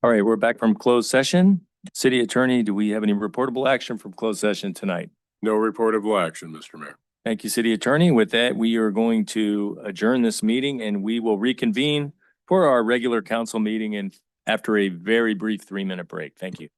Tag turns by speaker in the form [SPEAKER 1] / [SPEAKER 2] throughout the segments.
[SPEAKER 1] All right, we're back from closed session. City Attorney, do we have any reportable action from closed session tonight?
[SPEAKER 2] No reportable action, Mr. Mayor.
[SPEAKER 1] Thank you, City Attorney. With that, we are going to adjourn this meeting and we will reconvene for our regular council meeting and after a very brief 3-minute break. Thank you.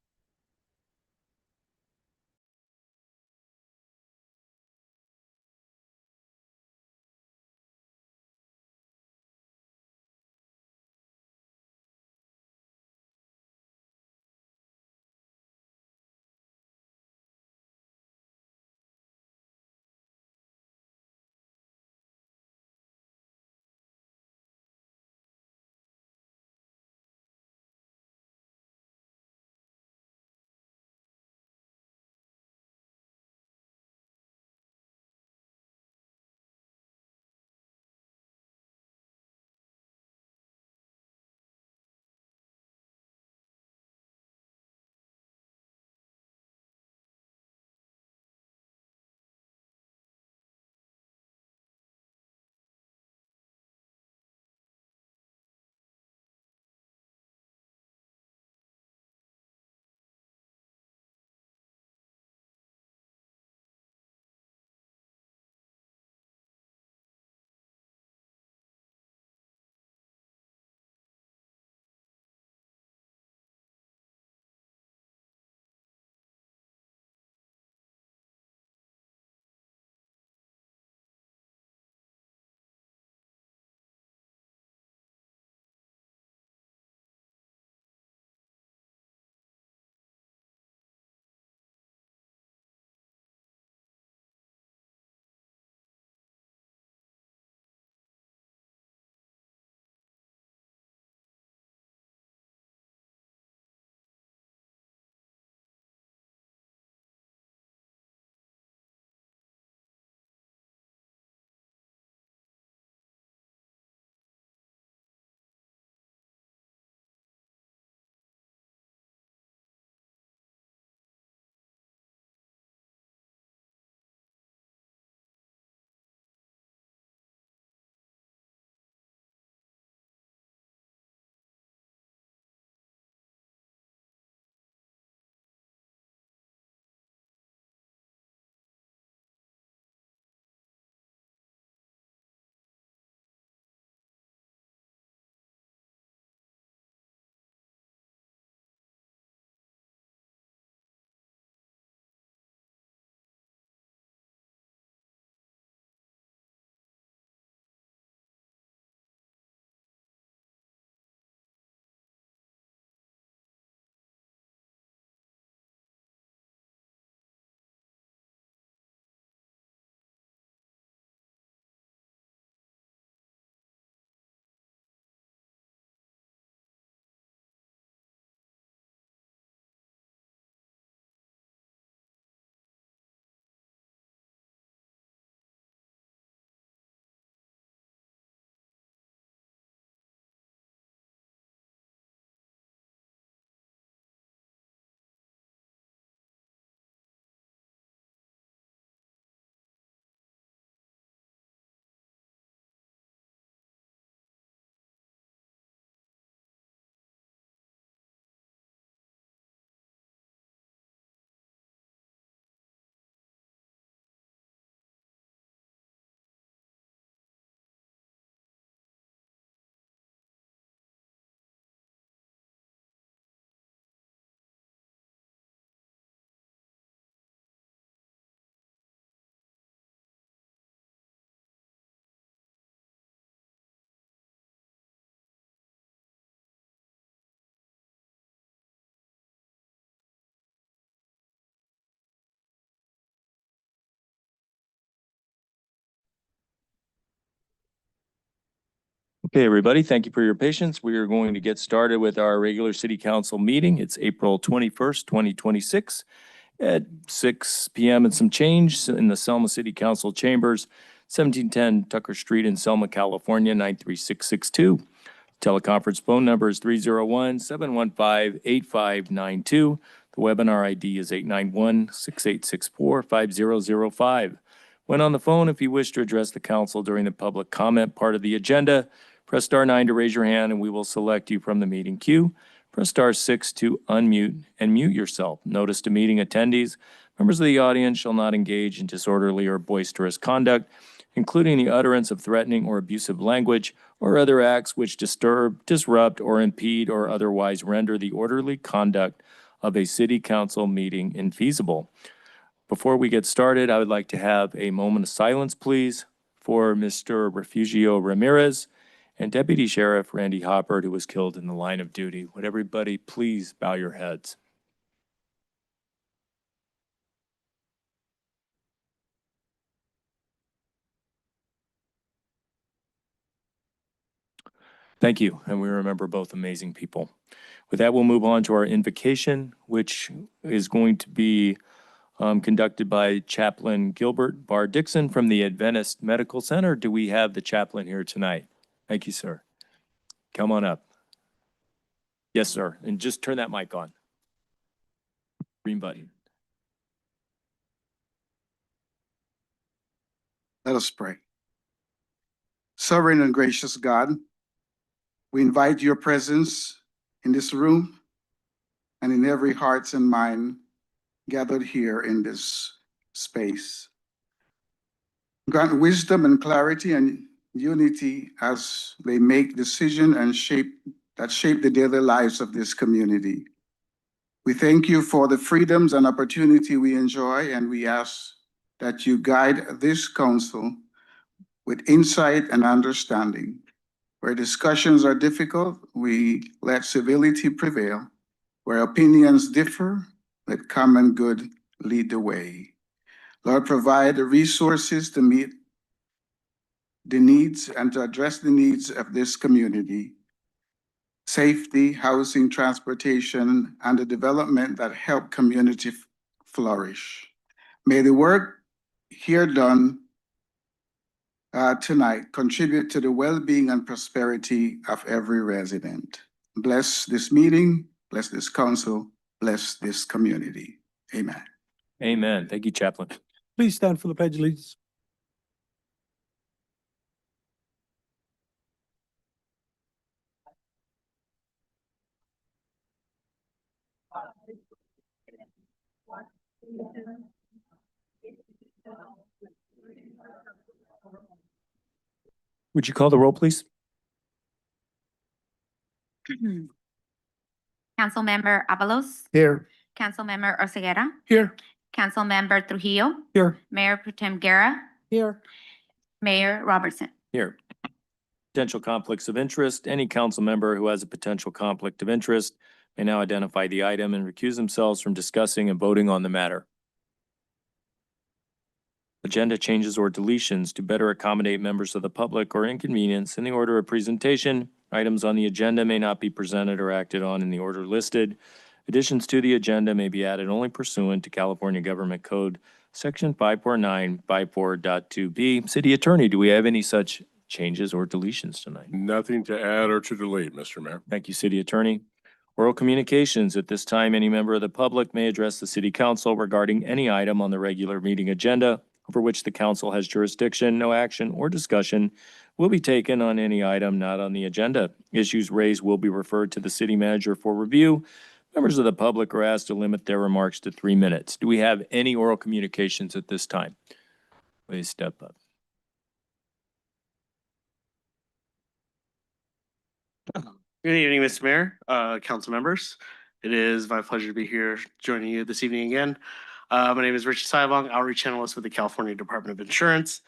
[SPEAKER 1] Okay, everybody, thank you for your patience. We are going to get started with our regular city council meeting. It's April 21st, 2026 at 6 p.m. and some change in the Selma City Council chambers, 1710 Tucker Street in Selma, California, 93662. Teleconference phone number is 301-715-8592. The webinar ID is 891-6864-5005. When on the phone, if you wish to address the council during the public comment part of the agenda, press star 9 to raise your hand and we will select you from the meeting queue. Press star 6 to unmute and mute yourself. Notice to meeting attendees, members of the audience shall not engage in disorderly or boisterous conduct, including the utterance of threatening or abusive language or other acts which disturb, disrupt, or impede or otherwise render the orderly conduct of a city council meeting infeasible. Before we get started, I would like to have a moment of silence, please, for Mr. Refugio Ramirez and Deputy Sheriff Randy Hoppert, who was killed in the line of duty. Would everybody please bow your heads? Thank you, and we remember both amazing people. With that, we'll move on to our invocation, which is going to be conducted by Chaplain Gilbert Barr Dixon from the Adventist Medical Center. Do we have the chaplain here tonight? Thank you, sir. Come on up. Yes, sir. And just turn that mic on. Green button.
[SPEAKER 3] Let us pray. Sovereign and gracious God, we invite your presence in this room and in every heart and mind gathered here in this space. Grant wisdom and clarity and unity as they make decisions and shape the daily lives of this community. We thank you for the freedoms and opportunity we enjoy, and we ask that you guide this council with insight and understanding. Where discussions are difficult, we let civility prevail. Where opinions differ, let common good lead the way. Lord, provide the resources to meet the needs and to address the needs of this community. Safety, housing, transportation, and the development that help community flourish. May the work here done tonight contribute to the well-being and prosperity of every resident. Bless this meeting, bless this council, bless this community. Amen.
[SPEAKER 1] Amen. Thank you, Chaplain.
[SPEAKER 4] Please stand for the pledge of allegiance.
[SPEAKER 1] Would you call the roll, please?
[SPEAKER 5] Councilmember Avalos,
[SPEAKER 4] Here.
[SPEAKER 5] Councilmember Oseguera,
[SPEAKER 4] Here.
[SPEAKER 5] Councilmember Trujillo,
[SPEAKER 4] Here.
[SPEAKER 5] Mayor Pro Tem Guerra,
[SPEAKER 4] Here.
[SPEAKER 5] Mayor Robertson.
[SPEAKER 1] Here. Potential conflicts of interest. Any council member who has a potential conflict of interest may now identify the item and recuse themselves from discussing and voting on the matter. Agenda changes or deletions to better accommodate members of the public or inconvenience in the order of presentation. Items on the agenda may not be presented or acted on in the order listed. Additions to the agenda may be added only pursuant to California Government Code, Section 549.54.2b. City Attorney, do we have any such changes or deletions tonight?
[SPEAKER 2] Nothing to add or to delete, Mr. Mayor.
[SPEAKER 1] Thank you, City Attorney. Oral communications. At this time, any member of the public may address the City Council regarding any item on the regular meeting agenda over which the council has jurisdiction. No action or discussion will be taken on any item not on the agenda. Issues raised will be referred to the city manager for review. Members of the public are asked to limit their remarks to 3 minutes. Do we have any oral communications at this time? Please step up.
[SPEAKER 6] Good evening, Mr. Mayor, council members. It is my pleasure to be here joining you this evening again. My name is Richard Sivong, Outreach Analyst with the California Department of Insurance.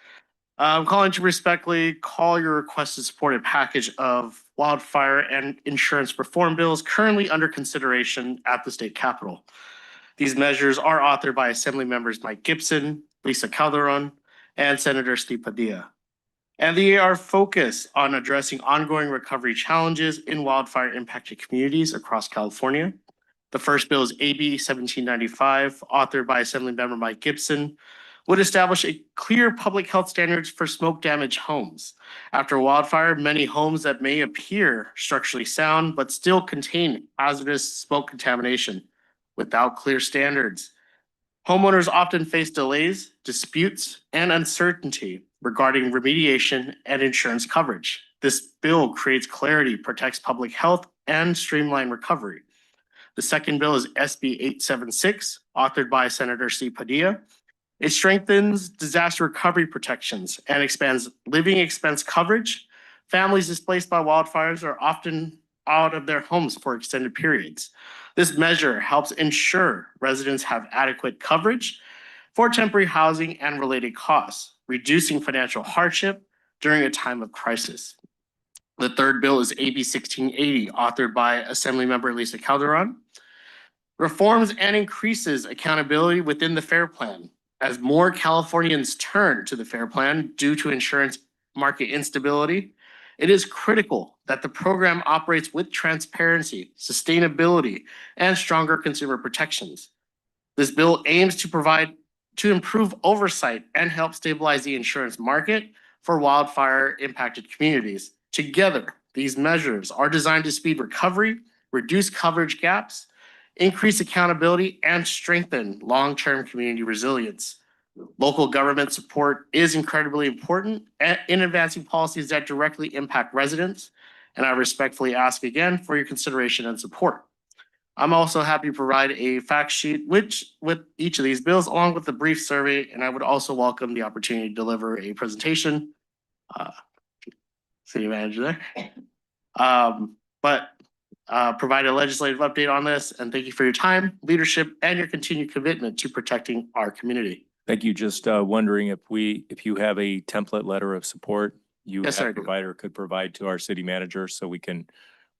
[SPEAKER 6] I'm calling to respectfully call your requested supported package of wildfire and insurance reform bills currently under consideration at the state capitol. These measures are authored by Assembly members Mike Gibson, Lisa Calderon, and Senator Steve Padilla, and they are focused on addressing ongoing recovery challenges in wildfire impacted communities across California. The first bill is AB 1795, authored by Assemblymember Mike Gibson, would establish a clear public health standards for smoke damaged homes. After wildfire, many homes that may appear structurally sound but still contain hazardous smoke contamination without clear standards. Homeowners often face delays, disputes, and uncertainty regarding remediation and insurance coverage. This bill creates clarity, protects public health, and streamline recovery. The second bill is SB 876, authored by Senator C. Padilla. It strengthens disaster recovery protections and expands living expense coverage. Families displaced by wildfires are often out of their homes for extended periods. This measure helps ensure residents have adequate coverage for temporary housing and related costs, reducing financial hardship during a time of crisis. The third bill is AB 1680, authored by Assemblymember Lisa Calderon. Reforms and increases accountability within the FAIR Plan. As more Californians turn to the FAIR Plan due to insurance market instability, it is critical that the program operates with transparency, sustainability, and stronger consumer protections. This bill aims to improve oversight and help stabilize the insurance market for wildfire impacted communities. Together, these measures are designed to speed recovery, reduce coverage gaps, increase accountability, and strengthen long-term community resilience. Local government support is incredibly important in advancing policies that directly impact residents, and I respectfully ask again for your consideration and support. I'm also happy to provide a fact sheet with each of these bills, along with a brief survey, and I would also welcome the opportunity to deliver a presentation. City manager there. Provide a legislative update on this, and thank you for your time, leadership, and your continued commitment to protecting our community.
[SPEAKER 1] Thank you. Just wondering if you have a template letter of support you
[SPEAKER 6] Yes,
[SPEAKER 1] as
[SPEAKER 6] sir, I
[SPEAKER 1] a
[SPEAKER 6] do.
[SPEAKER 1] provider could provide to our city manager so we can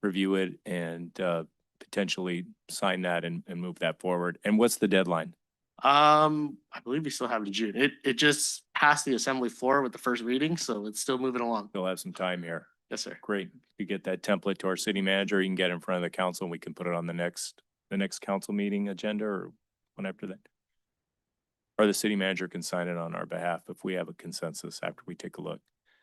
[SPEAKER 1] review it and potentially sign that and move that forward. And what's the deadline?
[SPEAKER 6] I believe we still have it in June. It just passed the assembly floor with the first reading, so it's still moving along.
[SPEAKER 1] We'll have some time here.
[SPEAKER 6] Yes, sir.
[SPEAKER 1] Great. If you get that template to our city manager, you can get it in front of the council and we can put it on the next council meeting agenda or one after that. Or the city manager can sign it on our behalf if we have a consensus after we take a look.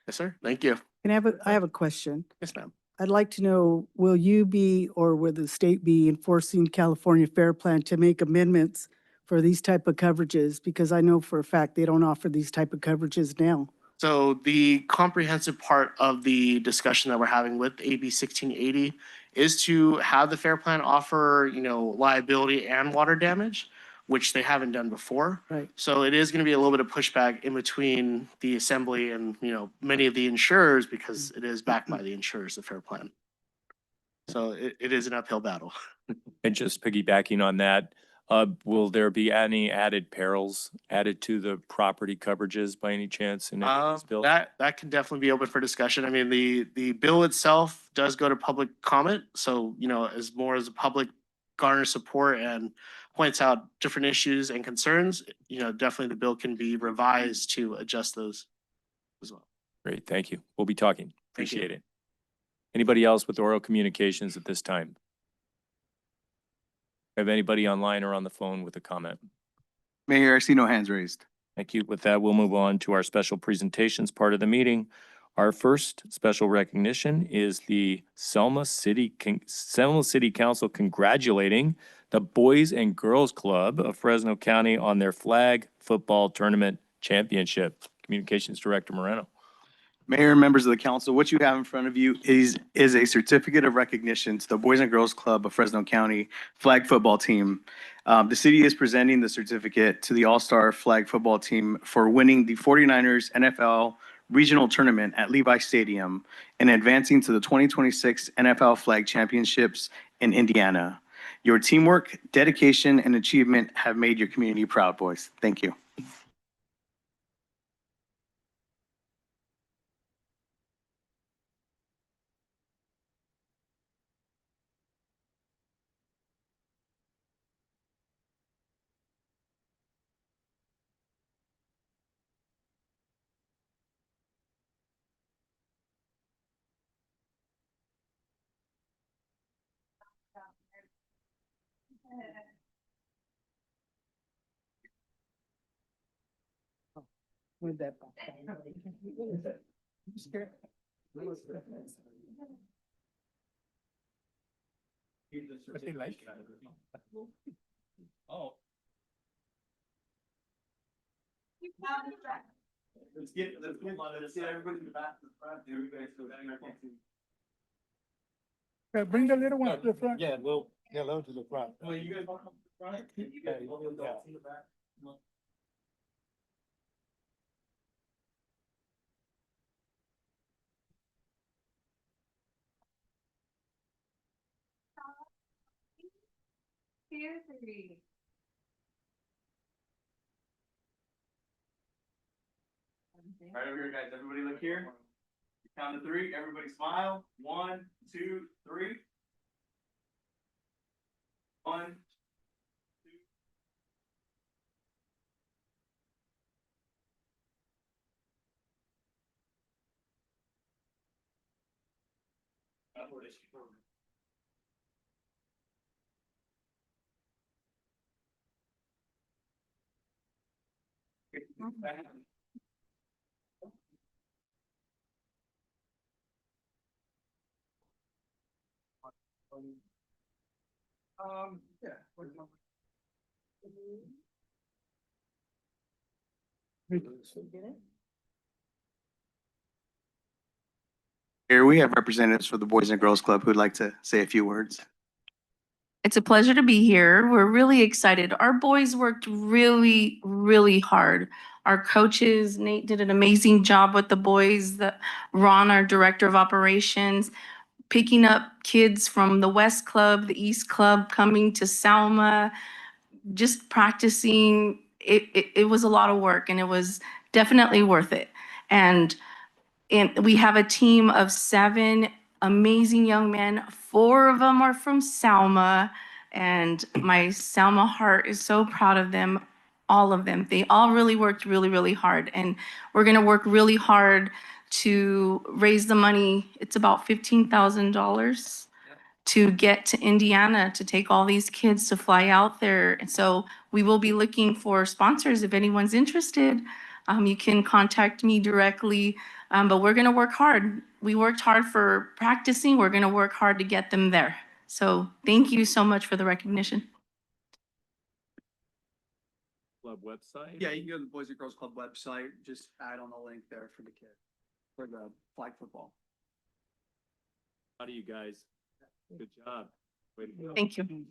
[SPEAKER 6] Yes, sir. Thank you.
[SPEAKER 4] I have a question.
[SPEAKER 6] Yes, ma'am.
[SPEAKER 4] I'd like to know, will you be or will the state be enforcing California Fair Plan to make amendments for these type of coverages? Because I know for a fact they don't offer these type of coverages now.
[SPEAKER 6] So the comprehensive part of the discussion that we're having with AB 1680 is to have the FAIR Plan offer, liability and water damage, which they haven't done before.
[SPEAKER 4] Right.
[SPEAKER 6] So it is going to be a little bit of pushback in between the assembly and, many of the insurers because it is backed by the insurers, the FAIR Plan. So it is an uphill battle.
[SPEAKER 1] And just piggybacking on that, will there be any added perils added to the property coverages by any chance in any of these bills?
[SPEAKER 6] That can definitely be open for discussion. I mean, the bill itself does go to public comment. So, as more as the public garners support and points out different issues and concerns, definitely the bill can be revised to adjust those as well.
[SPEAKER 1] Great, thank you. We'll be talking.
[SPEAKER 6] Thank you.
[SPEAKER 1] Appreciate it. Anybody else with oral communications at this time? Have anybody online or on the phone with a comment?
[SPEAKER 7] Mayor, I see no hands raised.
[SPEAKER 1] Thank you. With that, we'll move on to our special presentations part of the meeting. Our first special recognition is the Selma City Council congratulating the Boys and Girls Club of Fresno County on their flag football tournament championship. Communications Director Moreno.
[SPEAKER 7] Mayor and members of the council, what you have in front of you is a certificate of recognition to the Boys and Girls Club of Fresno County flag football team. The city is presenting the certificate to the All-Star flag football team for winning the 49ers NFL regional tournament at Levi Stadium and advancing to the 2026 NFL flag championships in Indiana. Your teamwork, dedication, and achievement have made your community proud, boys. Thank you.
[SPEAKER 4] With that.
[SPEAKER 1] Oh.
[SPEAKER 7] Let's get everybody in the back, in the front, there you guys go.
[SPEAKER 8] Bring the little one to the front.
[SPEAKER 1] Yeah, well, hello to the front.
[SPEAKER 7] Well, you guys want to come to the front? You guys want the adults in the back? Right over here, guys. Everybody look here. Count to three. Everybody smile. 1, 2, 3. 1. Yeah. Here we have representatives for the Boys and Girls Club who'd like to say a few words.
[SPEAKER 9] It's a pleasure to be here. We're really excited. Our boys worked really, really hard. Our coaches, Nate did an amazing job with the boys. Ron, our director of operations, picking up kids from the West Club, the East Club, coming to Selma, just practicing. It was a lot of work, and it was definitely worth it. And we have a team of 7 amazing young men. 4 of them are from Selma, and my Selma heart is so proud of them, all of them. They all really worked really, really hard, and we're gonna work really hard to raise the money. It's about $15,000 to get to Indiana to take all these kids to fly out there. And so we will be looking for sponsors. If anyone's interested, you can contact me directly. But we're gonna work hard. We worked hard for practicing. We're gonna work hard to get them there. So thank you so much for the recognition.
[SPEAKER 1] Club website?
[SPEAKER 7] Yeah, you can go to the Boys and Girls Club website, just add on the link there for the kid, for the flag football.
[SPEAKER 1] How do you guys? Good job. Way to go.
[SPEAKER 9] Thank you.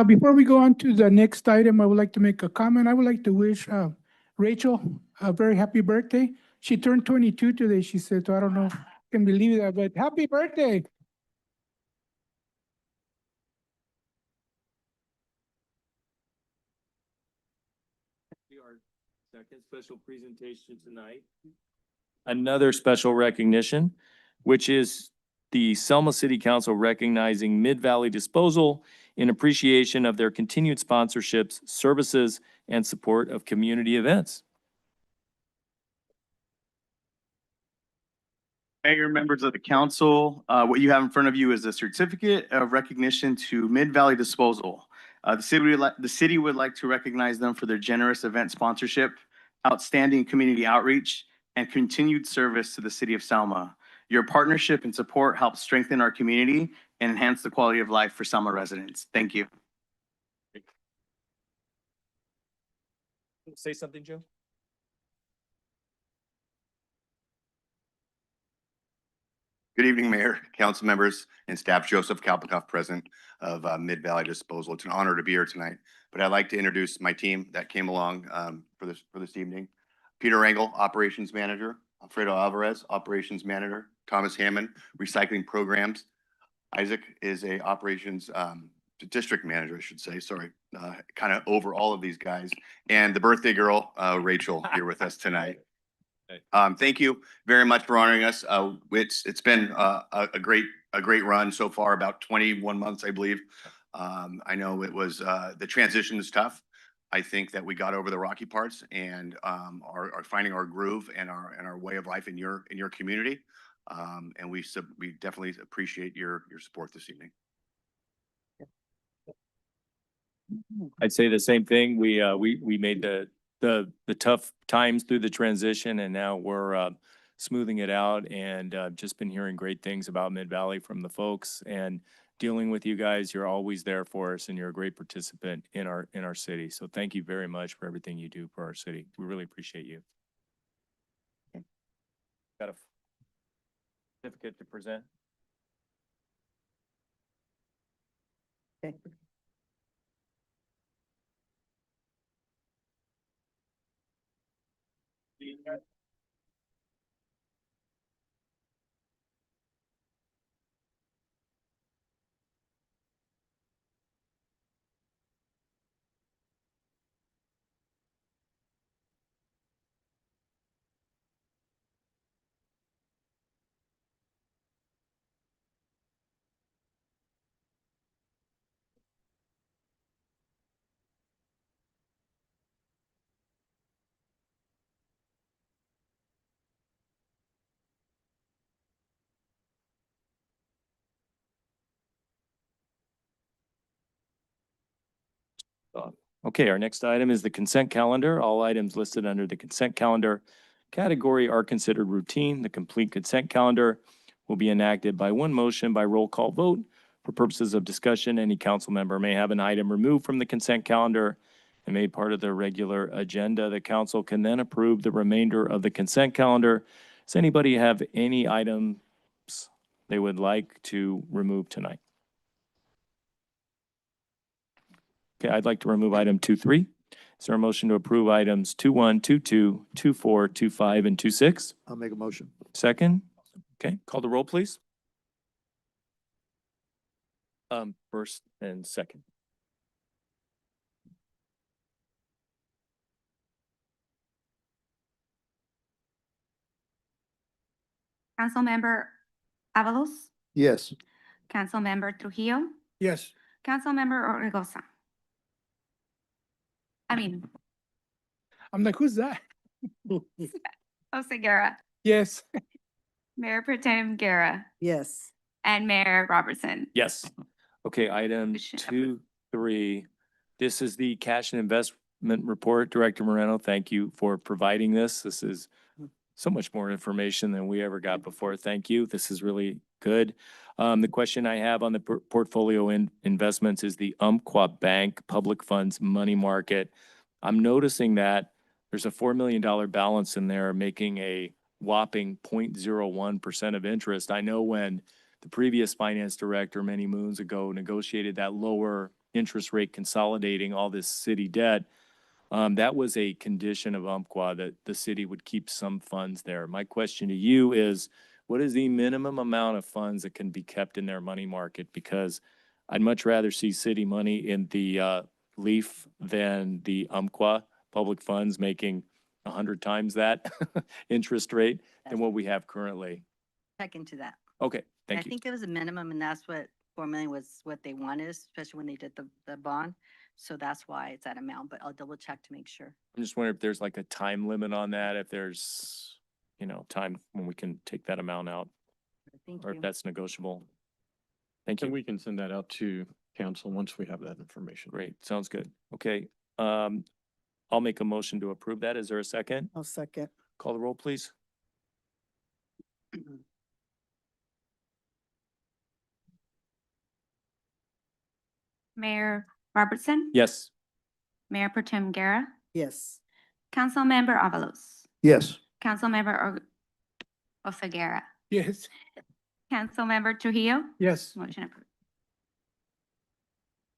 [SPEAKER 8] Before we go on to the next item, I would like to make a comment. I would like to wish Rachel a very happy birthday. She turned 22 today, she said, so I don't know if I can believe that, but happy birthday.
[SPEAKER 1] Our second special presentation tonight. Another special recognition, which is the Selma City Council recognizing Mid-Valley Disposal in appreciation of their continued sponsorships, services, and support of community events.
[SPEAKER 7] Mayor, members of the council, what you have in front of you is a certificate of recognition to Mid-Valley Disposal. The city would like to recognize them for their generous event sponsorship, outstanding community outreach, and continued service to the city of Selma. Your partnership and support helps strengthen our community and enhance the quality of life for Selma residents. Thank you.
[SPEAKER 1] Say something, Joe?
[SPEAKER 10] Good evening, Mayor, council members, and staff. Joseph Kalpikoff, president of Mid-Valley Disposal. It's an honor to be here tonight, but I'd like to introduce my team that came along for this evening. Peter Engel, operations manager. Alfredo Alvarez, operations manager. Thomas Hammond, recycling programs. Isaac is a operations district manager, I should say. Sorry, kind of over all of these guys. And the birthday girl, Rachel, here with us tonight. Thank you very much for honoring us. It's been a great run so far, about 21 months, I believe. I know it was the transition is tough. I think that we got over the rocky parts and are finding our groove and our way of life in your community. And we definitely appreciate your support this evening.
[SPEAKER 1] I'd say the same thing. We made the tough times through the transition, and now we're smoothing it out, and just been hearing great things about Mid-Valley from the folks, and dealing with you guys. You're always there for us, and you're a great participant in our city. So thank you very much for everything you do for our city. We really appreciate you. Got a certificate to present?
[SPEAKER 4] Okay.
[SPEAKER 1] Okay, our next item is the consent calendar. All items listed under the consent calendar category are considered routine. The complete consent calendar will be enacted by one motion by roll call vote. For purposes of discussion, any council member may have an item removed from the consent calendar and made part of the regular agenda. The council can then approve the remainder of the consent calendar. Does anybody have any items they would like to remove tonight? Okay, I'd like to remove item 2.3. Is there a motion to approve items 2.1, 2.2, 2.4, 2.5, and 2.6?
[SPEAKER 11] I'll make a motion.
[SPEAKER 1] Second? Okay, call the roll, please. First and second.
[SPEAKER 5] Councilmember Avalos,
[SPEAKER 11] Yes.
[SPEAKER 5] Councilmember Trujillo,
[SPEAKER 8] Yes.
[SPEAKER 5] Councilmember Ortigosa.
[SPEAKER 8] I'm like, who's that?
[SPEAKER 5] Oseguera,
[SPEAKER 8] Yes.
[SPEAKER 5] Mayor Pro Tem Guerra,
[SPEAKER 4] Yes.
[SPEAKER 5] and Mayor Robertson.
[SPEAKER 1] Yes. Okay, item
[SPEAKER 5] Motion
[SPEAKER 1] 2.3. This is the cash and investment report. Director Moreno, thank you for providing this. This is so much more information than we ever got before. Thank you. This is really good. The question I have on the portfolio investments is the Umpqua Bank Public Funds Money Market. I'm noticing that there's a $4 million balance in there, making a whopping 0.01% of interest. I know when the previous finance director many moons ago negotiated that lower interest rate consolidating all this city debt, that was a condition of Umpqua that the city would keep some funds there. My question to you is, what is the minimum amount of funds that can be kept in their money market? Because I'd much rather see city money in the LEAF than the Umpqua public funds making 100 times that interest rate than what we have currently.
[SPEAKER 12] Check into that.
[SPEAKER 1] Okay,
[SPEAKER 12] I
[SPEAKER 1] thank you.
[SPEAKER 12] think it was a minimum and that's what 4 million was what they wanted, especially when they did the bond. So that's why it's that amount, but I'll double check to make sure.
[SPEAKER 1] I'm just wondering if there's like a time limit on that, if there's, time when we can take that amount out,
[SPEAKER 12] Thank
[SPEAKER 1] or if
[SPEAKER 12] you.
[SPEAKER 1] that's negotiable. Thank
[SPEAKER 11] And
[SPEAKER 1] you.
[SPEAKER 11] we can send that out to council once we have that information.
[SPEAKER 1] Great, sounds good. Okay, I'll make a motion to approve that. Is there a second?
[SPEAKER 4] I'll second.
[SPEAKER 1] Call the roll, please.
[SPEAKER 5] Mayor Robertson.
[SPEAKER 1] Yes.
[SPEAKER 5] Mayor Pro Tem Guerra,
[SPEAKER 4] Yes.
[SPEAKER 5] Councilmember Avalos,
[SPEAKER 11] Yes.
[SPEAKER 5] Councilmember Oseguera,
[SPEAKER 8] Yes.
[SPEAKER 5] Councilmember Trujillo.
[SPEAKER 8] Yes.
[SPEAKER 5] Motion approved.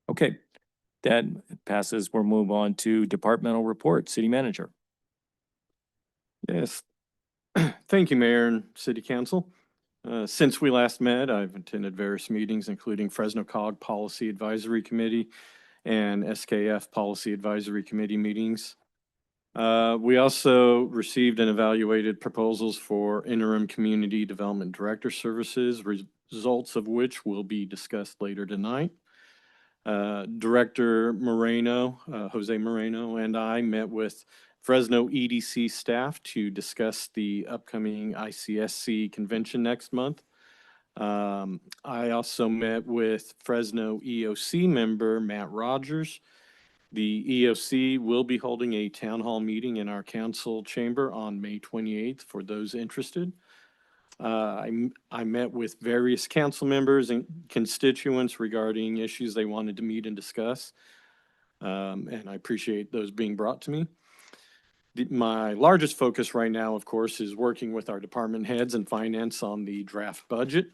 [SPEAKER 1] Okay, that passes. We'll move on to departmental report. City manager.
[SPEAKER 11] Yes. Thank you, Mayor and City Council. Since we last met, I've attended various meetings, including Fresno COG Policy Advisory Committee and SKF Policy Advisory Committee meetings. We also received and evaluated proposals for interim community development director services, results of which will be discussed later tonight. Director Moreno, Jose Moreno, and I met with Fresno EDC staff to discuss the upcoming ICSC convention next month. I also met with Fresno EOC member Matt Rogers. The EOC will be holding a town hall meeting in our council chamber on May 28th for those interested. I met with various council members and constituents regarding issues they wanted to meet and discuss. And I appreciate those being brought to me. My largest focus right now, of course, is working with our department heads and finance on the draft budget.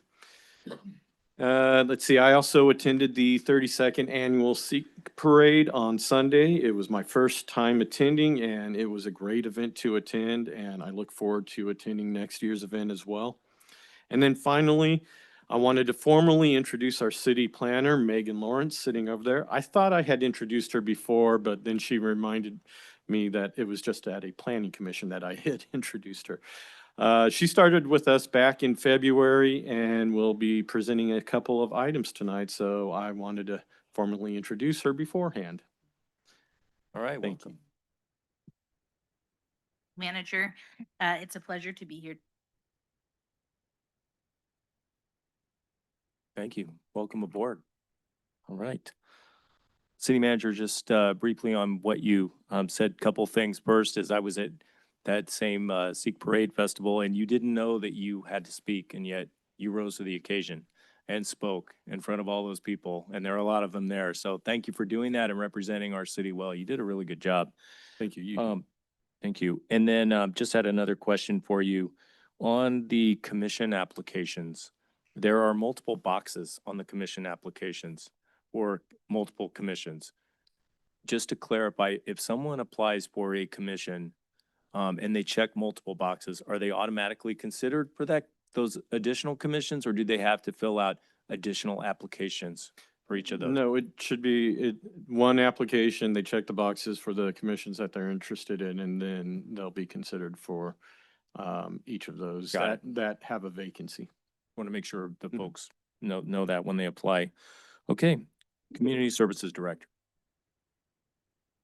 [SPEAKER 11] Let's see, I also attended the 32nd Annual Sikh Parade on Sunday. It was my first time attending, and it was a great event to attend, and I look forward to attending next year's event as well. And then finally, I wanted to formally introduce our city planner, Megan Lawrence, sitting over there. I thought I had introduced her before, but then she reminded me that it was just at a planning commission that I had introduced her. She started with us back in February and will be presenting a couple of items tonight, so I wanted to formally introduce her beforehand.
[SPEAKER 1] All right,
[SPEAKER 11] Thank
[SPEAKER 1] welcome.
[SPEAKER 13] Manager, it's a pleasure to be here.
[SPEAKER 1] Thank you. Welcome aboard. All right. City Manager, just briefly on what you said, couple things. First, as I was at that same Sikh Parade Festival, and you didn't know that you had to speak, and yet you rose to the occasion and spoke in front of all those people, and there are a lot of them there. So thank you for doing that and representing our city well. You did a really good job.
[SPEAKER 11] Thank you.
[SPEAKER 1] Thank you. And then just had another question for you. On the commission applications, there are multiple boxes on the commission applications or multiple commissions. Just to clarify, if someone applies for a commission and they check multiple boxes, are they automatically considered for those additional commissions, or do they have to fill out additional applications for each of those?
[SPEAKER 11] No, it should be one application. They check the boxes for the commissions that they're interested in, and then they'll be considered for each of those
[SPEAKER 1] Got
[SPEAKER 11] that have a vacancy.
[SPEAKER 1] Want to make sure the folks know that when they apply. Okay, Community Services Director.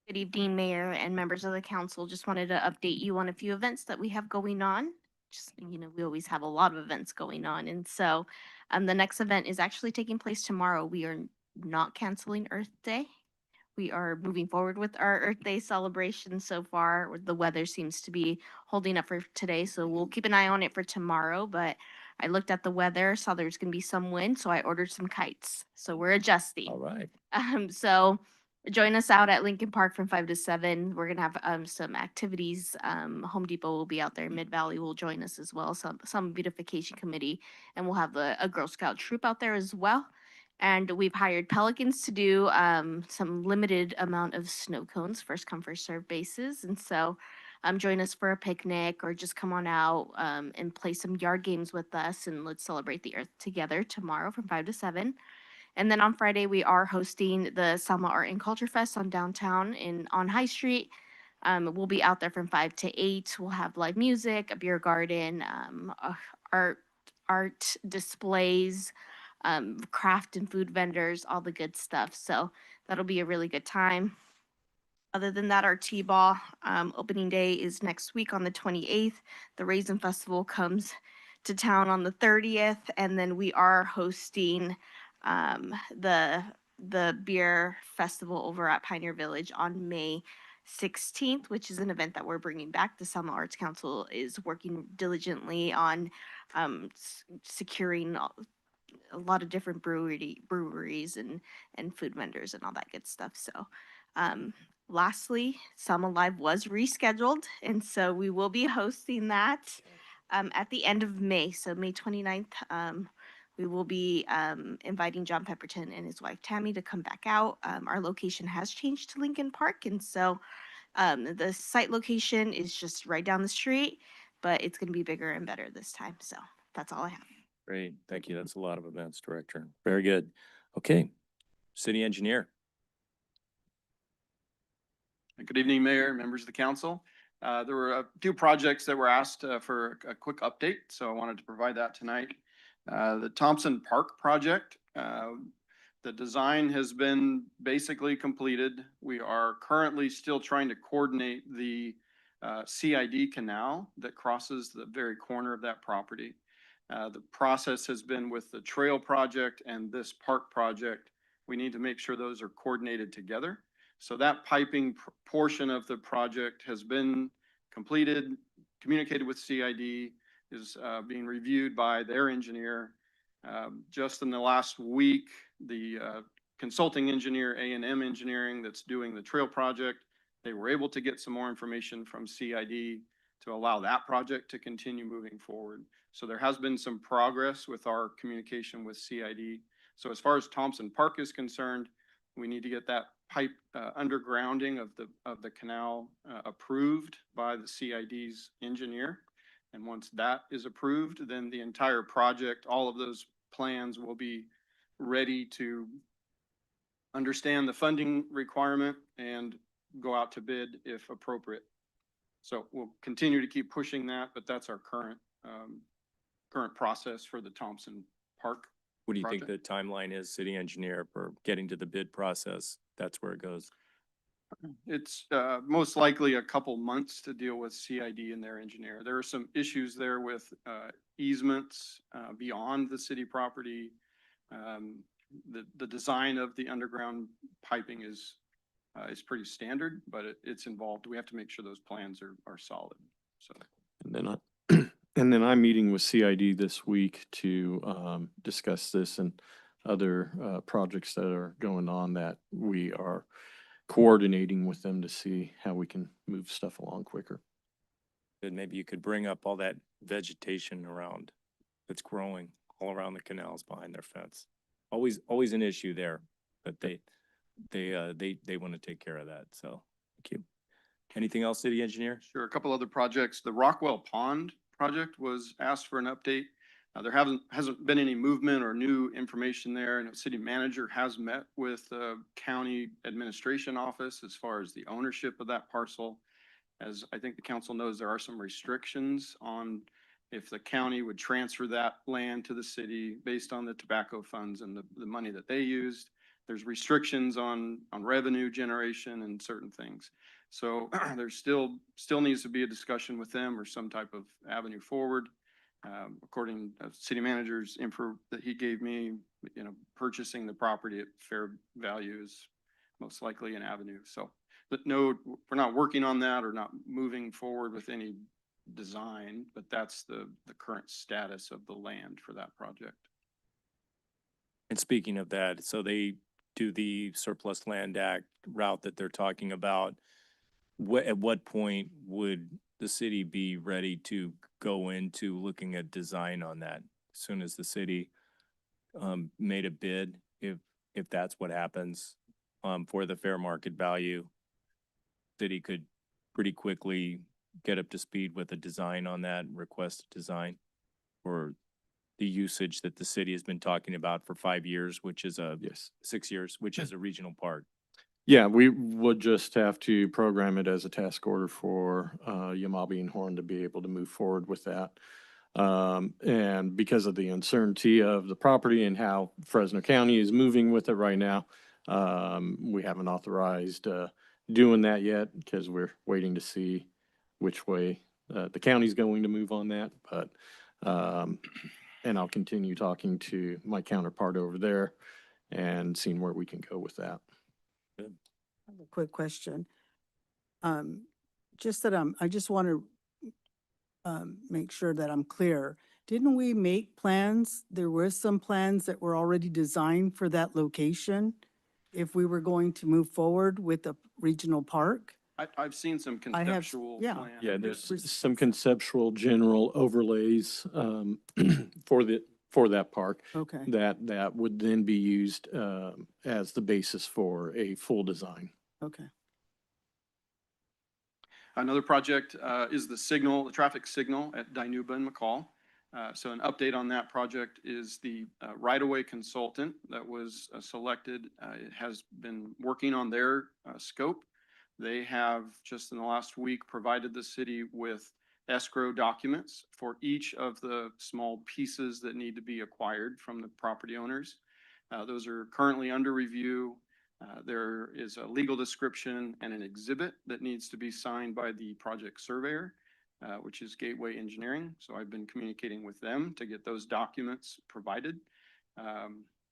[SPEAKER 14] Good evening, Mayor and members of the council. Just wanted to update you on a few events that we have going on. Just, we always have a lot of events going on. And so the next event is actually taking place tomorrow. We are not canceling Earth Day. We are moving forward with our Earth Day celebration so far. The weather seems to be holding up for today, so we'll keep an eye on it for tomorrow. But I looked at the weather, saw there's going to be some wind, so I ordered some kites. So we're adjusting.
[SPEAKER 1] All right.
[SPEAKER 14] So join us out at Lincoln Park from 5 to 7. We're gonna have some activities. Home Depot will be out there. Mid Valley will join us as well. Some beautification committee, and we'll have a Girl Scout troop out there as well. And we've hired Pelicans to do some limited amount of snow cones, first come first serve basis. And so join us for a picnic or just come on out and play some yard games with us, and let's celebrate the earth together tomorrow from 5 to 7. And then on Friday, we are hosting the Selma Art and Culture Fest on downtown on High Street. We'll be out there from 5 to 8. We'll have live music, a beer garden, art displays, craft and food vendors, all the good stuff. So that'll be a really good time. Other than that, our T-ball opening day is next week on the 28th. The Raisin Festival comes to town on the 30th, and then we are hosting the beer festival over at Pioneer Village on May 16th, which is an event that we're bringing back. The Selma Arts Council is working diligently on securing a lot of different breweries and food vendors and all that good stuff. So lastly, Selma Live was rescheduled, and so we will be hosting that at the end of May. So May 29th, we will be inviting John Pepperton and his wife Tammy to come back out. Our location has changed to Lincoln Park, and so the site location is just right down the street, but it's going to be bigger and better this time. So that's all I have.
[SPEAKER 1] Great. Thank you. That's a lot of events, Director. Very good. Okay. City Engineer.
[SPEAKER 15] Good evening, Mayor, members of the council. There were a few projects that were asked for a quick update, so I wanted to provide that tonight. The Thompson Park project, the The design has been basically completed. We are currently still trying to coordinate the CID canal that crosses the very corner of that property. The process has been with the trail project and this park project. We need to make sure those are coordinated together. So that piping portion of the project has been completed, communicated with CID, is being reviewed by their engineer. Just in the last week, the consulting engineer, A&M Engineering, that's doing the trail project, they were able to get some more information from CID to allow that project to continue moving forward. So there has been some progress with our communication with CID. So as far as Thompson Park is concerned, we need to get that pipe undergrounding of the canal approved by the CID's engineer. And once that is approved, then the entire project, all of those plans will be ready to understand the funding requirement and go out to bid if appropriate. So we'll continue to keep pushing that, but that's our current process for the Thompson Park.
[SPEAKER 1] What do you think the timeline is, city engineer, for getting to the bid process? That's where it goes.
[SPEAKER 15] It's most likely a couple months to deal with CID and their engineer. There are some issues there with easements beyond the city property. The design of the underground piping is pretty standard, but it's involved. We have to make sure those plans are solid. So.
[SPEAKER 11] And then I'm meeting with CID this week to discuss this and other projects that are going on that we are coordinating with them to see how we can move stuff along quicker.
[SPEAKER 1] Good, maybe you could bring up all that vegetation around that's growing all around the canals behind their fence. Always an issue there, but they want to take care of that. So thank you. Anything else, city engineer?
[SPEAKER 15] Sure. A couple other projects. The Rockwell Pond project was asked for an update. There hasn't been any movement or new information there, and the city manager has met with the county administration office as far as the ownership of that parcel. As I think the council knows, there are some restrictions on if the county would transfer that land to the city based on the tobacco funds and the money that they used. There's restrictions on revenue generation and certain things. So there still needs to be a discussion with them or some type of avenue forward. According to city manager's info that he gave me, purchasing the property at fair value is most likely an avenue. So, but no, we're not working on that or not moving forward with any design, but that's the current status of the land for that project.
[SPEAKER 1] And speaking of that, so they do the Surplus Land Act route that they're talking about. At what point would the city be ready to go into looking at design on that? As soon as the city made a bid, if that's what happens for the fair market value, city could pretty quickly get up to speed with a design on that and request a design for the usage that the city has been talking about for 5 years, which is 6 years, which is a regional park.
[SPEAKER 11] Yeah, we would just have to program it as a task order for Yamabe and Horn to be able to move forward with that. And because of the uncertainty of the property and how Fresno County is moving with it right now, we haven't authorized doing that yet because we're waiting to see which way the county's going to move on that. But and I'll continue talking to my counterpart over there and seeing where we can go with that.
[SPEAKER 4] I have a quick question. Just that I just want to make sure that I'm clear. Didn't we make plans? There were some plans that were already designed for that location if we were going to move forward with a regional park?
[SPEAKER 15] I've seen some
[SPEAKER 4] I have,
[SPEAKER 15] conceptual
[SPEAKER 4] yeah.
[SPEAKER 15] plans.
[SPEAKER 11] Yeah, there's some conceptual general overlays for that park
[SPEAKER 4] Okay.
[SPEAKER 11] that would then be used as the basis for a full design.
[SPEAKER 4] Okay.
[SPEAKER 15] Another project is the traffic signal at Dinuba and McCall. So an update on that project is the right-of-way consultant that was selected. It has been working on their scope. They have just in the last week provided the city with escrow documents for each of the small pieces that need to be acquired from the property owners. Those are currently under review. There is a legal description and an exhibit that needs to be signed by the project surveyor, which is Gateway Engineering. So I've been communicating with them to get those documents provided.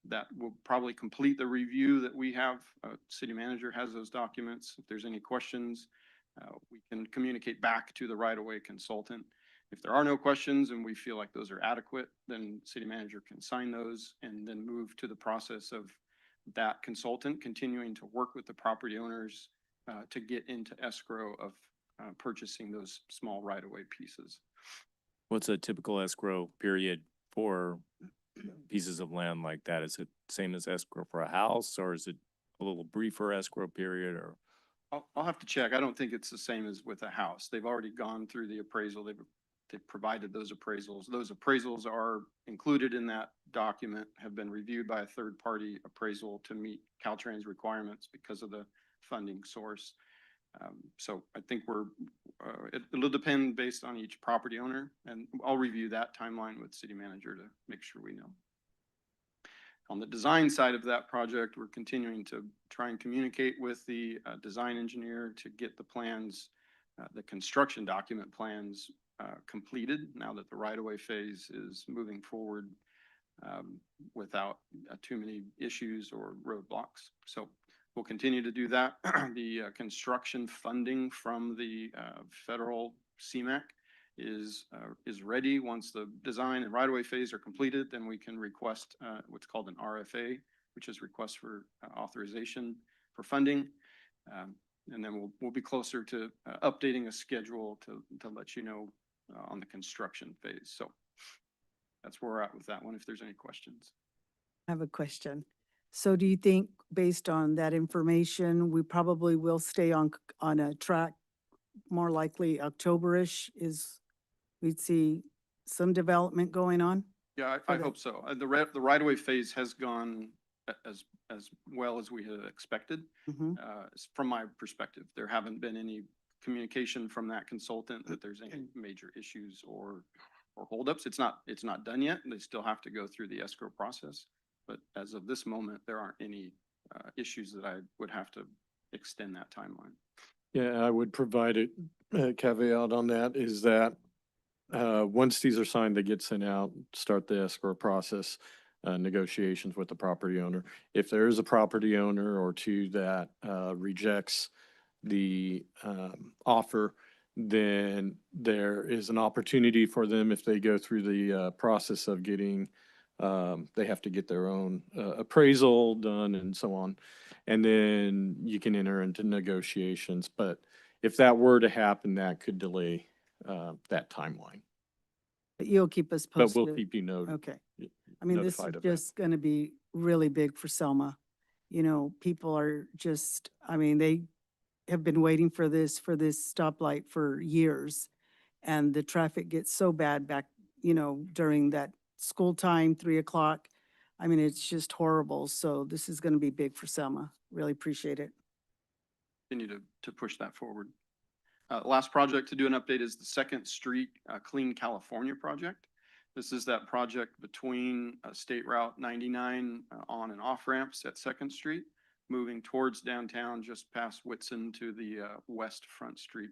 [SPEAKER 15] That will probably complete the review that we have. City manager has those documents. If there's any questions, we can communicate back to the right-of-way consultant. If there are no questions and we feel like those are adequate, then city manager can sign those and then move to the process of that consultant continuing to work with the property owners to get into escrow of purchasing those small right-of-way pieces.
[SPEAKER 1] What's a typical escrow period for pieces of land like that? Is it same as escrow for a house, or is it a little briefer escrow period, or?
[SPEAKER 15] I'll have to check. I don't think it's the same as with a house. They've already gone through the appraisal. They've provided those appraisals. Those appraisals are included in that document, have been reviewed by a third-party appraisal to meet Caltrans requirements because of the funding source. So I think it'll depend based on each property owner, and I'll review that timeline with city manager to make sure we know. On the design side of that project, we're continuing to try and communicate with the design engineer to get the plans, the construction document plans completed now that the right-of-way phase is moving forward without too many issues or roadblocks. So we'll continue to do that. The construction funding from the federal CMAQ is ready. Once the design and right-of-way phase are completed, then we can request what's called an RFA, which is request for authorization for funding. And then we'll be closer to updating a schedule to let you know on the construction phase. So that's where we're at with that one, if there's any questions.
[SPEAKER 4] I have a question. So do you think, based on that information, we probably will stay on a track, more likely October-ish, we'd see some development going on?
[SPEAKER 15] Yeah, I hope so. The right-of-way phase has gone as well as we had expected. From my perspective, there haven't been any communication from that consultant that there's any major issues or holdups. It's not done yet. They still have to go through the escrow process. But as of this moment, there aren't any issues that I would have to extend that timeline.
[SPEAKER 11] Yeah, I would provide a caveat on that is that once these are signed, they get sent out, start the escrow process, negotiations with the property owner. If there is a property owner or two that rejects the offer, then there is an opportunity for them if they go through the process of getting, they have to get their own appraisal done and so on. And then you can enter into negotiations. But if that were to happen, that could delay that timeline.
[SPEAKER 4] But you'll keep us
[SPEAKER 11] But
[SPEAKER 4] posted?
[SPEAKER 11] we'll keep you
[SPEAKER 4] Okay. I mean, this is
[SPEAKER 11] notified of that.
[SPEAKER 4] just going to be really big for Selma. You know, people are just, I mean, they have been waiting for this stoplight for years. And the traffic gets so bad back, you know, during that school time, 3 o'clock. I mean, it's just horrible. So this is going to be big for Selma. Really appreciate it.
[SPEAKER 15] Continue to push that forward. Last project to do an update is the Second Street Clean California project. This is that project between State Route 99 on and off ramps at Second Street, moving towards downtown just past Whitson to the west Front Street.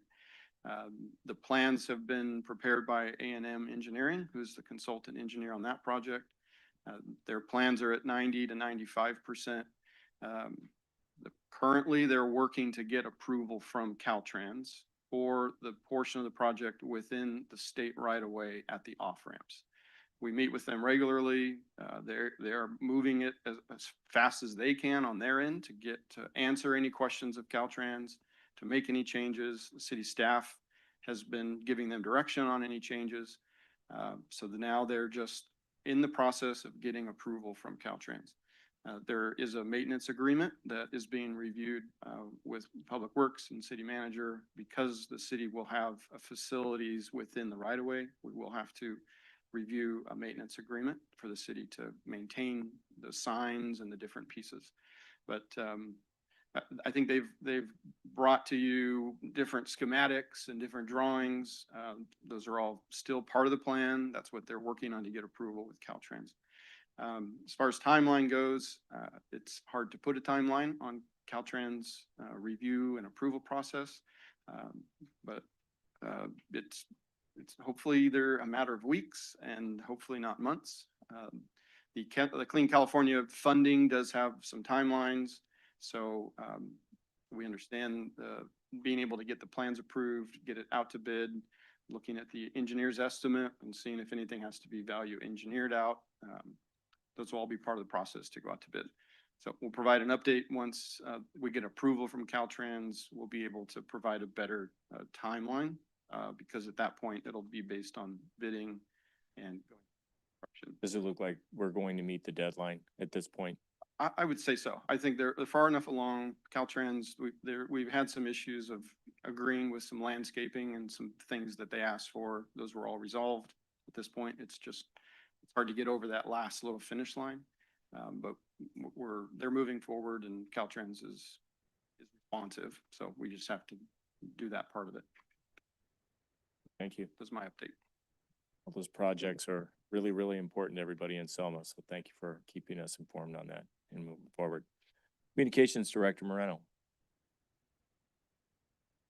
[SPEAKER 15] The plans have been prepared by A&M Engineering, who's the consultant engineer on that project. Their plans are at 90 to 95%. Currently, they're working to get approval from Caltrans for the portion of the project within the state right-of-way at the off-ramps. We meet with them regularly. They're moving it as fast as they can on their end to answer any questions of Caltrans, to make any changes. The city staff has been giving them direction on any changes. So now they're just in the process of getting approval from Caltrans. There is a maintenance agreement that is being reviewed with Public Works and City Manager. Because the city will have facilities within the right-of-way, we will have to review a maintenance agreement for the city to maintain the signs and the different pieces. But I think they've brought to you different schematics and different drawings. Those are all still part of the plan. That's what they're working on to get approval with Caltrans. As far as timeline goes, it's hard to put a timeline on Caltrans' review and approval process. But it's hopefully either a matter of weeks and hopefully not months. The Clean California funding does have some timelines. So we understand being able to get the plans approved, get it out to bid, looking at the engineer's estimate and seeing if anything has to be value engineered out. Those will all be part of the process to go out to bid. So we'll provide an update once we get approval from Caltrans. We'll be able to provide a better timeline because at that point it'll be based on bidding and construction.
[SPEAKER 1] Does it look like we're going to meet the deadline at this point?
[SPEAKER 15] I would say so. I think they're far enough along. Caltrans, we've had some issues of agreeing with some landscaping and some things that they asked for. Those were all resolved at this point. It's hard to get over that last little finish line. But they're moving forward and Caltrans is responsive. So we just have to do that part of it.
[SPEAKER 1] Thank you.
[SPEAKER 15] That's my update.
[SPEAKER 1] All those projects are really, really important to everybody in Selma. So thank you for keeping us informed on that and moving forward. Communications Director Moreno.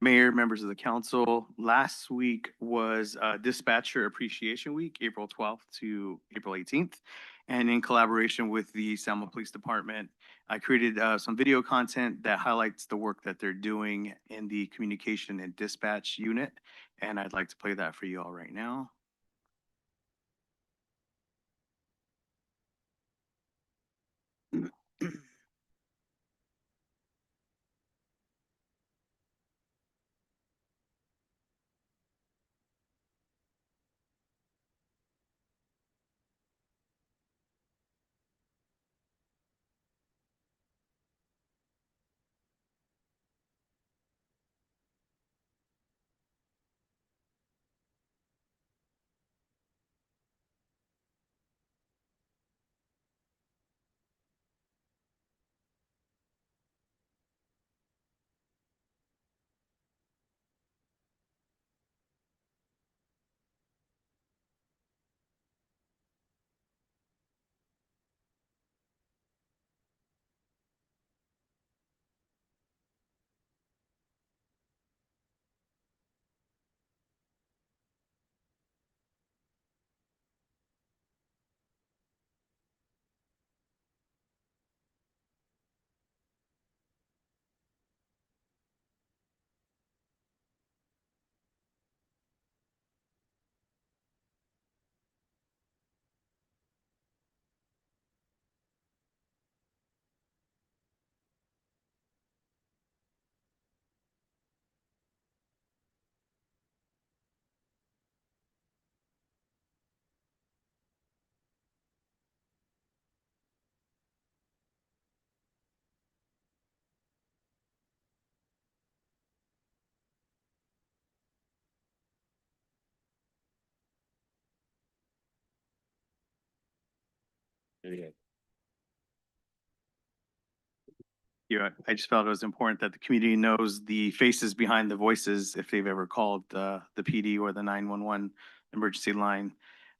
[SPEAKER 7] Mayor, members of the council, last week was Dispatcher Appreciation Week, April 12th to April 18th. And in collaboration with the Selma Police Department, I created some video content that highlights the work that they're doing in the communication and dispatch unit. And I'd like to play that for you all right now. Yeah, I just felt it was important that the community knows the faces behind the voices if they've ever called the PD or the 911 emergency line.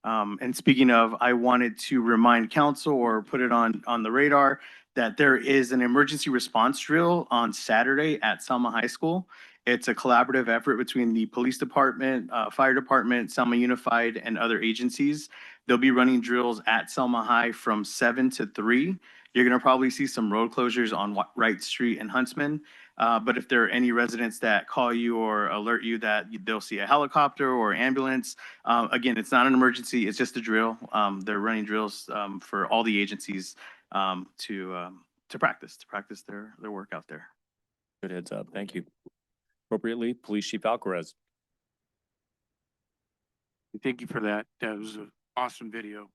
[SPEAKER 7] And speaking of, I wanted to remind council or put it on the radar that there is an emergency response drill on Saturday at Selma High School. It's a collaborative effort between the police department, fire department, Selma Unified, and other agencies. They'll be running drills at Selma High from 7 to 3. You're going to probably see some road closures on Wright Street and Huntsman. But if there are any residents that call you or alert you that they'll see a helicopter or ambulance, again, it's not an emergency. It's just a drill. They're running drills for all the agencies to practice their work out there.
[SPEAKER 1] Good heads up. Thank you. Appropriately, Police Chief Alcaraz.
[SPEAKER 16] Thank you for that. That was an awesome video.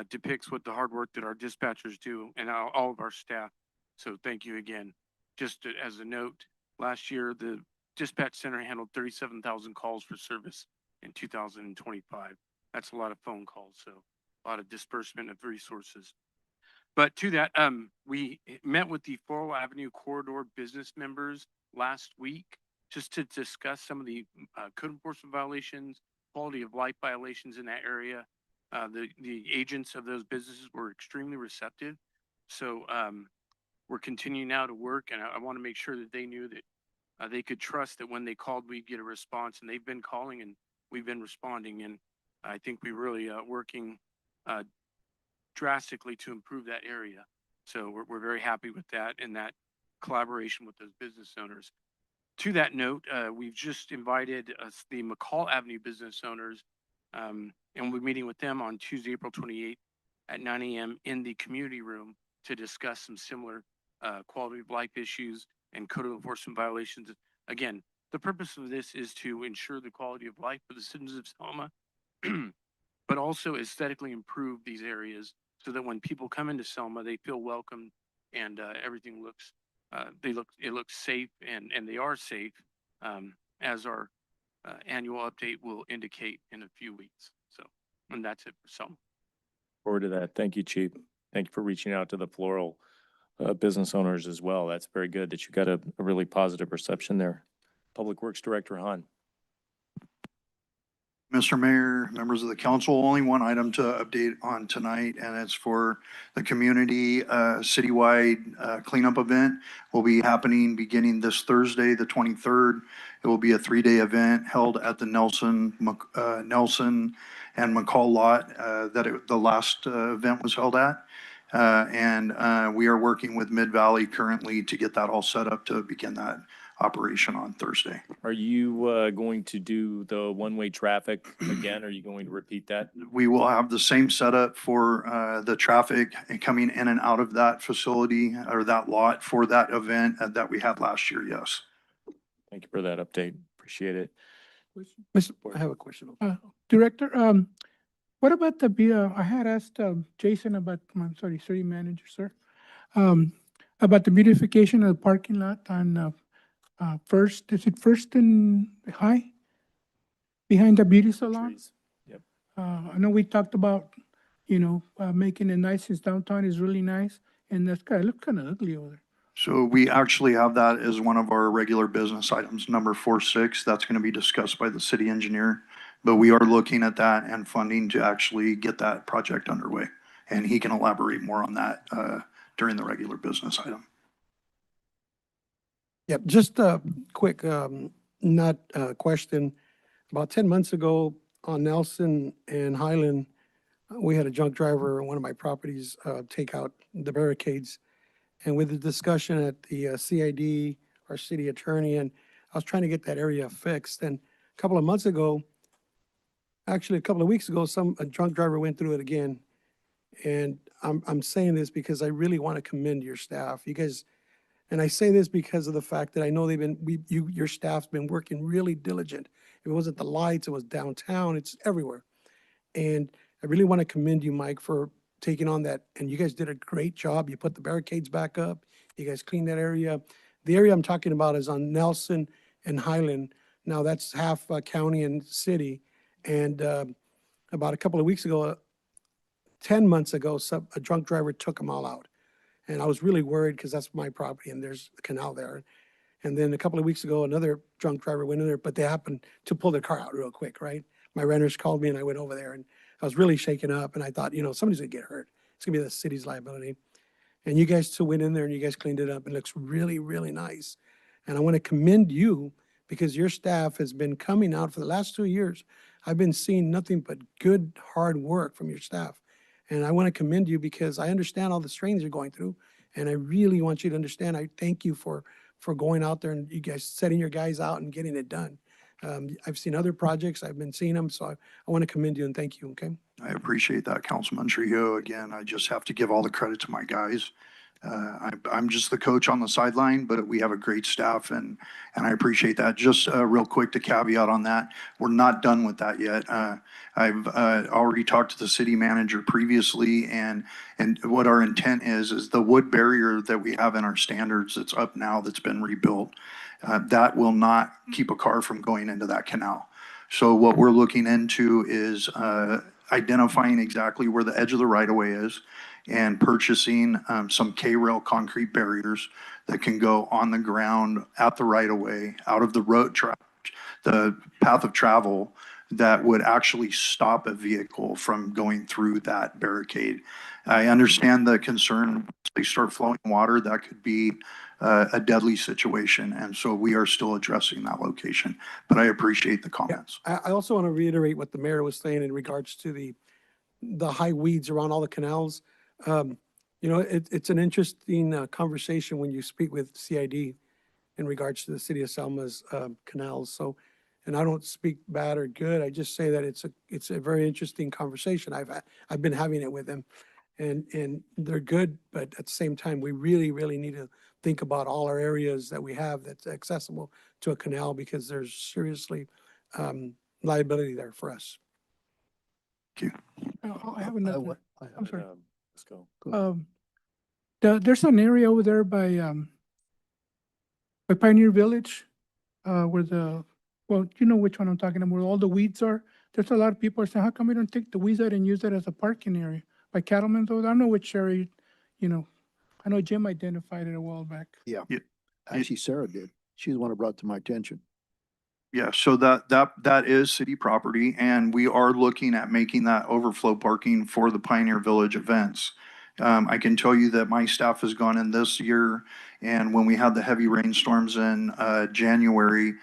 [SPEAKER 16] Depicts what the hard work that our dispatchers do and all of our staff. So thank you again. Just as a note, last year, the dispatch center handled 37,000 calls for service in 2025. That's a lot of phone calls, so a lot of disbursement of resources. But to that, we met with the Floral Avenue Corridor business members last week just to discuss some of the code enforcement violations, quality of life violations in that area. The agents of those businesses were extremely receptive. So we're continuing now to work, and I want to make sure that they knew that they could trust that when they called, we'd get a response, and they've been calling and we've been responding. And I think we really working drastically to improve that area. So we're very happy with that and that collaboration with those business owners. To that note, we've just invited the McCall Avenue business owners, and we're meeting with them on Tuesday, April 28th at 9 a.m. in the community room to discuss some similar quality of life issues and code enforcement violations. Again, the purpose of this is to ensure the quality of life for the citizens of Selma, but also aesthetically improve these areas so that when people come into Selma, they feel welcome and everything looks, it looks safe and they are safe, as our annual update will indicate in a few weeks. So, and that's it for Selma.
[SPEAKER 1] Forward to that. Thank you, Chief. Thank you for reaching out to the Floral business owners as well. That's very good that you got a really positive reception there. Public Works Director Han.
[SPEAKER 17] Mr. Mayor, members of the council, only one item to update on tonight, and it's for the community citywide cleanup event. Will be happening beginning this Thursday, the 23rd. It will be a 3-day event held at the Nelson and McCall lot the last event was held at. And we are working with Mid-Valley currently to get that all set up to begin that operation on Thursday.
[SPEAKER 1] Are you going to do the one-way traffic again? Are you going to repeat that?
[SPEAKER 17] We will have the same setup for the traffic coming in and out of that facility or that lot for that event that we had last year, yes.
[SPEAKER 1] Thank you for that update. Appreciate it.
[SPEAKER 8] I have a question. Director, what about I had asked Jason about, I'm sorry, city manager, sir, about the beautification of the parking lot on First, is it First and High? Behind the beauty salon?
[SPEAKER 1] Trees. Yep.
[SPEAKER 8] I know we talked about, making it nice. His downtown is really nice, and that's kind of, look kind of ugly over there.
[SPEAKER 17] So we actually have that as one of our regular business items, number 4.6. That's going to be discussed by the city engineer. But we are looking at that and funding to actually get that project underway. And he can elaborate more on that during the regular business item.
[SPEAKER 18] Yep, just a quick, not question. About 10 months ago on Nelson and Highland, we had a junk driver on one of my properties take out the barricades. And with the discussion at the CID, our city attorney, and I was trying to get that area fixed. And a couple of months ago, actually a couple of weeks ago, a drunk driver went through it again. And I'm saying this because I really want to commend your staff. You guys, and I say this because of the fact that I know your staff's been working really diligent. If it wasn't the lights, it was downtown, it's everywhere. And I really want to commend you, Mike, for taking on that. And you guys did a great job. You put the barricades back up. You guys cleaned that area. The area I'm talking about is on Nelson and Highland. Now that's half county and city. And about a couple of weeks ago, 10 months ago, a drunk driver took them all out. And I was really worried because that's my property and there's a canal there. And then a couple of weeks ago, another drunk driver went in there, but they happened to pull their car out real quick, right? My renters called me and I went over there and I was really shaken up and I thought, somebody's gonna get hurt. It's gonna be the city's liability. And you guys still went in there and you guys cleaned it up. It looks really, really nice. And I want to commend you because your staff has been coming out for the last 2 years. I've been seeing nothing but good, hard work from your staff. And I want to commend you because I understand all the strains you're going through. And I really want you to understand, I thank you for going out there and you guys setting your guys out and getting it done. I've seen other projects, I've been seeing them, so I want to commend you and thank you, okay?
[SPEAKER 17] I appreciate that, Councilman Trujillo. Again, I just have to give all the credit to my guys. I'm just the coach on the sideline, but we have a great staff and I appreciate that. Just real quick to caveat on that, we're not done with that yet. I've already talked to the city manager previously and what our intent is the wood barrier that we have in our standards that's up now that's been rebuilt, that will not keep a car from going into that canal. So what we're looking into is identifying exactly where the edge of the right-of-way is and purchasing some K-rail concrete barriers that can go on the ground at the right-of-way, out of the road, the path of travel that would actually stop a vehicle from going through that barricade. I understand the concern, once they start flowing water, that could be a deadly situation. And so we are still addressing that location, but I appreciate the comments.
[SPEAKER 18] I also want to reiterate what the mayor was saying in regards to the high weeds around all the canals. It's an interesting conversation when you speak with CID in regards to the city of Selma's canals. So, and I don't speak bad or good. I just say that it's a very interesting conversation. I've been having it with them, and they're good, but at the same time, we really, really need to think about all our areas that we have that's accessible to a canal, because there's seriously liability there for us.
[SPEAKER 8] I have another. I'm sorry.
[SPEAKER 1] Let's go.
[SPEAKER 8] There's an area over there by Pioneer Village, where you know which one I'm talking about, where all the weeds are. There's a lot of people are saying, how come we don't take the weeds out and use it as a parking area? By Cattleman's, though, I don't know which area, I know Jim identified it a while back.
[SPEAKER 17] Yeah.
[SPEAKER 19] Actually, Sarah did. She's the one who brought it to my attention.
[SPEAKER 17] Yeah, so that is city property, and we are looking at making that overflow parking for the Pioneer Village events. I can tell you that my staff has gone in this year, and when we had the heavy rainstorms in January,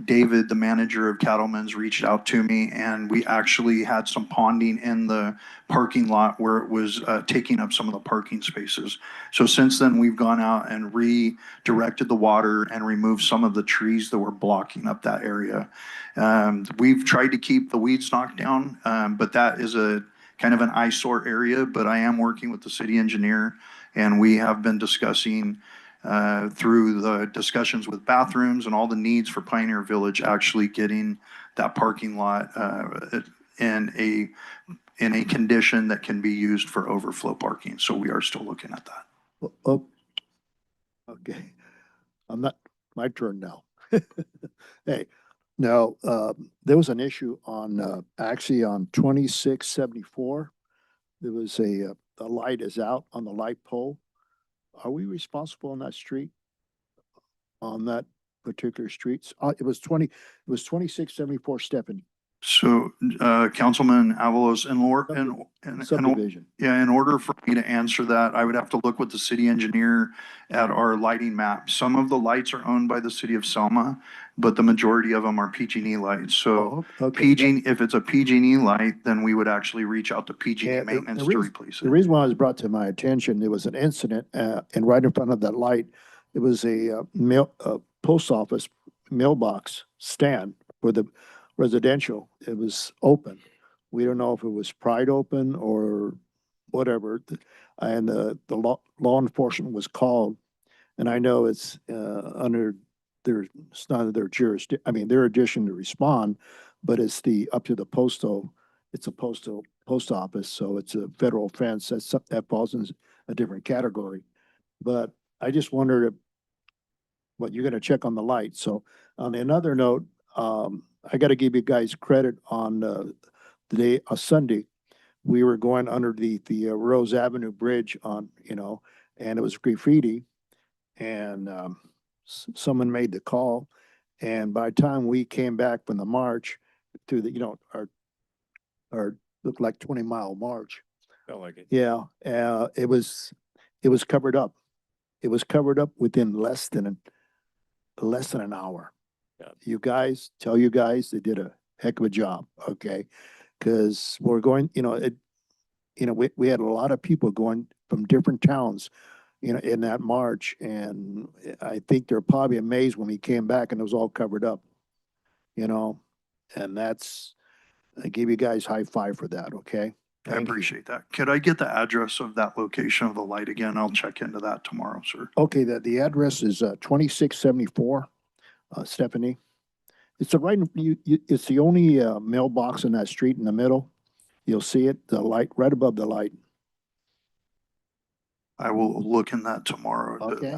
[SPEAKER 17] David, the manager of Cattleman's, reached out to me, and we actually had some ponding in the parking lot where it was taking up some of the parking spaces. So since then, we've gone out and redirected the water and removed some of the trees that were blocking up that area. We've tried to keep the weeds knocked down, but that is a kind of an eyesore area. But I am working with the city engineer, and we have been discussing through the discussions with bathrooms and all the needs for Pioneer Village, actually getting that parking lot in a condition that can be used for overflow parking. So we are still looking at that.
[SPEAKER 19] Oh, okay. My turn now. Hey, now, there was an issue actually on 2674. There was a light is out on the light pole. Are we responsible on that street? On that particular streets? It was 2674 Stephanie.
[SPEAKER 17] So, Councilman Avalos,
[SPEAKER 19] Subdivision.
[SPEAKER 17] in order for me to answer that, I would have to look with the city engineer at our lighting map. Some of the lights are owned by the city of Selma, but the majority of them are PG&E lights. So
[SPEAKER 19] Okay.
[SPEAKER 17] if it's a PG&E light, then we would actually reach out to PG&E
[SPEAKER 19] Yeah,
[SPEAKER 17] maintenance
[SPEAKER 19] the
[SPEAKER 17] to
[SPEAKER 19] reason-
[SPEAKER 17] replace
[SPEAKER 19] The
[SPEAKER 17] it.
[SPEAKER 19] reason why it was brought to my attention, there was an incident, and right in front of that light, it was a post office mailbox stand for the residential. It was open. We don't know if it was pried open or whatever. And the law enforcement was called, and I know it's it's not under their jurisdiction. I mean, their addition to respond, but it's up to the it's a post office, so it's a federal offense. That falls in a different category. But I just wondered what you're gonna check on the light. So on another note, I gotta give you guys credit on the day, Sunday. We were going under the Rose Avenue Bridge and it was graffiti. And someone made the call. And by the time we came back from the march through our looked like 20-mile march.
[SPEAKER 1] Felt like it.
[SPEAKER 19] Yeah, it was covered up. It was covered up within less than an hour.
[SPEAKER 1] Yeah.
[SPEAKER 19] Tell you guys, they did a heck of a job, okay? Because we're going, we had a lot of people going from different towns, in that march, and I think they're probably amazed when we came back and it was all covered up, and I give you guys high five for that, okay?
[SPEAKER 17] I
[SPEAKER 19] Thank you.
[SPEAKER 17] appreciate that. Could I get the address of that location of the light again? I'll check into that tomorrow, sir.
[SPEAKER 19] Okay, the address is 2674 Stephanie. It's it's the only mailbox in that street in the middle. You'll see it, the light right above the light.
[SPEAKER 17] I will look in that tomorrow.
[SPEAKER 19] Okay.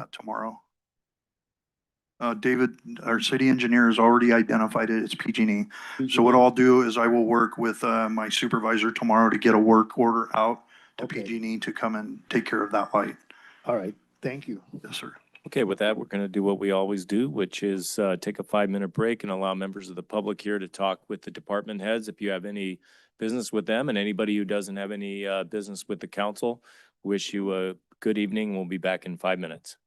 [SPEAKER 17] David, our city engineer has already identified it. It's PG&E. So what I'll do is I will work with my supervisor tomorrow to get a work order out to
[SPEAKER 19] Okay.
[SPEAKER 17] PG&E to come and take care of that light.
[SPEAKER 19] All right, thank you.
[SPEAKER 17] Yes, sir.
[SPEAKER 1] Okay, with that, we're going to do what we always do, which is take a 5-minute break and allow members of the public here to talk with the department heads. If you have any business with them, and anybody who doesn't have any business with the council, wish you a good evening. We'll be back in 5 minutes.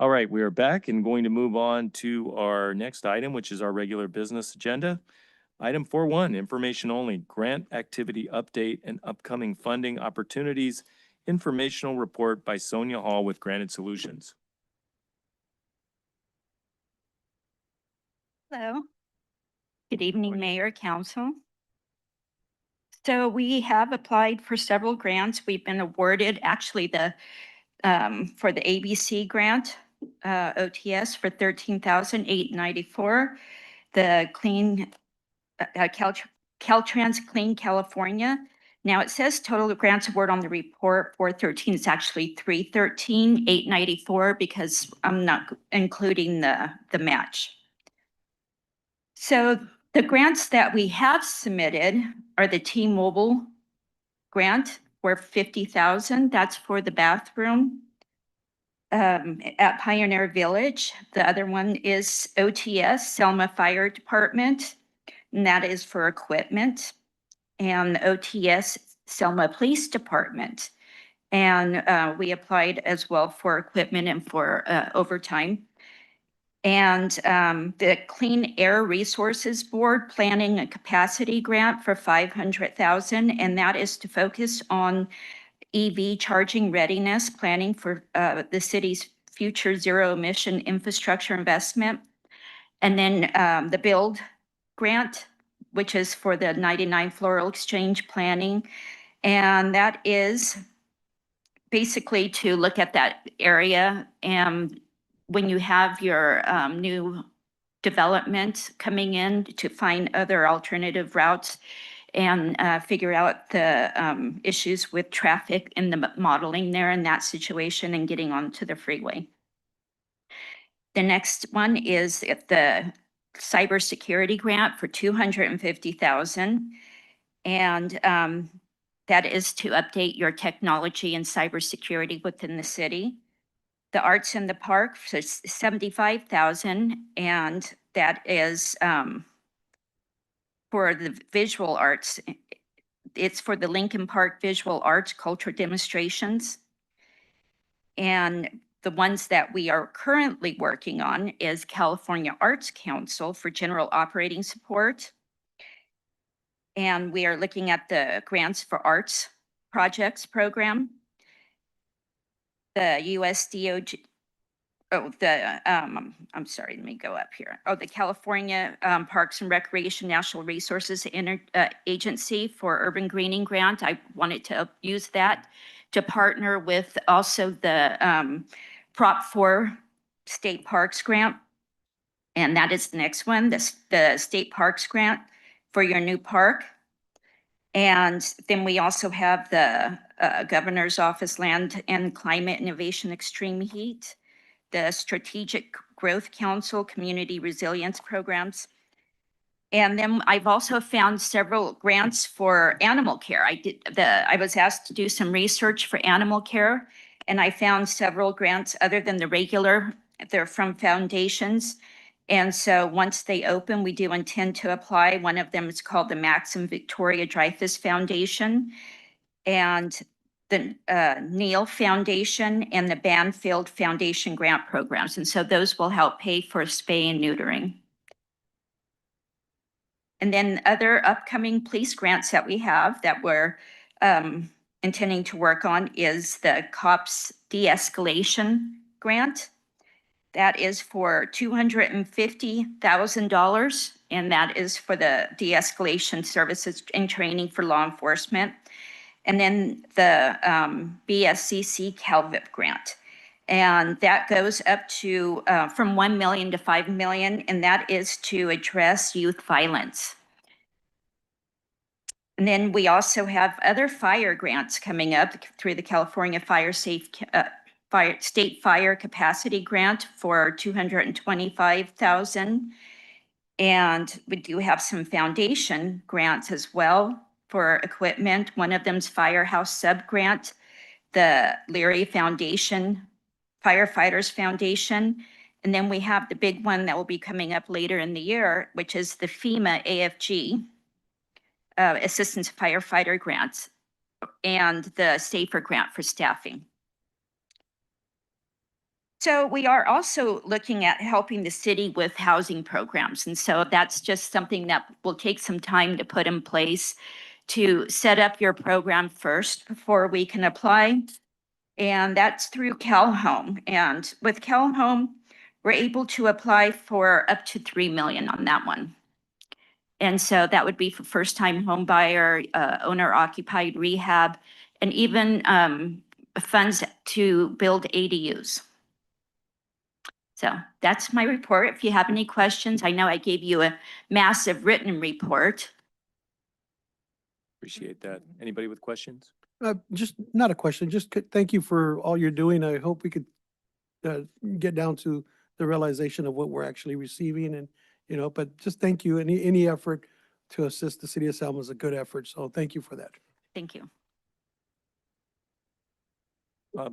[SPEAKER 1] All right, we are back and going to move on to our next item, which is our regular business agenda. Item 4.1, information only, grant activity update and upcoming funding opportunities. Informational report by Sonia Hall with Granite Solutions.
[SPEAKER 20] Hello. Good evening, Mayor, Council. So we have applied for several grants. We've been awarded actually for the ABC grant, OTS for $13,894. The Caltrans Clean California. Now it says total grants award on the report 413. It's actually 313,894 because I'm not including the match. So the grants that we have submitted are the T-Mobile grant for 50,000. That's for the bathroom at Pioneer Village. The other one is OTS, Selma Fire Department, and that is for equipment. And OTS, Selma Police Department. And we applied as well for equipment and for overtime. And the Clean Air Resources Board planning a capacity grant for 500,000, and that is to focus on EV charging readiness, planning for the city's future zero emission infrastructure investment. And then the Build grant, which is for the 99 Floral Exchange planning. And that is basically to look at that area and when you have your new development coming in to find other alternative routes and figure out the issues with traffic and the modeling there in that situation and getting onto the freeway. The next one is the cybersecurity grant for 250,000. And that is to update your technology and cybersecurity within the city. The Arts in the Park for 75,000, and that is for the visual arts. It's for the Lincoln Park Visual Arts Culture Demonstrations. And the ones that we are currently working on is California Arts Council for general operating support. And we are looking at the Grants for Arts Projects program. The USDOJ, I'm sorry, let me go up here. Oh, the California Parks and Recreation Natural Resources Agency for Urban Greening Grant. I wanted to use that to partner with also the Prop 4 State Parks Grant. And that is the next one, the State Parks Grant for your new park. And then we also have the Governor's Office Land and Climate Innovation Extreme Heat, the Strategic Growth Council Community Resilience Programs. And then I've also found several grants for animal care. I was asked to do some research for animal care, and I found several grants other than the regular. They're from foundations. And so once they open, we do intend to apply. One of them is called the Max and Victoria Dreyfus Foundation, and the Neal Foundation and the Banfield Foundation grant programs. And so those will help pay for spay and neutering. And then other upcoming police grants that we have that we're intending to work on is the COPS de-escalation grant. That is for $250,000, and that is for the de-escalation services and training for law enforcement. And then the BSCC CalVIP grant. And that goes up to from 1 million to 5 million, and that is to address youth violence. And then we also have other fire grants coming up through the California State Fire Capacity Grant for $225,000. And we do have some foundation grants as well for equipment. One of them's Firehouse Sub-Grant, the Leary Foundation, Firefighters Foundation. And then we have the big one that will be coming up later in the year, which is the FEMA AFG, Assistance Firefighter Grants, and the SAFER Grant for staffing. So we are also looking at helping the city with housing programs. And so that's just something that will take some time to put in place to set up your program first before we can apply. And that's through CalHome. And with CalHome, we're able to apply for up to 3 million on that one. And so that would be for first-time home buyer, owner-occupied rehab, and even funds to build ADUs. So that's my report. If you have any questions, I know I gave you a massive written report.
[SPEAKER 1] Appreciate that. Anybody with questions?
[SPEAKER 18] Just not a question, just thank you for all you're doing. I hope we could get down to the realization of what we're actually receiving and, but just thank you. Any effort to assist the city of Selma is a good effort. So thank you for that.
[SPEAKER 20] Thank you.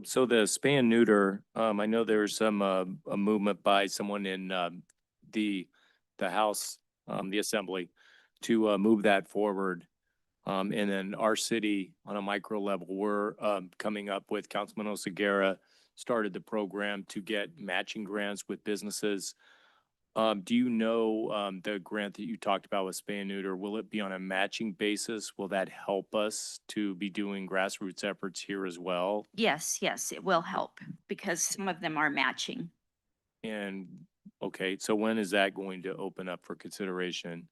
[SPEAKER 1] So the spay and neuter, I know there's some, a movement by someone in, the House, the Assembly to, move that forward. And then our city on a micro level, we're, coming up with Councilman Oseguera started the program to get matching grants with businesses. Do you know, the grant that you talked about with spay and neuter, will it be on a matching basis? Will that help us to be doing grassroots efforts here as well?
[SPEAKER 20] Yes, it will help because some of them are matching.
[SPEAKER 1] And, okay, so when is that going to open up for consideration?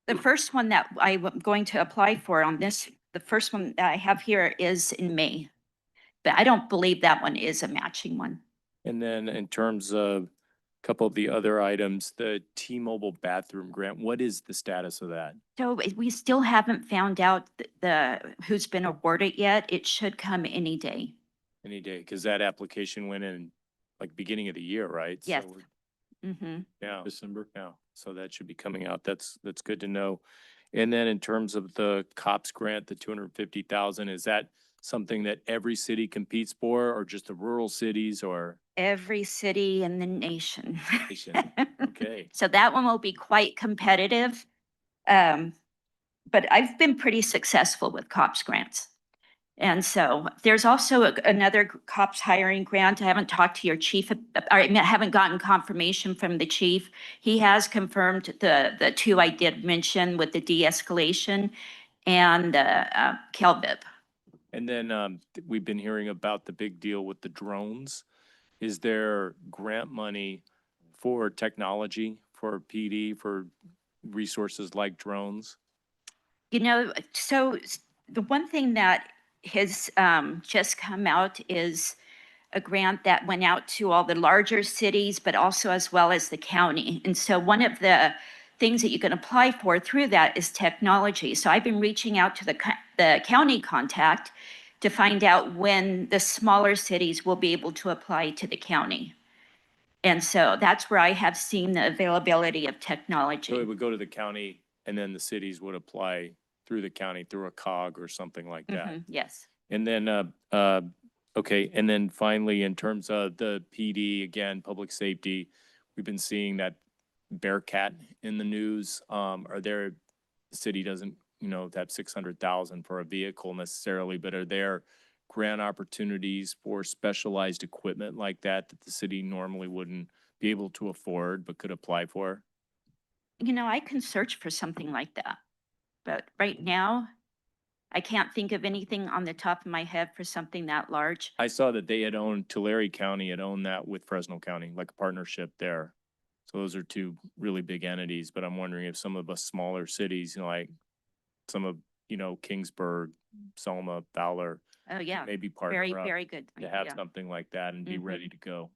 [SPEAKER 20] The first one that I'm going to apply for on this, the first one that I have here is in May. But I don't believe that one is a matching one.
[SPEAKER 1] And then in terms of a couple of the other items, the T-Mobile bathroom grant, what is the status of that?
[SPEAKER 20] So we still haven't found out the who's been awarded yet. It should come any day.
[SPEAKER 1] Any day, because that application went in like beginning of the year, right? So
[SPEAKER 20] Yes.
[SPEAKER 1] we're-
[SPEAKER 20] Mm-hmm.
[SPEAKER 1] Yeah, December, yeah, so that should be coming out. That's good to know. And then in terms of the COPS grant, the 250,000, is that something that every city competes for, or just the rural cities, or?
[SPEAKER 20] Every city in the nation.
[SPEAKER 1] Nation? Okay.
[SPEAKER 20] So that one will be quite competitive. But I've been pretty successful with COPS grants. And so there's also another COPS hiring grant. I haven't talked to your chief, or I haven't gotten confirmation from the chief. He has confirmed the two I did mention with the de-escalation and CalVIP.
[SPEAKER 1] And then we've been hearing about the big deal with the drones. Is there grant money for technology, for PD, for resources like drones?
[SPEAKER 20] So the one thing that has just come out is a grant that went out to all the larger cities, but also as well as the county. And so one of the things that you can apply for through that is technology. So I've been reaching out to the county contact to find out when the smaller cities will be able to apply to the county. And so that's where I have seen the availability of technology.
[SPEAKER 1] So it would go to the county and then the cities would apply through the county through a cog or something like that.
[SPEAKER 20] Mhm, yes.
[SPEAKER 1] And then, okay, and then finally, in terms of the PD, again, public safety, we've been seeing that Bearcat in the news. The city doesn't, have 600,000 for a vehicle necessarily, but are there grant opportunities for specialized equipment like that that the city normally wouldn't be able to afford but could apply for?
[SPEAKER 20] I can search for something like that. But right now, I can't think of anything on the top of my head for something that large.
[SPEAKER 1] I saw that they had owned, Tulare County had owned that with Fresno County, like a partnership there. So those are two really big entities, but I'm wondering if some of us smaller cities, like some of, Kingsburg, Selma, Fowler,
[SPEAKER 20] Oh, yeah.
[SPEAKER 1] maybe
[SPEAKER 20] Very,
[SPEAKER 1] partner up
[SPEAKER 20] very good.
[SPEAKER 1] to have
[SPEAKER 20] idea.
[SPEAKER 1] something like that and be
[SPEAKER 20] Mhm.
[SPEAKER 1] ready to go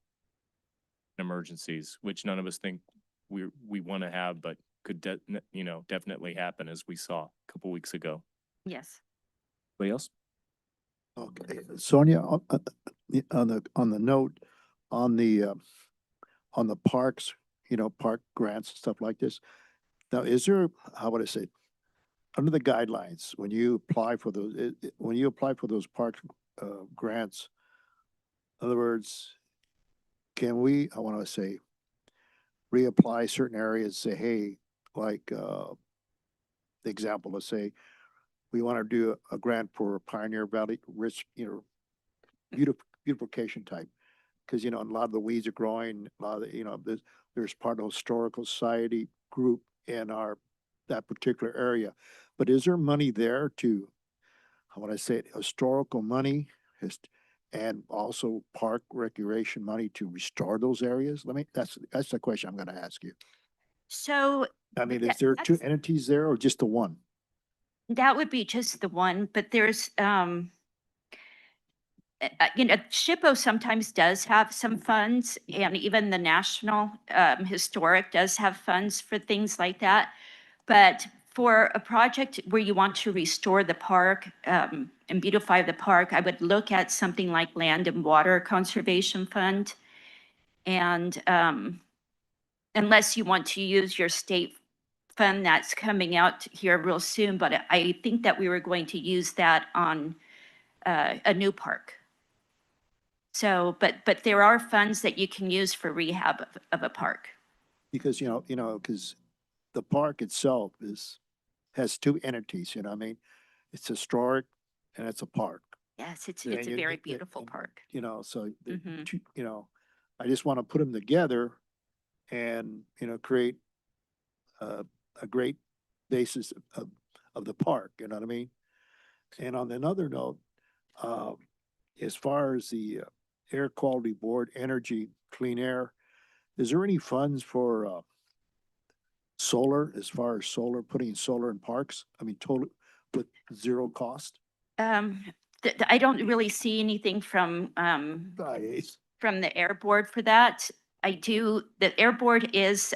[SPEAKER 1] in emergencies, which none of us think we want to have, but could definitely happen, as we saw a couple weeks ago.
[SPEAKER 20] Yes.
[SPEAKER 1] Anybody else?
[SPEAKER 19] Okay, Sonia, on the note, on the parks, park grants and stuff like this. Now, is there, how would I say, under the guidelines, when you apply for those park grants, in other words, can we, I want to say, reapply certain areas, say, hey, like, the example, let's say, we want to do a grant for Pioneer Valley, rich, beautification type. because, you know, a lot of the weeds are growing, a lot of, there's part of the historical society group in that particular area. But is there money there to, how would I say it, historical money, and also park recreation money to restore those areas? That's the question I'm gonna ask you.
[SPEAKER 20] So
[SPEAKER 19] I mean, is
[SPEAKER 20] that-
[SPEAKER 19] there two
[SPEAKER 20] that's-
[SPEAKER 19] entities there or just the one?
[SPEAKER 20] that would be just the one, but there's, SHPO sometimes does have some funds, and even the National Historic does have funds for things like that. But for a project where you want to restore the park and beautify the park, I would look at something like Land and Water Conservation Fund. And unless you want to use your state fund that's coming out here real soon, but I think that we were going to use that on a new park. So, but there are funds that you can use for rehab of a park.
[SPEAKER 19] Because, because the park itself has two entities, I mean, it's historic and it's a park.
[SPEAKER 20] Yes, it's
[SPEAKER 19] And
[SPEAKER 20] a very beautiful park.
[SPEAKER 19] So,
[SPEAKER 20] Mhm.
[SPEAKER 19] I just want to put them together and, create a great basis of the park, you know what I mean? And on another note, um, as far as the Air Quality Board, energy, clean air, is there any funds for solar, as far as putting solar in parks? I mean, total, with zero cost?
[SPEAKER 20] I don't really see anything from the Air Board for that. The Air Board is,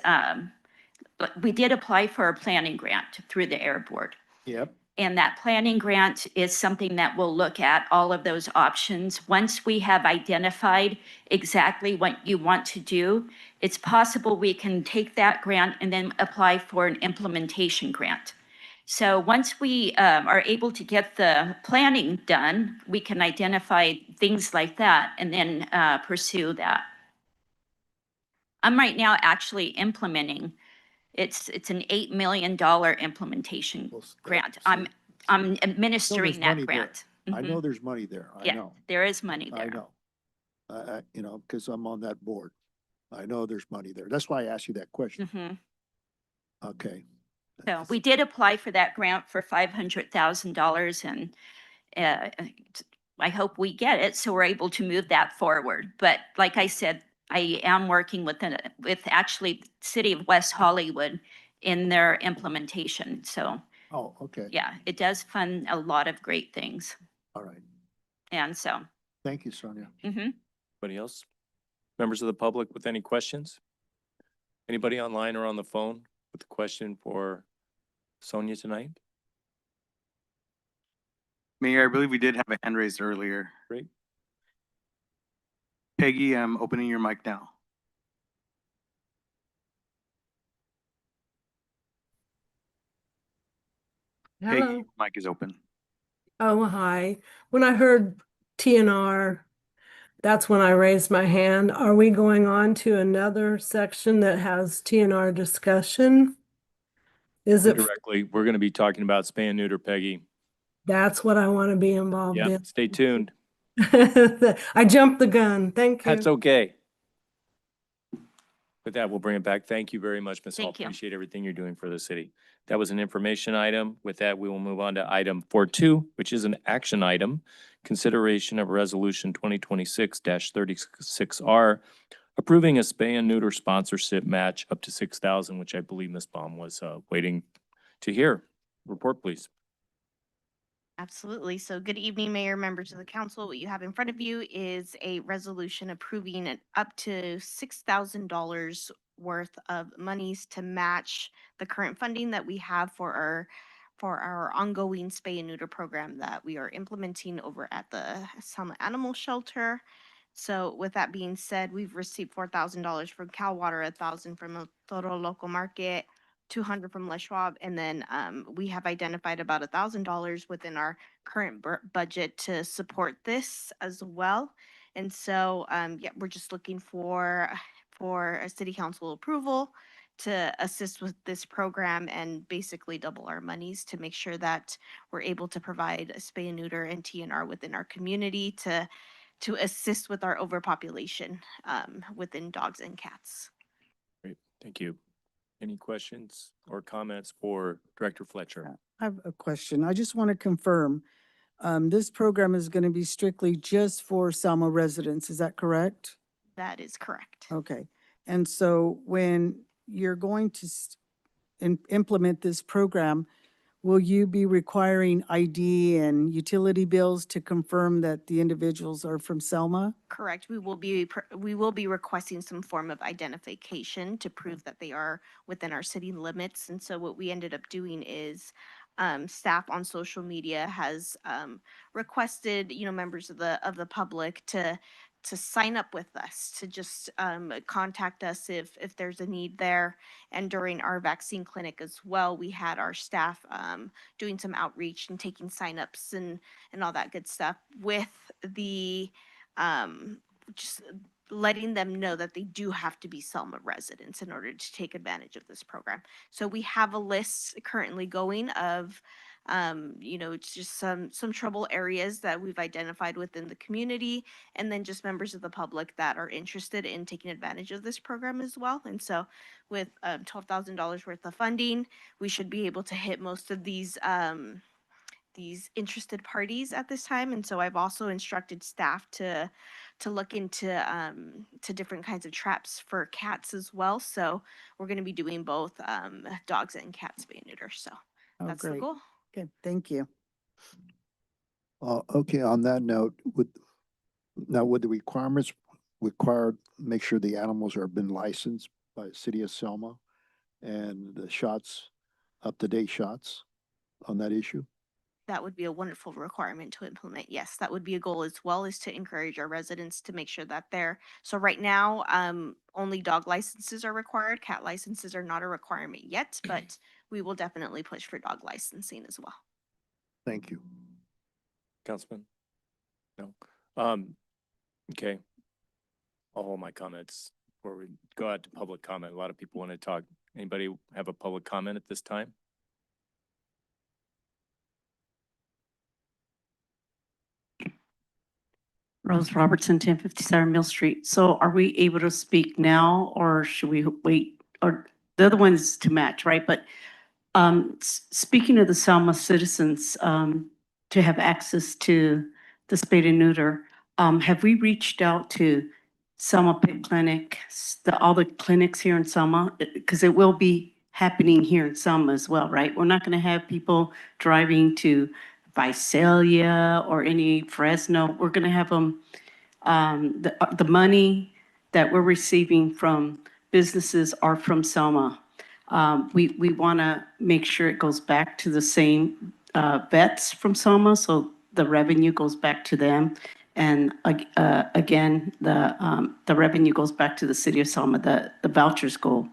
[SPEAKER 20] but we did apply for a planning grant through the Air Board.
[SPEAKER 19] Yep.
[SPEAKER 20] And that planning grant is something that will look at all of those options. Once we have identified exactly what you want to do, it's possible we can take that grant and then apply for an implementation grant. So once we are able to get the planning done, we can identify things like that and then pursue that. I'm right now actually implementing. It's an $8 million implementation grant. I'm administering that
[SPEAKER 19] money there.
[SPEAKER 20] grant.
[SPEAKER 19] I know there's money there. I
[SPEAKER 20] Yeah,
[SPEAKER 19] know.
[SPEAKER 20] there is money
[SPEAKER 19] I
[SPEAKER 20] there.
[SPEAKER 19] know. Because I'm on that board. I know there's money there. That's why I asked you that question.
[SPEAKER 20] Mhm.
[SPEAKER 19] Okay.
[SPEAKER 20] So we did apply for that grant for $500,000, and uh, I hope we get it, so we're able to move that forward. But like I said, I am working with actually City of West Hollywood in their implementation. So
[SPEAKER 19] Oh, okay.
[SPEAKER 20] yeah, it does fund a lot of great things.
[SPEAKER 19] All right.
[SPEAKER 20] And so,
[SPEAKER 19] Thank you, Sonia.
[SPEAKER 1] Anybody else? Members of the public with any questions? Anybody online or on the phone with a question for Sonia tonight?
[SPEAKER 7] Mayor, I believe we did have a hand raised earlier.
[SPEAKER 1] Great.
[SPEAKER 7] Peggy, I'm opening your mic now. Peggy,
[SPEAKER 21] Hello.
[SPEAKER 7] your mic is open.
[SPEAKER 21] Oh, hi. When I heard TNR, that's when I raised my hand. Are we going on to another section that has TNR discussion? Is it,
[SPEAKER 1] Directly, we're going to be talking about spay and neuter, Peggy.
[SPEAKER 21] that's what I want to be involved
[SPEAKER 1] Yeah,
[SPEAKER 21] in?
[SPEAKER 1] stay tuned.
[SPEAKER 21] I jumped the gun. Thank you.
[SPEAKER 1] That's okay. With that, we'll bring it back. Thank you very much, Ms. Hall.
[SPEAKER 20] Thank you.
[SPEAKER 1] Appreciate everything you're doing for the city. That was an information item. With that, we will move on to item 4.2, which is an action item. Consideration of resolution 2026-36R, approving a spay and neuter sponsorship match up to 6,000, which I believe Ms. Baum was waiting to hear. Report, please.
[SPEAKER 14] Absolutely. So good evening, Mayor, members of the council. What you have in front of you is a resolution approving an up to $6,000 worth of monies to match the current funding that we have for our ongoing spay and neuter program that we are implementing over at the Selma Animal Shelter. So with that being said, we've received $4,000 from Cal Water, 1,000 from the Toro Local Market, 200 from Les Schwab, and then we have identified about $1,000 within our current budget to support this as well. And so, yeah, we're just looking for a city council approval to assist with this program and basically double our monies to make sure that we're able to provide spay and neuter and TNR within our community to to assist with our overpopulation within dogs and cats.
[SPEAKER 1] Great, thank you. Any questions or comments for Director Fletcher?
[SPEAKER 4] I have a question. I just want to confirm, this program is going to be strictly just for Selma residents, is that correct?
[SPEAKER 14] That is correct.
[SPEAKER 4] Okay, and so when you're going to implement this program, will you be requiring ID and utility bills to confirm that the individuals are from Selma?
[SPEAKER 14] Correct. We will be requesting some form of identification to prove that they are within our city limits. And so what we ended up doing is staff on social media has requested, members of the public to sign up with us, to just contact us if there's a need there. And during our vaccine clinic as well, we had our staff doing some outreach and taking signups and all that good stuff with the just letting them know that they do have to be Selma residents in order to take advantage of this program. So we have a list currently going of it's just some trouble areas that we've identified within the community, and then just members of the public that are interested in taking advantage of this program as well. And so with $12,000 worth of funding, we should be able to hit most of these interested parties at this time. And so I've also instructed staff to look into to different kinds of traps for cats as well. So we're going to be doing both dogs and cats spay and neuter. So
[SPEAKER 4] Oh,
[SPEAKER 14] that's the
[SPEAKER 4] great.
[SPEAKER 14] goal.
[SPEAKER 4] Okay, thank you.
[SPEAKER 19] Okay, on that note, would the requirements make sure the animals are been licensed by the City of Selma and the shots, up-to-date shots on that issue?
[SPEAKER 14] That would be a wonderful requirement to implement. Yes, that would be a goal as well, is to encourage our residents to make sure that so right now, only dog licenses are required. Cat licenses are not a requirement yet, but we will definitely push for dog licensing as well.
[SPEAKER 19] Thank you.
[SPEAKER 1] Councilman? No. Okay. I'll hold my comments before we go out to public comment. A lot of people want to talk. Anybody have a public comment at this time?
[SPEAKER 3] Rose Robertson, 1057 Mill Street. So are we able to speak now, or should we wait? Or the other one's to match, right? But speaking of the Selma citizens, to have access to the spay and neuter, have we reached out to Selma Pet Clinic, all the clinics here in Selma? Because it will be happening here in Selma as well, right? We're not going to have people driving to Visalia or any Fresno. We're going to have them, the money that we're receiving from businesses are from Selma. We want to make sure it goes back to the same vets from Selma, so the revenue goes back to them. And again, the revenue goes back to the City of Selma. The vouchers go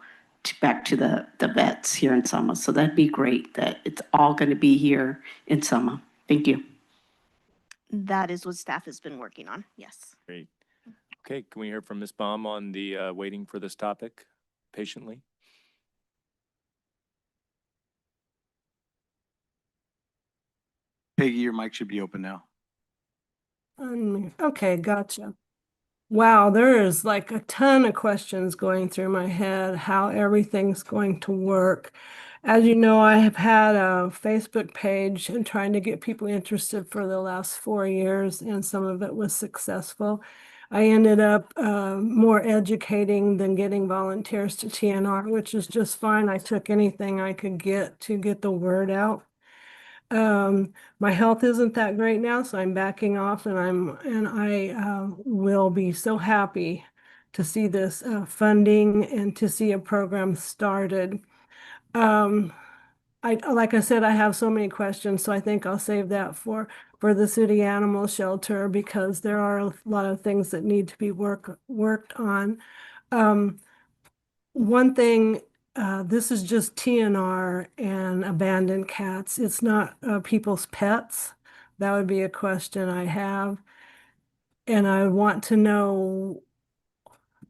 [SPEAKER 3] back to the vets here in Selma. So that'd be great that it's all going to be here in Selma. Thank you.
[SPEAKER 14] That is what staff has been working on. Yes.
[SPEAKER 1] Great. Okay, can we hear from Ms. Baum on the waiting for this topic patiently?
[SPEAKER 7] Peggy, your mic should be open now.
[SPEAKER 21] Okay, gotcha. Wow, there is like a ton of questions going through my head, how everything's going to work. As you know, I have had a Facebook page and trying to get people interested for the last 4 years, and some of it was successful. I ended up more educating than getting volunteers to TNR, which is just fine. I took anything I could get to get the word out. My health isn't that great now, so I'm backing off, and I will be so happy to see this funding and to see a program started. Like I said, I have so many questions, so I think I'll save that for the city animal shelter, because there are a lot of things that need to be worked on. One thing, this is just TNR and abandoned cats. It's not people's pets. That would be a question I have. And I want to know,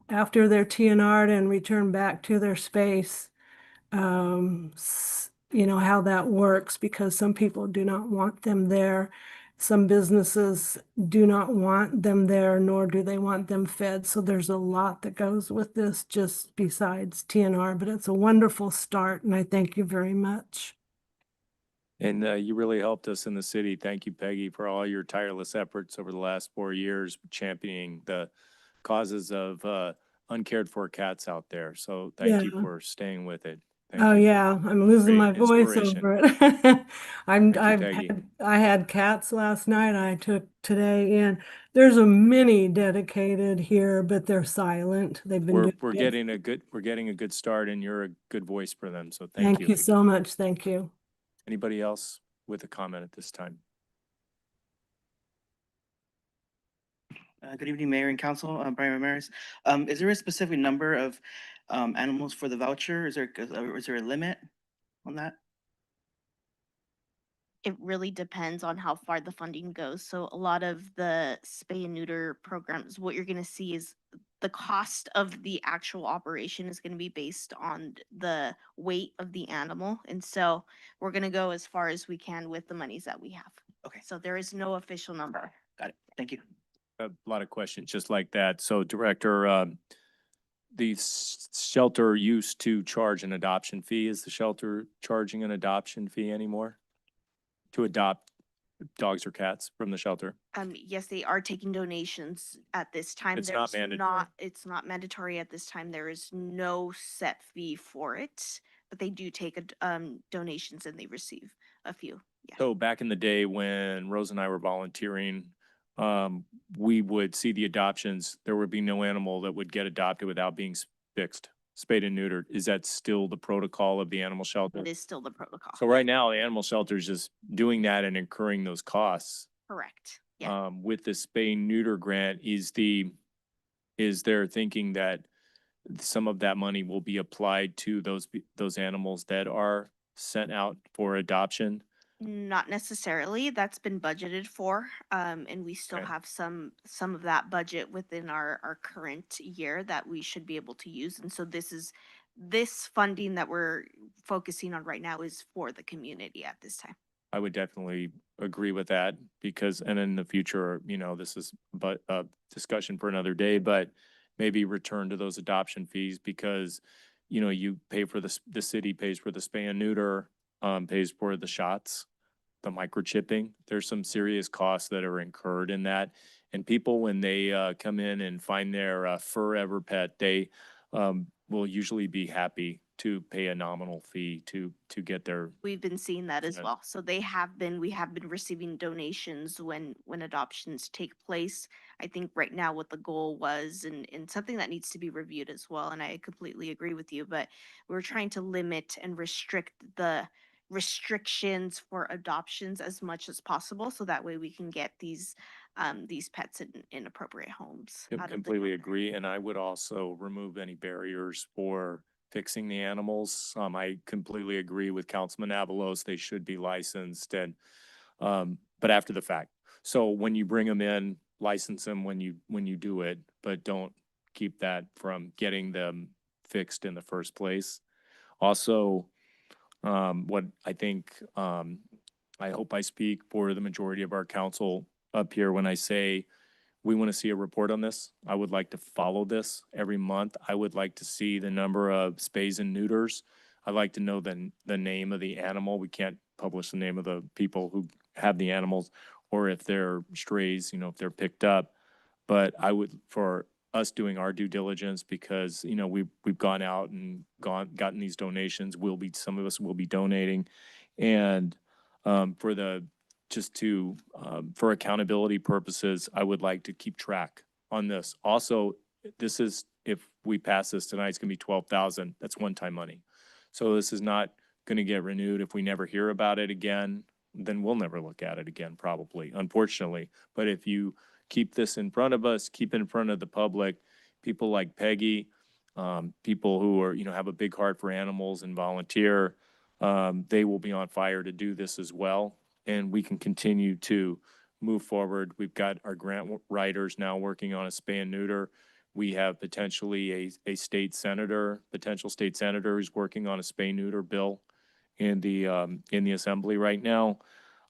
[SPEAKER 21] after they're TNR'd and returned back to their space, how that works, because some people do not want them there. some businesses do not want them there, nor do they want them fed. So there's a lot that goes with this just besides TNR, but it's a wonderful start and I thank you very much.
[SPEAKER 1] And you really helped us in the city. Thank you, Peggy, for all your tireless efforts over the last 4 years championing the causes of uncared for cats out there. So thank you
[SPEAKER 21] Yeah.
[SPEAKER 1] for staying with it. Thank
[SPEAKER 21] Oh
[SPEAKER 1] you.
[SPEAKER 21] yeah, I'm losing my
[SPEAKER 1] Great
[SPEAKER 21] voice
[SPEAKER 1] inspiration.
[SPEAKER 21] over it.
[SPEAKER 1] Thank you, Peggy.
[SPEAKER 21] I had cats last night. I took today in. There's a many dedicated here, but they're silent. They've been doing
[SPEAKER 1] We're
[SPEAKER 21] it.
[SPEAKER 1] getting a good start, and you're a good voice for them. So thank
[SPEAKER 21] Thank you so much. Thank you.
[SPEAKER 1] Anybody else with a comment at this time?
[SPEAKER 2] Good evening, Mayor and Council. I'm Brian Ramirez. Is there a specific number of animals for the voucher? Is there a limit on that?
[SPEAKER 14] It really depends on how far the funding goes. So a lot of the spay and neuter programs, what you're gonna see is the cost of the actual operation is gonna be based on the weight of the animal. And so we're gonna go as far as we can with the monies that we have.
[SPEAKER 2] Okay.
[SPEAKER 14] So there is no official number.
[SPEAKER 2] Got it. Thank you.
[SPEAKER 1] A lot of questions just like that. So Director, the shelter used to charge an adoption fee. Is the shelter charging an adoption fee anymore to adopt dogs or cats from the shelter?
[SPEAKER 14] Yes, they are taking donations at this time.
[SPEAKER 1] It's not mandatory.
[SPEAKER 14] It's not mandatory at this time. There is no set fee for it, but they do take donations and they receive a few. Yeah.
[SPEAKER 1] So back in the day when Rose and I were volunteering, we would see the adoptions. There would be no animal that would get adopted without being fixed, spayed and neutered. Is that still the protocol of the animal shelter?
[SPEAKER 14] It is still the protocol.
[SPEAKER 1] So right now, the animal shelter is just doing that and incurring those costs.
[SPEAKER 14] Correct. Yeah.
[SPEAKER 1] With the spay neuter grant, is there thinking that some of that money will be applied to those animals that are sent out for adoption?
[SPEAKER 14] Not necessarily. That's been budgeted for, and we still
[SPEAKER 1] Okay.
[SPEAKER 14] have some of that budget within our current year that we should be able to use. And so this funding that we're focusing on right now is for the community at this time.
[SPEAKER 1] I would definitely agree with that because, and in the future, this is but a discussion for another day, but maybe return to those adoption fees because, you pay for the city pays for the spay and neuter, pays for the shots, the microchipping. There's some serious costs that are incurred in that. And people, when they come in and find their forever pet, they will usually be happy to pay a nominal fee to get their.
[SPEAKER 14] We've been seeing that as
[SPEAKER 1] Yeah.
[SPEAKER 14] well. So we have been receiving donations when adoptions take place. I think right now what the goal was and something that needs to be reviewed as well, and I completely agree with you, but we're trying to limit and restrict the restrictions for adoptions as much as possible. So that way we can get these pets in appropriate homes. out of the
[SPEAKER 1] Completely agree. And I would also remove any barriers for fixing the animals. I completely agree with Councilman Avalos. They should be licensed and, but after the fact. So when you bring them in, license them when you do it, but don't keep that from getting them fixed in the first place. Also, what I think, I hope I speak for the majority of our council up here when I say we want to see a report on this. I would like to follow this every month. I would like to see the number of spays and neuters. I'd like to know the name of the animal. We can't publish the name of the people who have the animals or if they're strays, if they're picked up. But I would, for us doing our due diligence, because, we've gone out and gotten these donations. Some of us will be donating. And for accountability purposes, I would like to keep track on this. Also, if we pass this tonight, it's gonna be 12,000. That's one-time money. So this is not gonna get renewed. If we never hear about it again, then we'll never look at it again, probably, unfortunately. But if you keep this in front of us, keep it in front of the public, people like Peggy, people who are, have a big heart for animals and volunteer, they will be on fire to do this as well. And we can continue to move forward. We've got our grant writers now working on a spay and neuter. We have potentially a potential state senator who's working on a spay neuter bill in the assembly right now.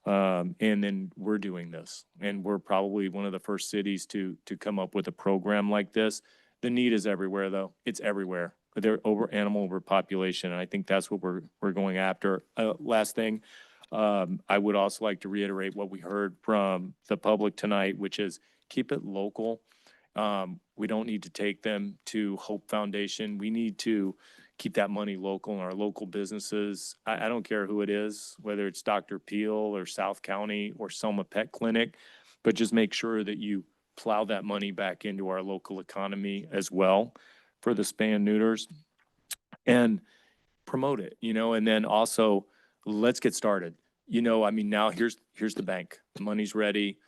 [SPEAKER 1] And then we're doing this, and we're probably one of the first cities to come up with a program like this. The need is everywhere, though. It's everywhere. They're animal overpopulation, and I think that's what we're going after. Last thing, I would also like to reiterate what we heard from the public tonight, which is keep it local. We don't need to take them to Hope Foundation. We need to keep that money local in our local businesses. I don't care who it is, whether it's Dr. Peel or South County or Selma Pet Clinic, but just make sure that you plow that money back into our local economy as well for the spay and neuters and promote it, and then also let's get started. I mean, now here's the bank. The money's ready.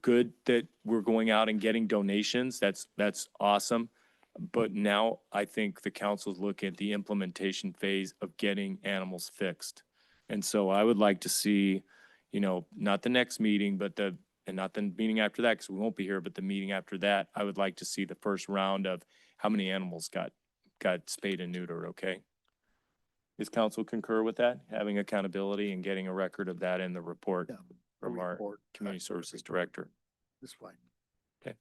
[SPEAKER 1] Good that we're going out and getting donations. That's awesome. But now I think the council's looking at the implementation phase of getting animals fixed. And so I would like to see, not the next meeting, and not the meeting after that, because we won't be here, but the meeting after that, I would like to see the first round of how many animals got spayed and neutered, okay? Does council concur with that? Having accountability and getting a record of that in the report from our community services director?
[SPEAKER 19] That's fine.
[SPEAKER 1] Okay.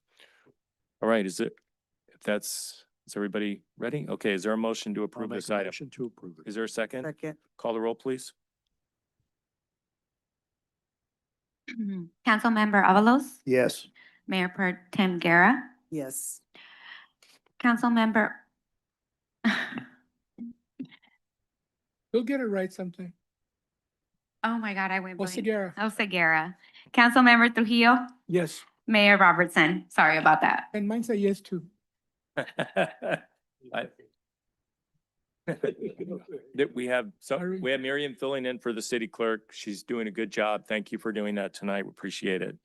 [SPEAKER 1] All right, is everybody ready? Okay, is there a motion to approve this item?
[SPEAKER 19] Motion to approve it.
[SPEAKER 1] Is there a second?
[SPEAKER 4] Second.
[SPEAKER 1] Call the roll, please.
[SPEAKER 5] Councilmember Avalos,
[SPEAKER 19] Yes.
[SPEAKER 5] Mayor Pro Tem Guerra,
[SPEAKER 4] Yes.
[SPEAKER 5] Councilmember.
[SPEAKER 8] You'll get it right sometime.
[SPEAKER 5] Oh my God, I went blank.
[SPEAKER 8] Oseguera.
[SPEAKER 5] Oseguera. Councilmember Trujillo,
[SPEAKER 8] Yes.
[SPEAKER 5] Mayor Robertson. Sorry about that.
[SPEAKER 8] And mine say yes too.
[SPEAKER 1] We have Miriam filling in for the city clerk. She's doing a good job. Thank you for doing that tonight. We appreciate it.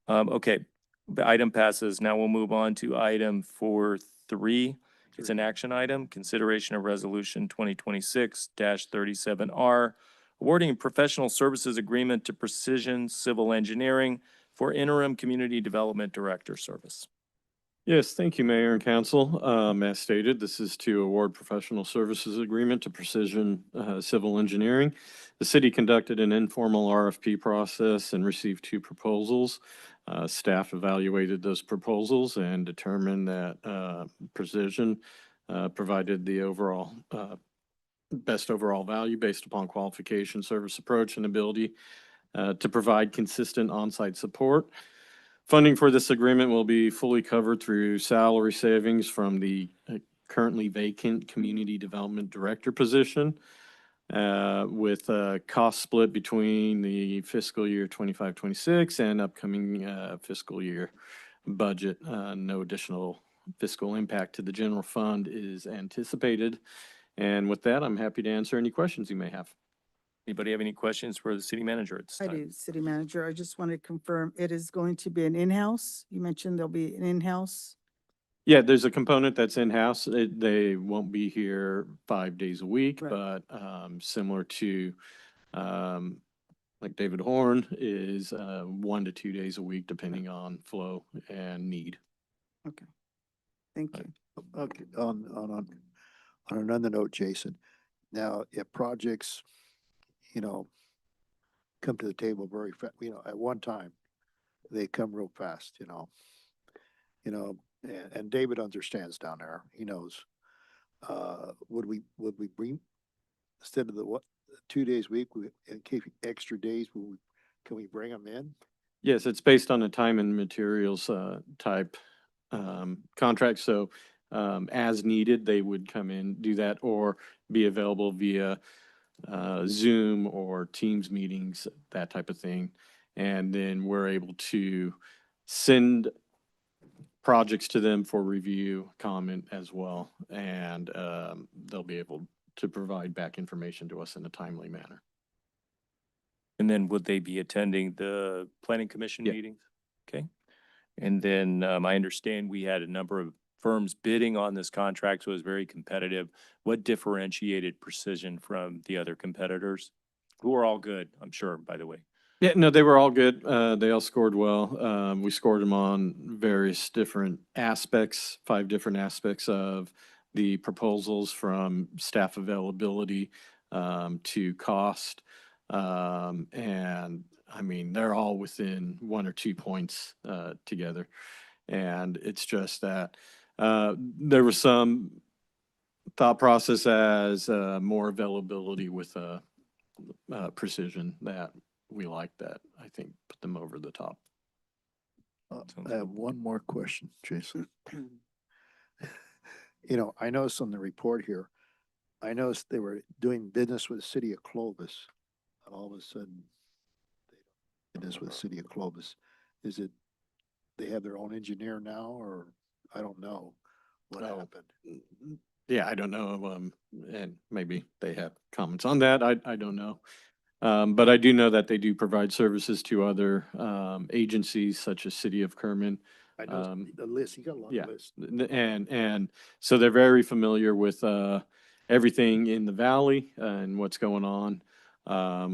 [SPEAKER 1] Okay, the item passes. Now we'll move on to item 4.3. It's an action item, consideration of resolution 2026-37R, awarding a professional services agreement to Precision Civil Engineering for interim community development director service.
[SPEAKER 11] Yes, thank you, Mayor and Council. As stated, this is to award professional services agreement to Precision Civil Engineering. The city conducted an informal RFP process and received 2 proposals. Staff evaluated those proposals and determined that Precision provided the best overall value based upon qualification, service approach, and ability to provide consistent on-site support. Funding for this agreement will be fully covered through salary savings from the currently vacant Community Development Director position, with a cost split between the fiscal year 25-26 and upcoming fiscal year budget. No additional fiscal impact to the general fund is anticipated. And with that, I'm happy to answer any questions you may have.
[SPEAKER 1] Anybody have any questions for the city manager at this
[SPEAKER 4] I
[SPEAKER 1] time?
[SPEAKER 4] do, City Manager. I just want to confirm it is going to be an in-house. You mentioned there'll be an in-house.
[SPEAKER 11] Yeah, there's a component that's in-house. They won't be here 5 days a week,
[SPEAKER 4] Right.
[SPEAKER 11] but similar to like David Horn is 1 to 2 days a week, depending on flow and need.
[SPEAKER 4] Okay. Thank you.
[SPEAKER 19] Okay, on another note, Jason, now if projects, come to the table very fast, at one time, they come real fast, and David understands down there, he knows. Would we bring, instead of the 2 days a week, and keep extra days, can we bring them in?
[SPEAKER 11] Yes, it's based on a time and materials type contract. So as needed, they would come in, do that, or be available via Zoom or Teams meetings, that type of thing. And then we're able to send projects to them for review, comment as well. And they'll be able to provide back information to us in a timely manner.
[SPEAKER 1] And then would they be attending the planning commission
[SPEAKER 11] Yeah.
[SPEAKER 1] meetings? Okay. And then I understand we had a number of firms bidding on this contract, so it was very competitive. What differentiated Precision from the other competitors? Who are all good, I'm sure, by the way.
[SPEAKER 11] Yeah, no, they were all good. They all scored well. We scored them on various different aspects, 5 different aspects of the proposals, from staff availability to cost, And I mean, they're all within 1 or 2 points together. And it's just that there was some thought process as more availability with precision that we like that I think put them over the top.
[SPEAKER 19] I have one more question, Jason. You know, I noticed on the report here, I noticed they were doing business with the city of Clovis, and all of a sudden, they business with the city of Clovis. Is it, they have their own engineer now, or I don't know what
[SPEAKER 11] Oh.
[SPEAKER 19] happened?
[SPEAKER 11] Yeah, I don't know. And maybe they have comments on that. I don't know. But I do know that they do provide services to other agencies such as City of Kerman.
[SPEAKER 19] I know the list, you got a long
[SPEAKER 11] Yeah,
[SPEAKER 19] list.
[SPEAKER 11] and so they're very familiar with everything in the valley and what's going on,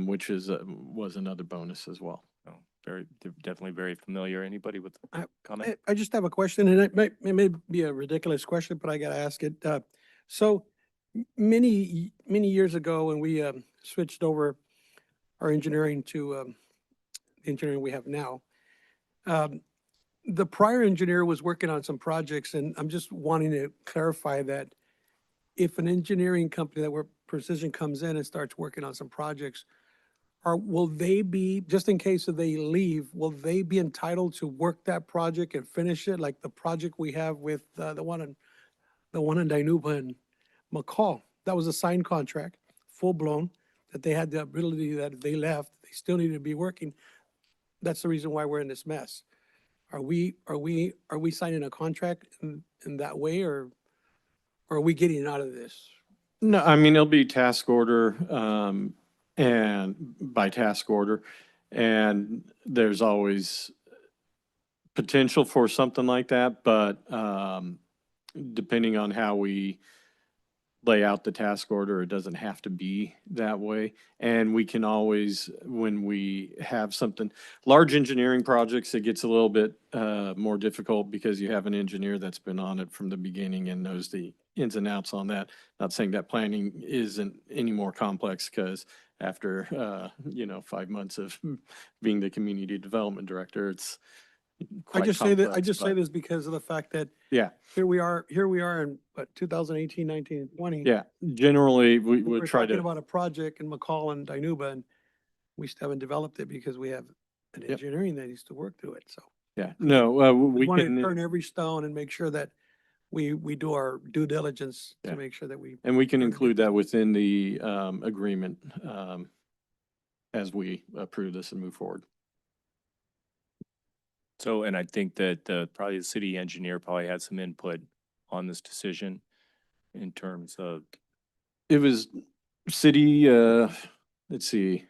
[SPEAKER 11] which was another bonus as well.
[SPEAKER 1] Oh, they're definitely very familiar. Anybody with a comment?
[SPEAKER 18] I just have a question, and it may be a ridiculous question, but I gotta ask it. So many years ago, when we switched over our engineering to the engineering we have now, the prior engineer was working on some projects, and I'm just wanting to clarify that if an engineering company that where Precision comes in and starts working on some projects, will they be, just in case if they leave, will they be entitled to work that project and finish it, like the project we have with the one in Dinuba and McCall? That was a signed contract, full blown, that they had the ability that if they left, they still needed to be working. That's the reason why we're in this mess. Are we signing a contract in that way, or are we getting out of this?
[SPEAKER 11] No, I mean, it'll be task order, and by task order, and there's always potential for something like that, but depending on how we lay out the task order, it doesn't have to be that way. And we can always, when we have something, large engineering projects, it gets a little bit more difficult because you have an engineer that's been on it from the beginning and knows the ins and outs on that. Not saying that planning isn't any more complex, because after 5 months of being the community development director, it's quite
[SPEAKER 18] I just say
[SPEAKER 11] but
[SPEAKER 18] this because of the fact that
[SPEAKER 11] yeah,
[SPEAKER 18] here we are in what, 2018, 19, 20.
[SPEAKER 11] yeah. Generally, we
[SPEAKER 18] We're
[SPEAKER 11] would try
[SPEAKER 18] talking
[SPEAKER 11] to.
[SPEAKER 18] about a project in McCall and Dinuba, and we still haven't developed it because we have an
[SPEAKER 11] Yep.
[SPEAKER 18] engineering that needs to work through it. So
[SPEAKER 11] Yeah, no,
[SPEAKER 18] we
[SPEAKER 11] we
[SPEAKER 18] want to
[SPEAKER 11] can,
[SPEAKER 18] turn every stone and make sure that we do our due diligence
[SPEAKER 11] Yeah.
[SPEAKER 18] to make sure that we.
[SPEAKER 11] and we can
[SPEAKER 18] try to get
[SPEAKER 11] include
[SPEAKER 18] this-
[SPEAKER 11] that within the agreement as we approve this and move forward.
[SPEAKER 1] So, and I think that probably the city engineer probably had some input on this decision in terms of,
[SPEAKER 11] It was city, let's see,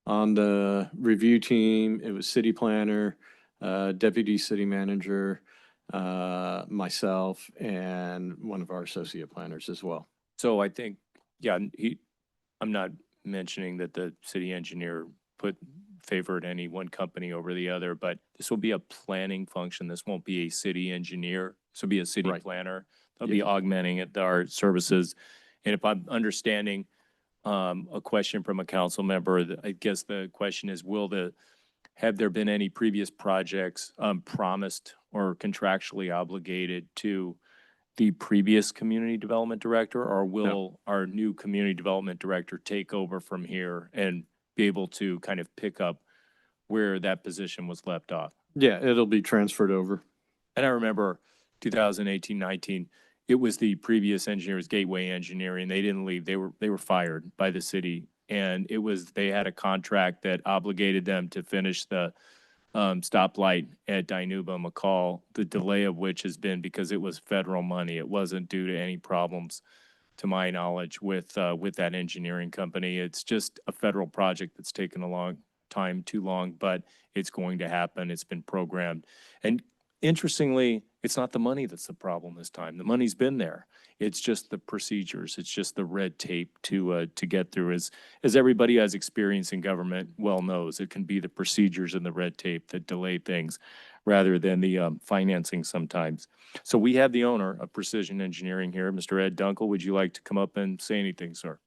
[SPEAKER 11] on the review team, it was city planner, deputy city manager, myself, and one of our associate planners as well.
[SPEAKER 1] so I think, yeah, I'm not mentioning that the city engineer favored any one company over the other, but this will be a planning function. This won't be a city engineer. This will be a city
[SPEAKER 11] Right.
[SPEAKER 1] planner. They'll be augmenting our services. And if I'm understanding a question from a council member, I guess the question is, have there been any previous projects promised or contractually obligated to the previous community development director, or will our new community development director take over from here and be able to kind of pick up where that position was left off?
[SPEAKER 11] Yeah, it'll be transferred over.
[SPEAKER 1] And I remember 2018, 19, it was the previous engineers, Gateway Engineering. They didn't leave. They were fired by the city. And they had a contract that obligated them to finish the stoplight at Dinuba McCall, the delay of which has been because it was federal money. It wasn't due to any problems, to my knowledge, with that engineering company. It's just a federal project that's taken a long time, too long, but it's going to happen. It's been programmed. And interestingly, it's not the money that's the problem this time. The money's been there. It's just the procedures. It's just the red tape to get through. As everybody has experience in government well knows, it can be the procedures and the red tape that delay things rather than the financing sometimes. So we have the owner of Precision Engineering here, Mr. Ed Dunkel. Would you like to come up and say anything, sir?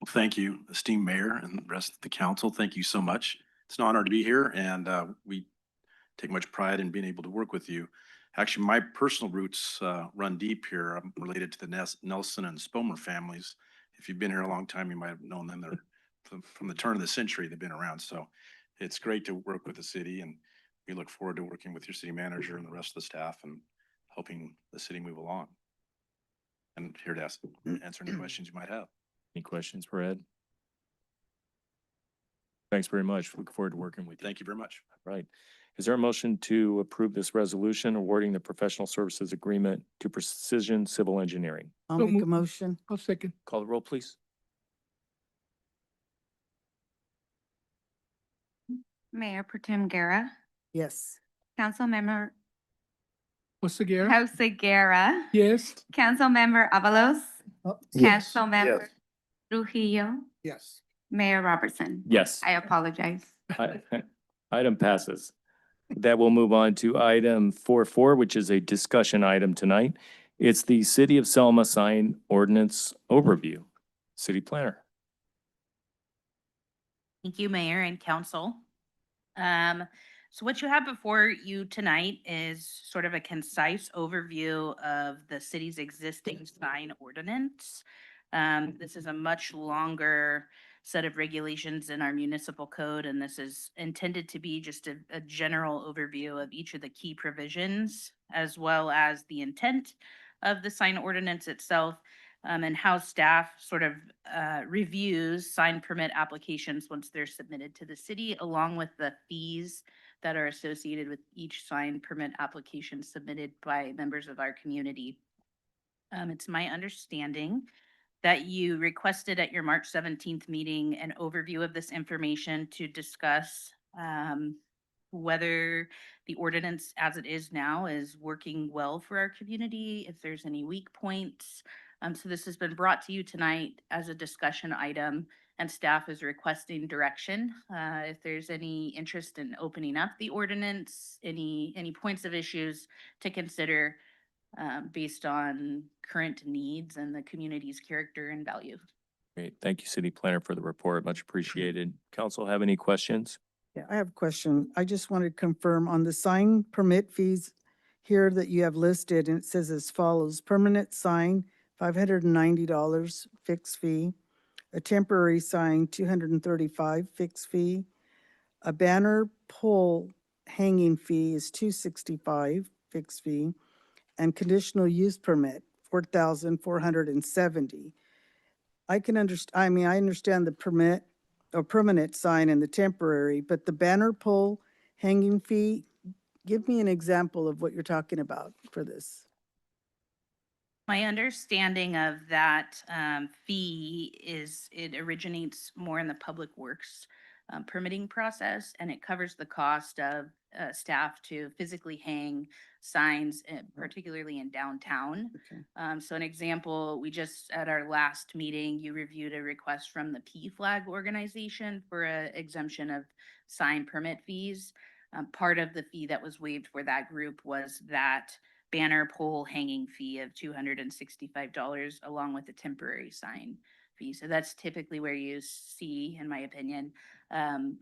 [SPEAKER 6] Thank you, esteemed mayor and the rest of the council. Thank you so much. It's an honor to be here, and we take much pride in being able to work with you. Actually, my personal roots run deep here. I'm related to the Nelson and Spomer families. If you've been here a long time, you might have known them. They're from the turn of the century, they've been around. So it's great to work with the city, and we look forward to working with your city manager and the rest of the staff and helping the city move along. And here to answer any questions you might have.
[SPEAKER 1] Any questions for Ed? Thanks very much. Look forward to working with you.
[SPEAKER 6] Thank you very much.
[SPEAKER 1] Right. Is there a motion to approve this resolution awarding the professional services agreement to Precision Civil Engineering?
[SPEAKER 4] I'll
[SPEAKER 8] So
[SPEAKER 4] make a
[SPEAKER 8] moved.
[SPEAKER 4] motion.
[SPEAKER 8] I'll second.
[SPEAKER 1] Call the roll, please.
[SPEAKER 5] Mayor Pro Tem Guerra,
[SPEAKER 4] Yes.
[SPEAKER 5] Councilmember
[SPEAKER 8] What's the Guerra?
[SPEAKER 5] Jose Guerra,
[SPEAKER 8] Yes.
[SPEAKER 5] Councilmember Avalos,
[SPEAKER 19] Yes.
[SPEAKER 5] Councilmember Trujillo,
[SPEAKER 18] Yes.
[SPEAKER 5] Mayor Robertson.
[SPEAKER 1] Yes.
[SPEAKER 5] I apologize.
[SPEAKER 1] Item passes. That will move on to item 4.4, which is a discussion item tonight. It's the City of Selma sign ordinance overview. City planner.
[SPEAKER 13] Thank you, Mayor and Council. So what you have before you tonight is sort of a concise overview of the city's existing sign ordinance. This is a much longer set of regulations in our municipal code, and this is intended to be just a general overview of each of the key provisions, as well as the intent of the sign ordinance itself, and how staff sort of reviews sign permit applications once they're submitted to the city, along with the fees that are associated with each sign permit application submitted by members of our community. It's my understanding that you requested at your March 17th meeting an overview of this information to discuss whether the ordinance as it is now is working well for our community, if there's any weak points. So this has been brought to you tonight as a discussion item, and staff is requesting direction. If there's any interest in opening up the ordinance, any points of issues to consider based on current needs and the community's character and value.
[SPEAKER 1] Great. Thank you, City Planner, for the report. Much appreciated. Council have any questions?
[SPEAKER 4] Yeah, I have a question. I just wanted to confirm on the sign permit fees here that you have listed, and it says as follows: permanent sign, $590 fixed fee, a temporary sign, $235 fixed fee, a banner pole hanging fee is $265 fixed fee, and conditional use permit, $4,470. I can I mean, I understand the permit or permanent sign and the temporary, but the banner pole hanging fee, give me an example of what you're talking about for this.
[SPEAKER 13] My understanding of that fee is it originates more in the public works permitting process, and it covers the cost of staff to physically hang signs, particularly in downtown.
[SPEAKER 4] Okay.
[SPEAKER 13] So an example, we just, at our last meeting, you reviewed a request from the P-Flag organization for an exemption of sign permit fees. Part of the fee that was waived for that group was that banner pole hanging fee of $265 along with the temporary sign fee. So that's typically where you see, in my opinion,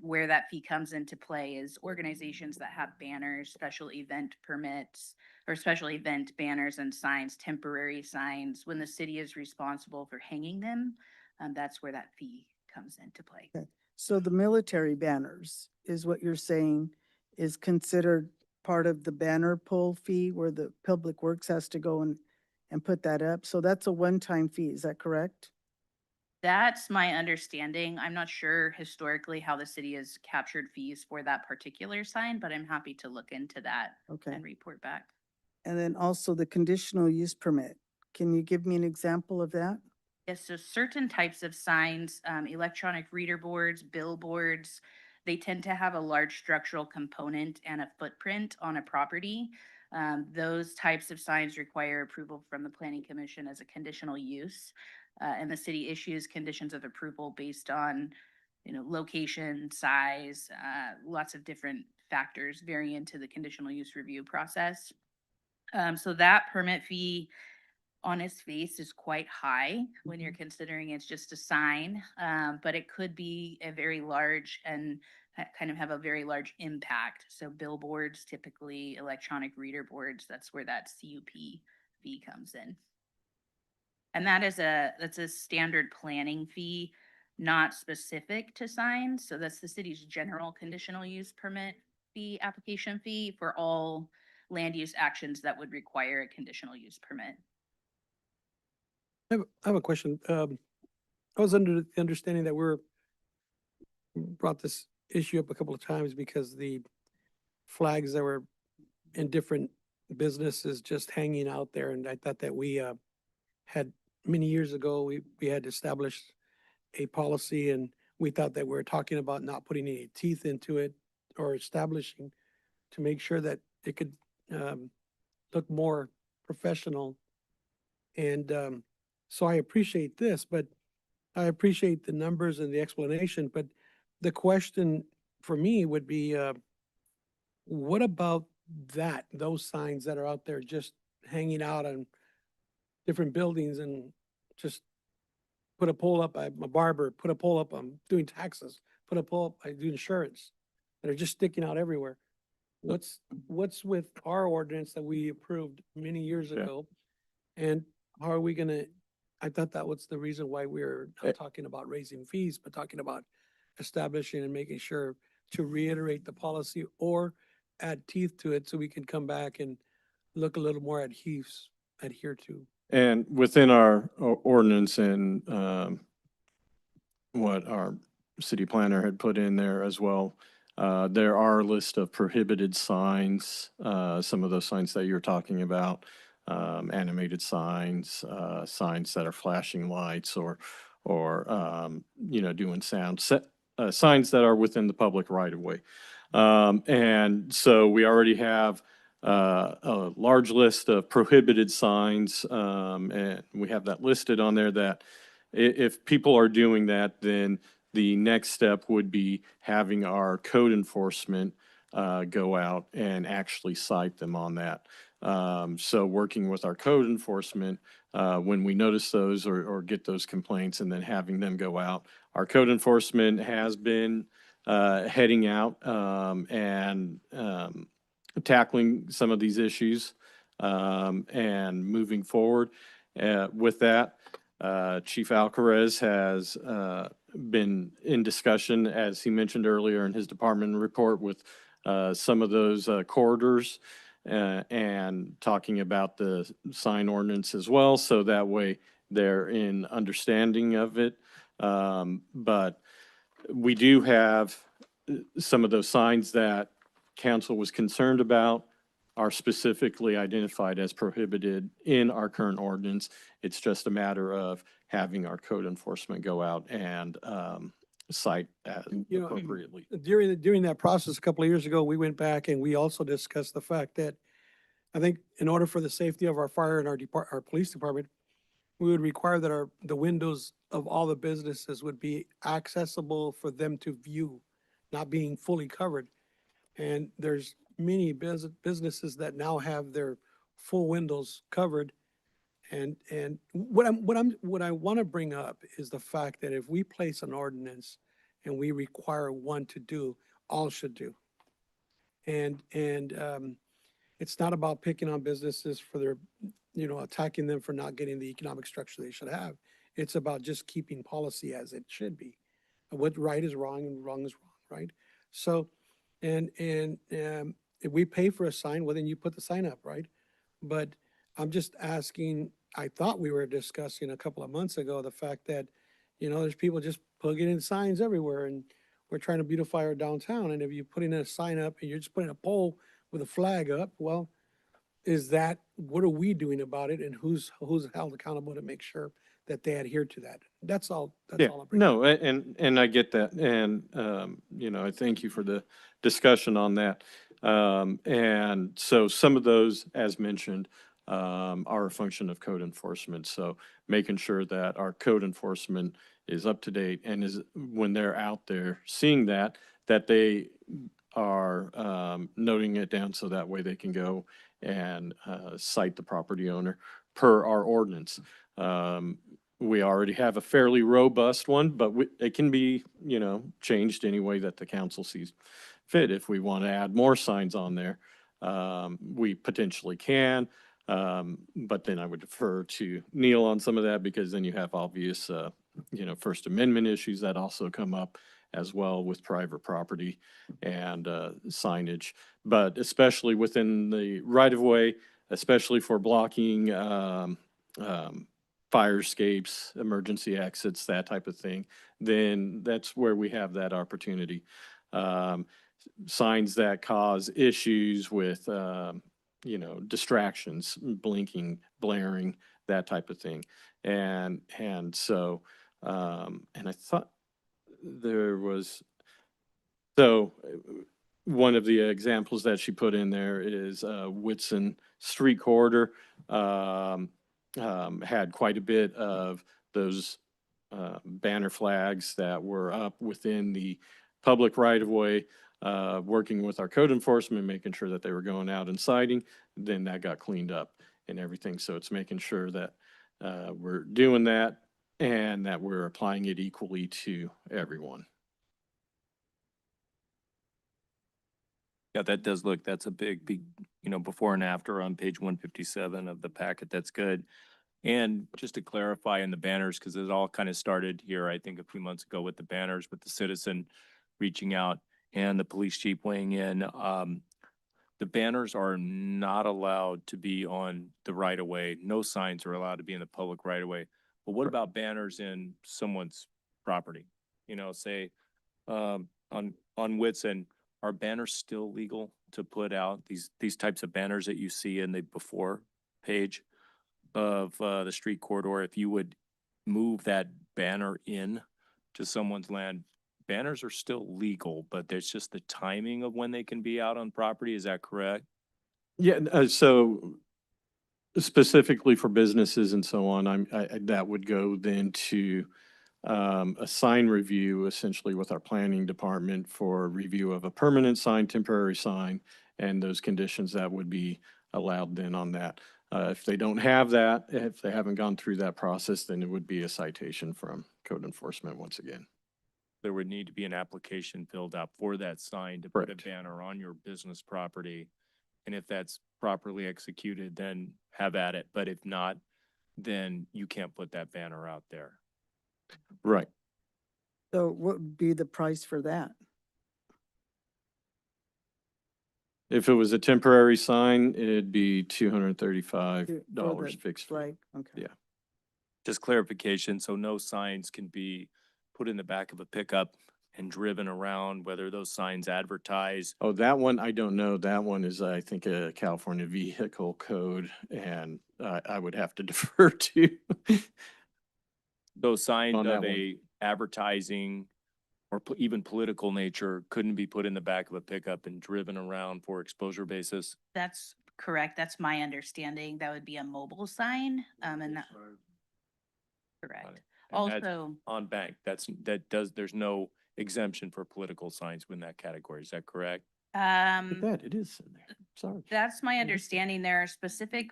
[SPEAKER 13] where that fee comes into play is organizations that have banners, special event permits, or special event banners and signs, temporary signs. When the city is responsible for hanging them, that's where that fee comes into play.
[SPEAKER 4] Okay. So the military banners is what you're saying is considered part of the banner pole fee where the public works has to go and put that up. So that's a one-time fee. Is that correct?
[SPEAKER 13] That's my understanding. I'm not sure historically how the city has captured fees for that particular sign, but I'm happy to look into that
[SPEAKER 4] Okay.
[SPEAKER 13] and report back.
[SPEAKER 4] And then also the conditional use permit. Can you give me an example of that?
[SPEAKER 13] Yes, so certain types of signs, electronic reader boards, billboards, they tend to have a large structural component and a footprint on a property. Those types of signs require approval from the Planning Commission as a conditional use. And the city issues conditions of approval based on, location, size, lots of different factors vary into the conditional use review process. So that permit fee on its face is quite high when you're considering it's just a sign, but it could be a very large and kind of have a very large impact. So billboards, typically electronic reader boards, that's where that CUP fee comes in. And that's a standard planning fee, not specific to signs. So that's the city's general conditional use permit fee, application fee for all land use actions that would require a conditional use permit.
[SPEAKER 18] I have a question. I was under the understanding that brought this issue up a couple of times because the flags that were in different businesses just hanging out there. And I thought that we had many years ago, we had established a policy and we thought that we were talking about not putting any teeth into it or establishing to make sure that it could look more professional. And so I appreciate this, but I appreciate the numbers and the explanation, but the question for me would be, what about those signs that are out there just hanging out on different buildings and just put a pole up, I'm a barber, put a pole up, I'm doing taxes, put a pole up, I do insurance, that are just sticking out everywhere. What's with our ordinance that we approved many years
[SPEAKER 1] Yeah.
[SPEAKER 18] ago? And how are we gonna, I thought that was the reason why we're not talking about raising fees, but talking about establishing and making sure to reiterate the policy or add teeth to it so we can come back and look a little more adhere to.
[SPEAKER 11] And within our ordinance and what our city planner had put in there as well, there are a list of prohibited signs, some of those signs that you're talking about, animated signs, signs that are flashing lights or doing sound, signs that are within the public right of way. And so we already have a large list of prohibited signs, and we have that listed on there that if people are doing that, then the next step would be having our code enforcement go out and actually cite them on that. So working with our code enforcement, when we notice those or get those complaints and then having them go out, our code enforcement has been heading out and tackling some of these issues and moving forward with that. Chief Alcarez has been in discussion, as he mentioned earlier in his department report, with some of those corridors and talking about the sign ordinance as well. So that way they're in understanding of it. But we do have some of those signs that council was concerned about are specifically identified as prohibited in our current ordinance. It's just a matter of having our code enforcement go out and cite appropriately.
[SPEAKER 18] During that process, a couple of years ago, we went back and we also discussed the fact that I think in order for the safety of our fire and our police department, we would require that the windows of all the businesses would be accessible for them to view, not being fully covered. And there's many businesses that now have their full windows covered. And what I want to bring up is the fact that if we place an ordinance and we require one to do, all should do. And it's not about picking on businesses for their, attacking them for not getting the economic structure they should have. It's about just keeping policy as it should be. What right is wrong and wrong is wrong, right? So, and if we pay for a sign, well, then you put the sign up, right? But I'm just asking, I thought we were discussing a couple of months ago, the fact that, there's people just plugging in signs everywhere and we're trying to beautify our downtown. And if you're putting a sign up and you're just putting a pole with a flag up, well, what are we doing about it? And who's held accountable to make sure that they adhere to that? That's all. That's all I'm bringing up.
[SPEAKER 11] No, and I get that. And, I thank you for the discussion on that. And so some of those, as mentioned, are a function of code enforcement. So making sure that our code enforcement is up to date and is when they're out there seeing that they are noting it down so that way they can go and cite the property owner per our ordinance. We already have a fairly robust one, but it can be, changed any way that the council sees fit. If we want to add more signs on there, we potentially can. But then I would defer to Neil on some of that, because then you have obvious, First Amendment issues that also come up as well with private property and signage. But especially within the right of way, especially for blocking fire escapes, emergency exits, that type of thing, then that's where we have that opportunity. Signs that cause issues with, distractions, blinking, blaring, that type of thing. And so, and I thought there was, so one of the examples that she put in there is Whitson Street Corridor. Had quite a bit of those banner flags that were up within the public right-of-way, working with our code enforcement, making sure that they were going out and citing. Then that got cleaned up and everything. So it's making sure that we're doing that and that we're applying it equally to everyone.
[SPEAKER 1] Yeah, that does look, that's a big, before and after on page 157 of the packet. That's good. And just to clarify in the banners, because it all kind of started here, I think a few months ago with the banners, with the citizen reaching out and the police chief weighing in. The banners are not allowed to be on the right of way. No signs are allowed to be in the public right of way. But what about banners in someone's property? Say on Whitson, are banners still legal to put out, these types of banners that you see in the before page of the street corridor? If you would move that banner in to someone's land, banners are still legal, but there's just the timing of when they can be out on property. Is that correct?
[SPEAKER 11] Yeah, so specifically for businesses and so on, that would go then to a sign review, essentially with our planning department, for review of a permanent sign, temporary sign, and those conditions that would be allowed then on that. If they don't have that, if they haven't gone through that process, then it would be a citation from code enforcement once again.
[SPEAKER 1] There would need to be an application filled out for that sign to put a
[SPEAKER 11] Correct.
[SPEAKER 1] banner on your business property. And if that's properly executed, then have at it. But if not, then you can't put that banner out there.
[SPEAKER 11] Right.
[SPEAKER 4] So what would be the price for that?
[SPEAKER 11] If it was a temporary sign, it'd be $235
[SPEAKER 4] For the
[SPEAKER 11] fixed fee.
[SPEAKER 4] flag? Okay.
[SPEAKER 11] Yeah.
[SPEAKER 1] Just clarification, so no signs can be put in the back of a pickup and driven around, whether those signs advertise.
[SPEAKER 11] Oh, that one, I don't know. That one is, I think, a California vehicle code, and I would have to defer to.
[SPEAKER 1] Those signs
[SPEAKER 11] On that
[SPEAKER 1] of
[SPEAKER 11] one.
[SPEAKER 1] a advertising or even political nature couldn't be put in the back of a pickup and driven around for exposure basis.
[SPEAKER 13] That's correct. That's my understanding. That would be a mobile sign, and that. Correct.
[SPEAKER 1] And that's
[SPEAKER 13] Also,
[SPEAKER 1] on bank, there's no exemption for political signs in that category. Is that correct?
[SPEAKER 11] Look at that, it is in there. Sorry.
[SPEAKER 13] that's my understanding. There are specific.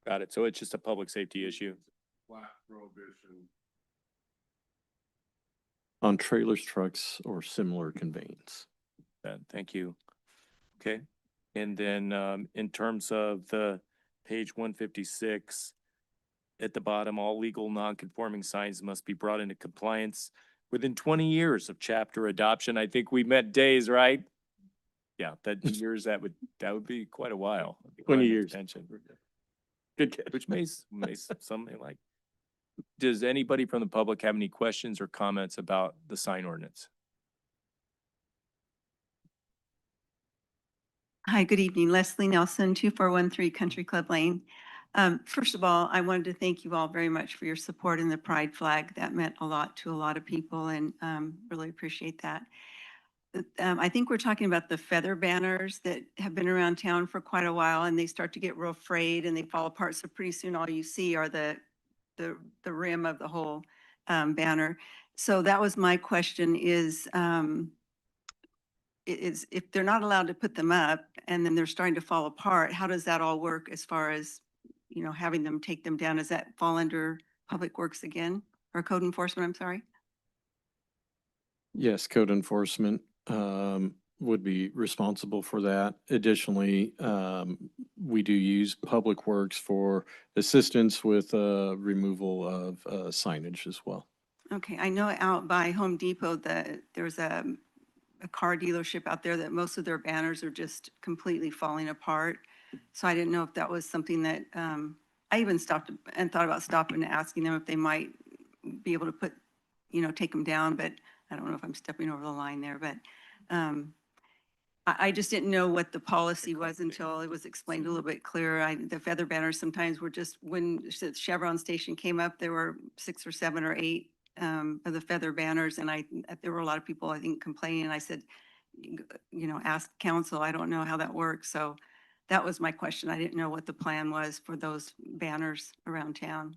[SPEAKER 1] Got it. So it's just a public safety issue.
[SPEAKER 11] On trailers, trucks, or similar conveyance.
[SPEAKER 1] Thank you. Okay. And then in terms of the page 156, at the bottom, all legal non-conforming signs must be brought into compliance within 20 years of chapter adoption. I think we met days, right? Yeah, that would be quite a while.
[SPEAKER 11] 20 years.
[SPEAKER 1] Attention.
[SPEAKER 11] Good catch.
[SPEAKER 1] Which some may like. Does anybody from the public have any questions or comments about the sign ordinance?
[SPEAKER 9] Hi, good evening. Leslie Nelson, 2413 Country Club Lane. First of all, I wanted to thank you all very much for your support in the pride flag. That meant a lot to a lot of people, and really appreciate that. I think we're talking about the feather banners that have been around town for quite a while, and they start to get real frayed and they fall apart. So pretty soon all you see are the rim of the whole banner. So that was my question is, is, if they're not allowed to put them up and then they're starting to fall apart, how does that all work as far as, you know, having them take them down? Does that fall under Public Works again, or code enforcement? I'm sorry.
[SPEAKER 11] Yes, code enforcement would be responsible for that. Additionally, we do use Public Works for assistance with removal of signage as well.
[SPEAKER 9] Okay, I know out by Home Depot that there's a car dealership out there that most of their banners are just completely falling apart. So I didn't know if that was something that, I even stopped and thought about stopping and asking them if they might be able to put, you know, take them down, but I don't know if I'm stepping over the line there, but I just didn't know what the policy was until it was explained a little bit clearer. The feather banners sometimes were just, when the Chevron station came up, there were 6 or 7 or 8 of the feather banners, and there were a lot of people, I think, complaining. And I said, you know, ask council. I don't know how that works. So that was my question. I didn't know what the plan was for those banners around town.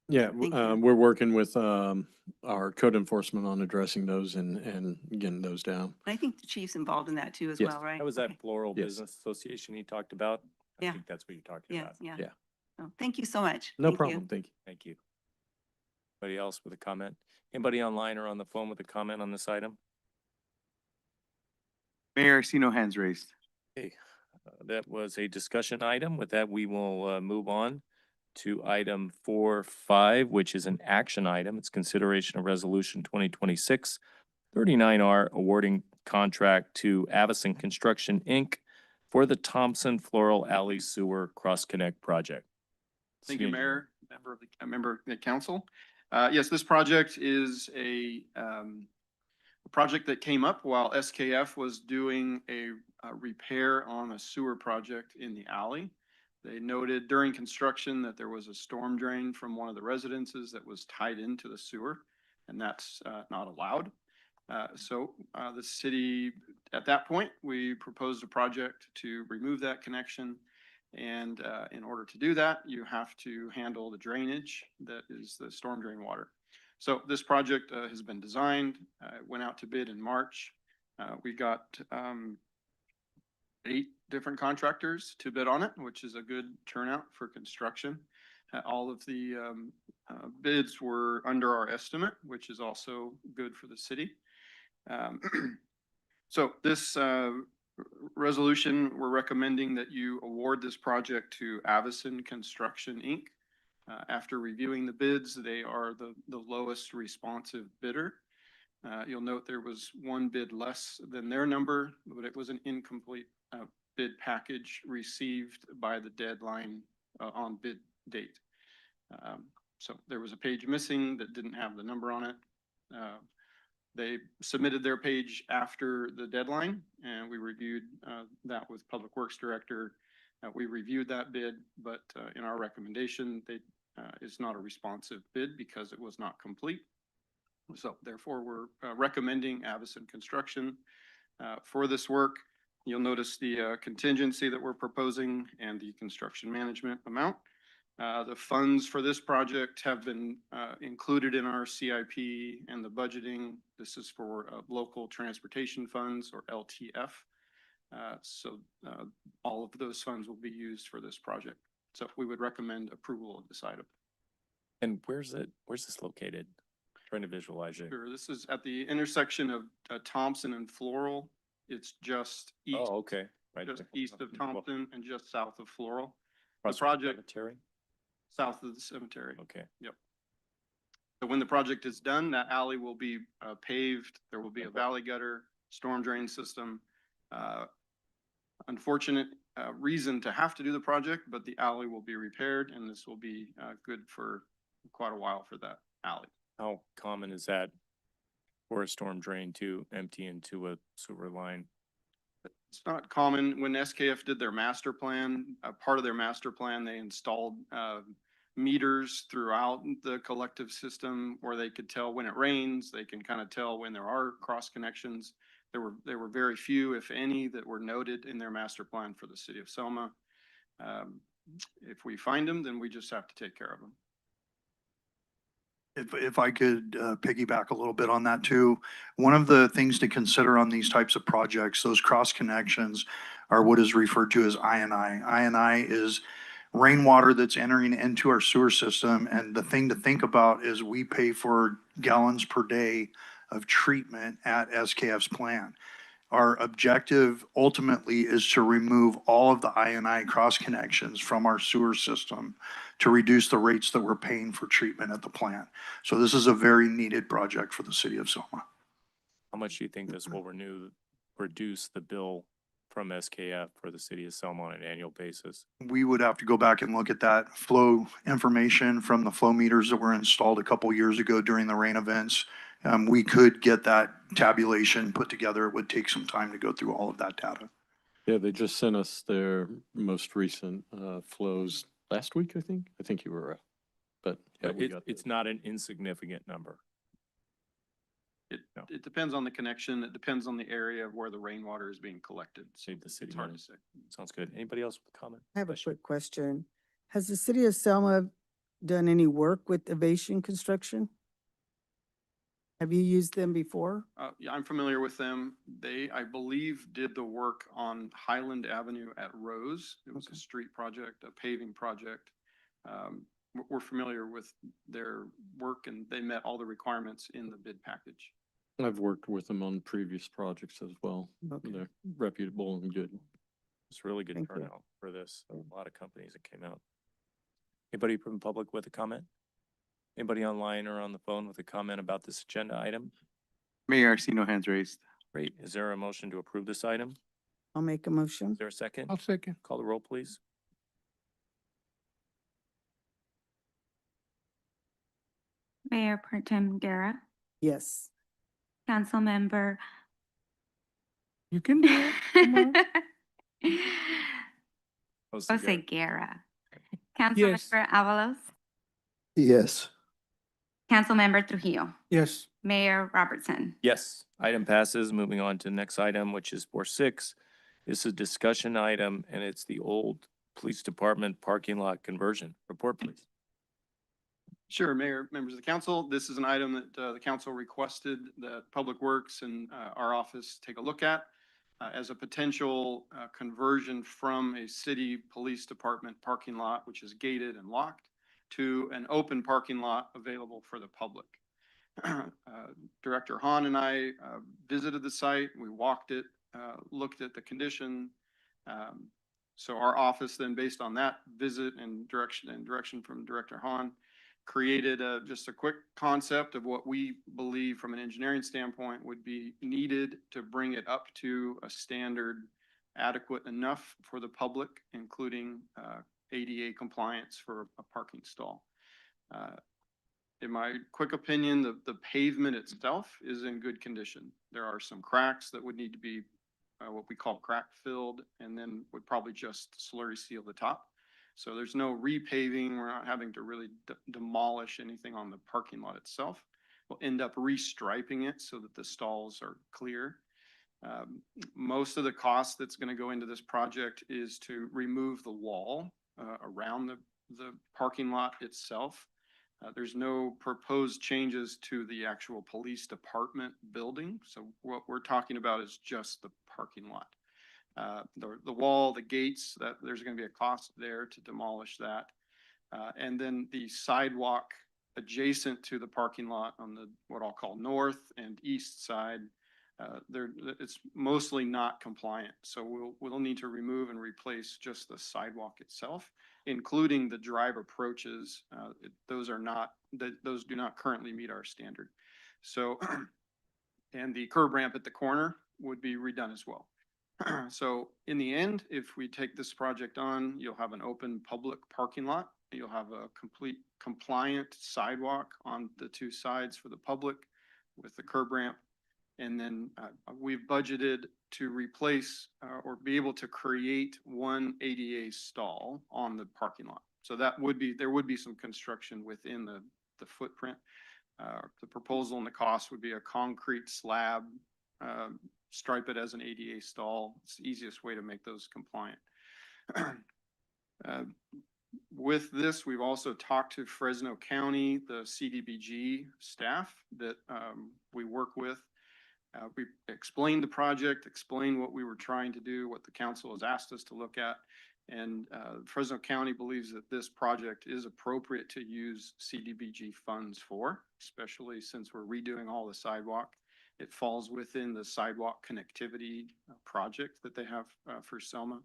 [SPEAKER 11] Yeah,
[SPEAKER 9] Thank you.
[SPEAKER 11] we're working with our code enforcement on addressing those and getting those down.
[SPEAKER 9] And I think the chief's involved in that too as
[SPEAKER 11] Yes.
[SPEAKER 9] well, right?
[SPEAKER 1] That was that
[SPEAKER 9] Okay.
[SPEAKER 1] Floral
[SPEAKER 11] Yes.
[SPEAKER 1] Business Association he talked about. I
[SPEAKER 9] Yeah.
[SPEAKER 1] think that's what you're talking
[SPEAKER 9] Yeah,
[SPEAKER 1] about.
[SPEAKER 9] yeah.
[SPEAKER 11] Yeah.
[SPEAKER 9] So, thank you so much.
[SPEAKER 11] No
[SPEAKER 9] Thank you.
[SPEAKER 11] problem. Thank you.
[SPEAKER 1] Thank you. Anybody else with a comment? Anybody online or on the phone with a comment on this item?
[SPEAKER 7] Mayor, I see no hands raised.
[SPEAKER 1] Okay, that was a discussion item. With that, we will move on to item 4.5, which is an action item. It's consideration of resolution 2026-39R awarding contract to Avison Construction, Inc. for the Thompson Floral Alley Sewer Cross Connect Project.
[SPEAKER 15] Thank you,
[SPEAKER 1] City Engineer.
[SPEAKER 15] Mayor, member of the council. Yes, this project is a project that came up while SKF was doing a repair on a sewer project in the alley. They noted during construction that there was a storm drain from one of the residences that was tied into the sewer, and that's not allowed. So the city, at that point, we proposed a project to remove that connection. And in order to do that, you have to handle the drainage that is the storm drain water. So this project has been designed, went out to bid in March. We got 8 different contractors to bid on it, which is a good turnout for construction. All of the bids were under our estimate, which is also good for the city. So this resolution, we're recommending that you award this project to Avison Construction, Inc. After reviewing the bids, they are the lowest responsive bidder. You'll note there was 1 bid less than their number, but it was an incomplete bid package received by the deadline on bid date. So there was a page missing that didn't have the number on it. They submitted their page after the deadline, and we reviewed that with Public Works Director. We reviewed that bid, but in our recommendation, they is not a responsive bid because it was not complete. So therefore, we're recommending Avison Construction for this work. You'll notice the contingency that we're proposing and the construction management amount. The funds for this project have been included in our CIP and the budgeting. This is for local transportation funds, or LTF. So all of those funds will be used for this project. So we would recommend approval of this item.
[SPEAKER 1] And where's this located? Trying to visualize it.
[SPEAKER 15] Sure, this is at the intersection of Thompson and Floral. It's just east.
[SPEAKER 1] Oh, okay. Right.
[SPEAKER 15] Just east of Thompson and just south of Floral. The
[SPEAKER 1] Across from
[SPEAKER 15] project
[SPEAKER 1] cemetery?
[SPEAKER 15] south of the cemetery.
[SPEAKER 1] Okay.
[SPEAKER 15] Yep. So when the project is done, that alley will be paved. There will be a valley gutter, storm drain system. Unfortunate reason to have to do the project, but the alley will be repaired, and this will be good for quite a while for that alley.
[SPEAKER 1] How common is that for a storm drain to empty into a sewer line?
[SPEAKER 15] It's not common. When SKF did their master plan, part of their master plan, they installed meters throughout the collective system where they could tell when it rains. They can kind of tell when there are cross connections. There were very few, if any, that were noted in their master plan for the city of Selma. If we find them, then we just have to take care of them.
[SPEAKER 17] If I could piggyback a little bit on that too, one of the things to consider on these types of projects, those cross connections are what is referred to as I&I. I&I is rainwater that's entering into our sewer system. And the thing to think about is we pay for gallons per day of treatment at SKF's plant. Our objective ultimately is to remove all of the I&I cross connections from our sewer system to reduce the rates that we're paying for treatment at the plant. So this is a very needed project for the city of Selma.
[SPEAKER 1] How much do you think this will reduce the bill from SKF for the city of Selma on an annual basis?
[SPEAKER 17] We would have to go back and look at that flow information from the flow meters that were installed a couple years ago during the rain events. We could get that tabulation put together. It would take some time to go through all of that data.
[SPEAKER 11] Yeah, they just sent us their most recent flows last week, I think. I think you were right. But yeah, we got
[SPEAKER 1] It's not an insignificant number. No.
[SPEAKER 15] It depends on the connection. It depends on the area of where the rainwater is being collected. So
[SPEAKER 1] Save the city
[SPEAKER 15] it's hard
[SPEAKER 1] money.
[SPEAKER 15] to say.
[SPEAKER 1] Sounds good. Anybody else with a comment?
[SPEAKER 4] I have a quick question. Has the city of Selma done any work with Ovation Construction? Have you used them before?
[SPEAKER 15] Yeah, I'm familiar with them. They, I believe, did the work on Highland Avenue at Rose. It was a street project, a paving project. We're familiar with their work and they met all the requirements in the bid package.
[SPEAKER 11] I've worked with them on previous projects as well.
[SPEAKER 4] Okay.
[SPEAKER 11] They're reputable and good.
[SPEAKER 1] It's really good
[SPEAKER 4] Thank you.
[SPEAKER 1] turnout for this. A lot of companies that came out. Anybody from the public with a comment? Anybody online or on the phone with a comment about this agenda item?
[SPEAKER 7] Mayor, I see no hands raised.
[SPEAKER 1] Great. Is there a motion to approve this item?
[SPEAKER 4] I'll make a motion.
[SPEAKER 1] Is there a second?
[SPEAKER 8] I'll second.
[SPEAKER 1] Call the roll, please.
[SPEAKER 5] Mayor Pro Tem Guerra,
[SPEAKER 4] Yes.
[SPEAKER 5] Councilmember.
[SPEAKER 8] You can do it. Come on.
[SPEAKER 5] Jose Guerra,
[SPEAKER 8] Yes.
[SPEAKER 5] Councilmember Avalos,
[SPEAKER 19] Yes.
[SPEAKER 5] Councilmember Trujillo,
[SPEAKER 8] Yes.
[SPEAKER 5] Mayor Robertson.
[SPEAKER 1] Yes, item passes. Moving on to the next item, which is 4.6. This is a discussion item and it's the old police department parking lot conversion. Report, please.
[SPEAKER 15] Sure, Mayor, members of the council, this is an item that the council requested that Public Works and our office take a look at as a potential conversion from a city police department parking lot, which is gated and locked, to an open parking lot available for the public. Director Hahn and I visited the site, we walked it, looked at the condition. So our office then, based on that visit and direction from Director Hahn, created just a quick concept of what we believe from an engineering standpoint would be needed to bring it up to a standard adequate enough for the public, including ADA compliance for a parking stall. In my quick opinion, the pavement itself is in good condition. There are some cracks that would need to be what we call crack filled, and then would probably just slurry seal the top. So there's no repaving. We're not having to really demolish anything on the parking lot itself. We'll end up restriping it so that the stalls are clear. Most of the cost that's going to go into this project is to remove the wall around the parking lot itself. There's no proposed changes to the actual police department building. So what we're talking about is just the parking lot. The wall, the gates, that there's going to be a cost there to demolish that. And then the sidewalk adjacent to the parking lot on the, what I'll call north and east side, it's mostly not compliant. So we'll need to remove and replace just the sidewalk itself, including the drive approaches. Those do not currently meet our standard. So, and the curb ramp at the corner would be redone as well. So in the end, if we take this project on, you'll have an open public parking lot. You'll have a complete compliant sidewalk on the two sides for the public with the curb ramp. And then we've budgeted to replace or be able to create one ADA stall on the parking lot. So that would be, there would be some construction within the footprint. The proposal and the cost would be a concrete slab, stripe it as an ADA stall. It's the easiest way to make those compliant. with this, we've also talked to Fresno County, the CDBG staff that we work with. We explained the project, explained what we were trying to do, what the council has asked us to look at. And Fresno County believes that this project is appropriate to use CDBG funds for, especially since we're redoing all the sidewalk. It falls within the sidewalk connectivity project that they have for Selma.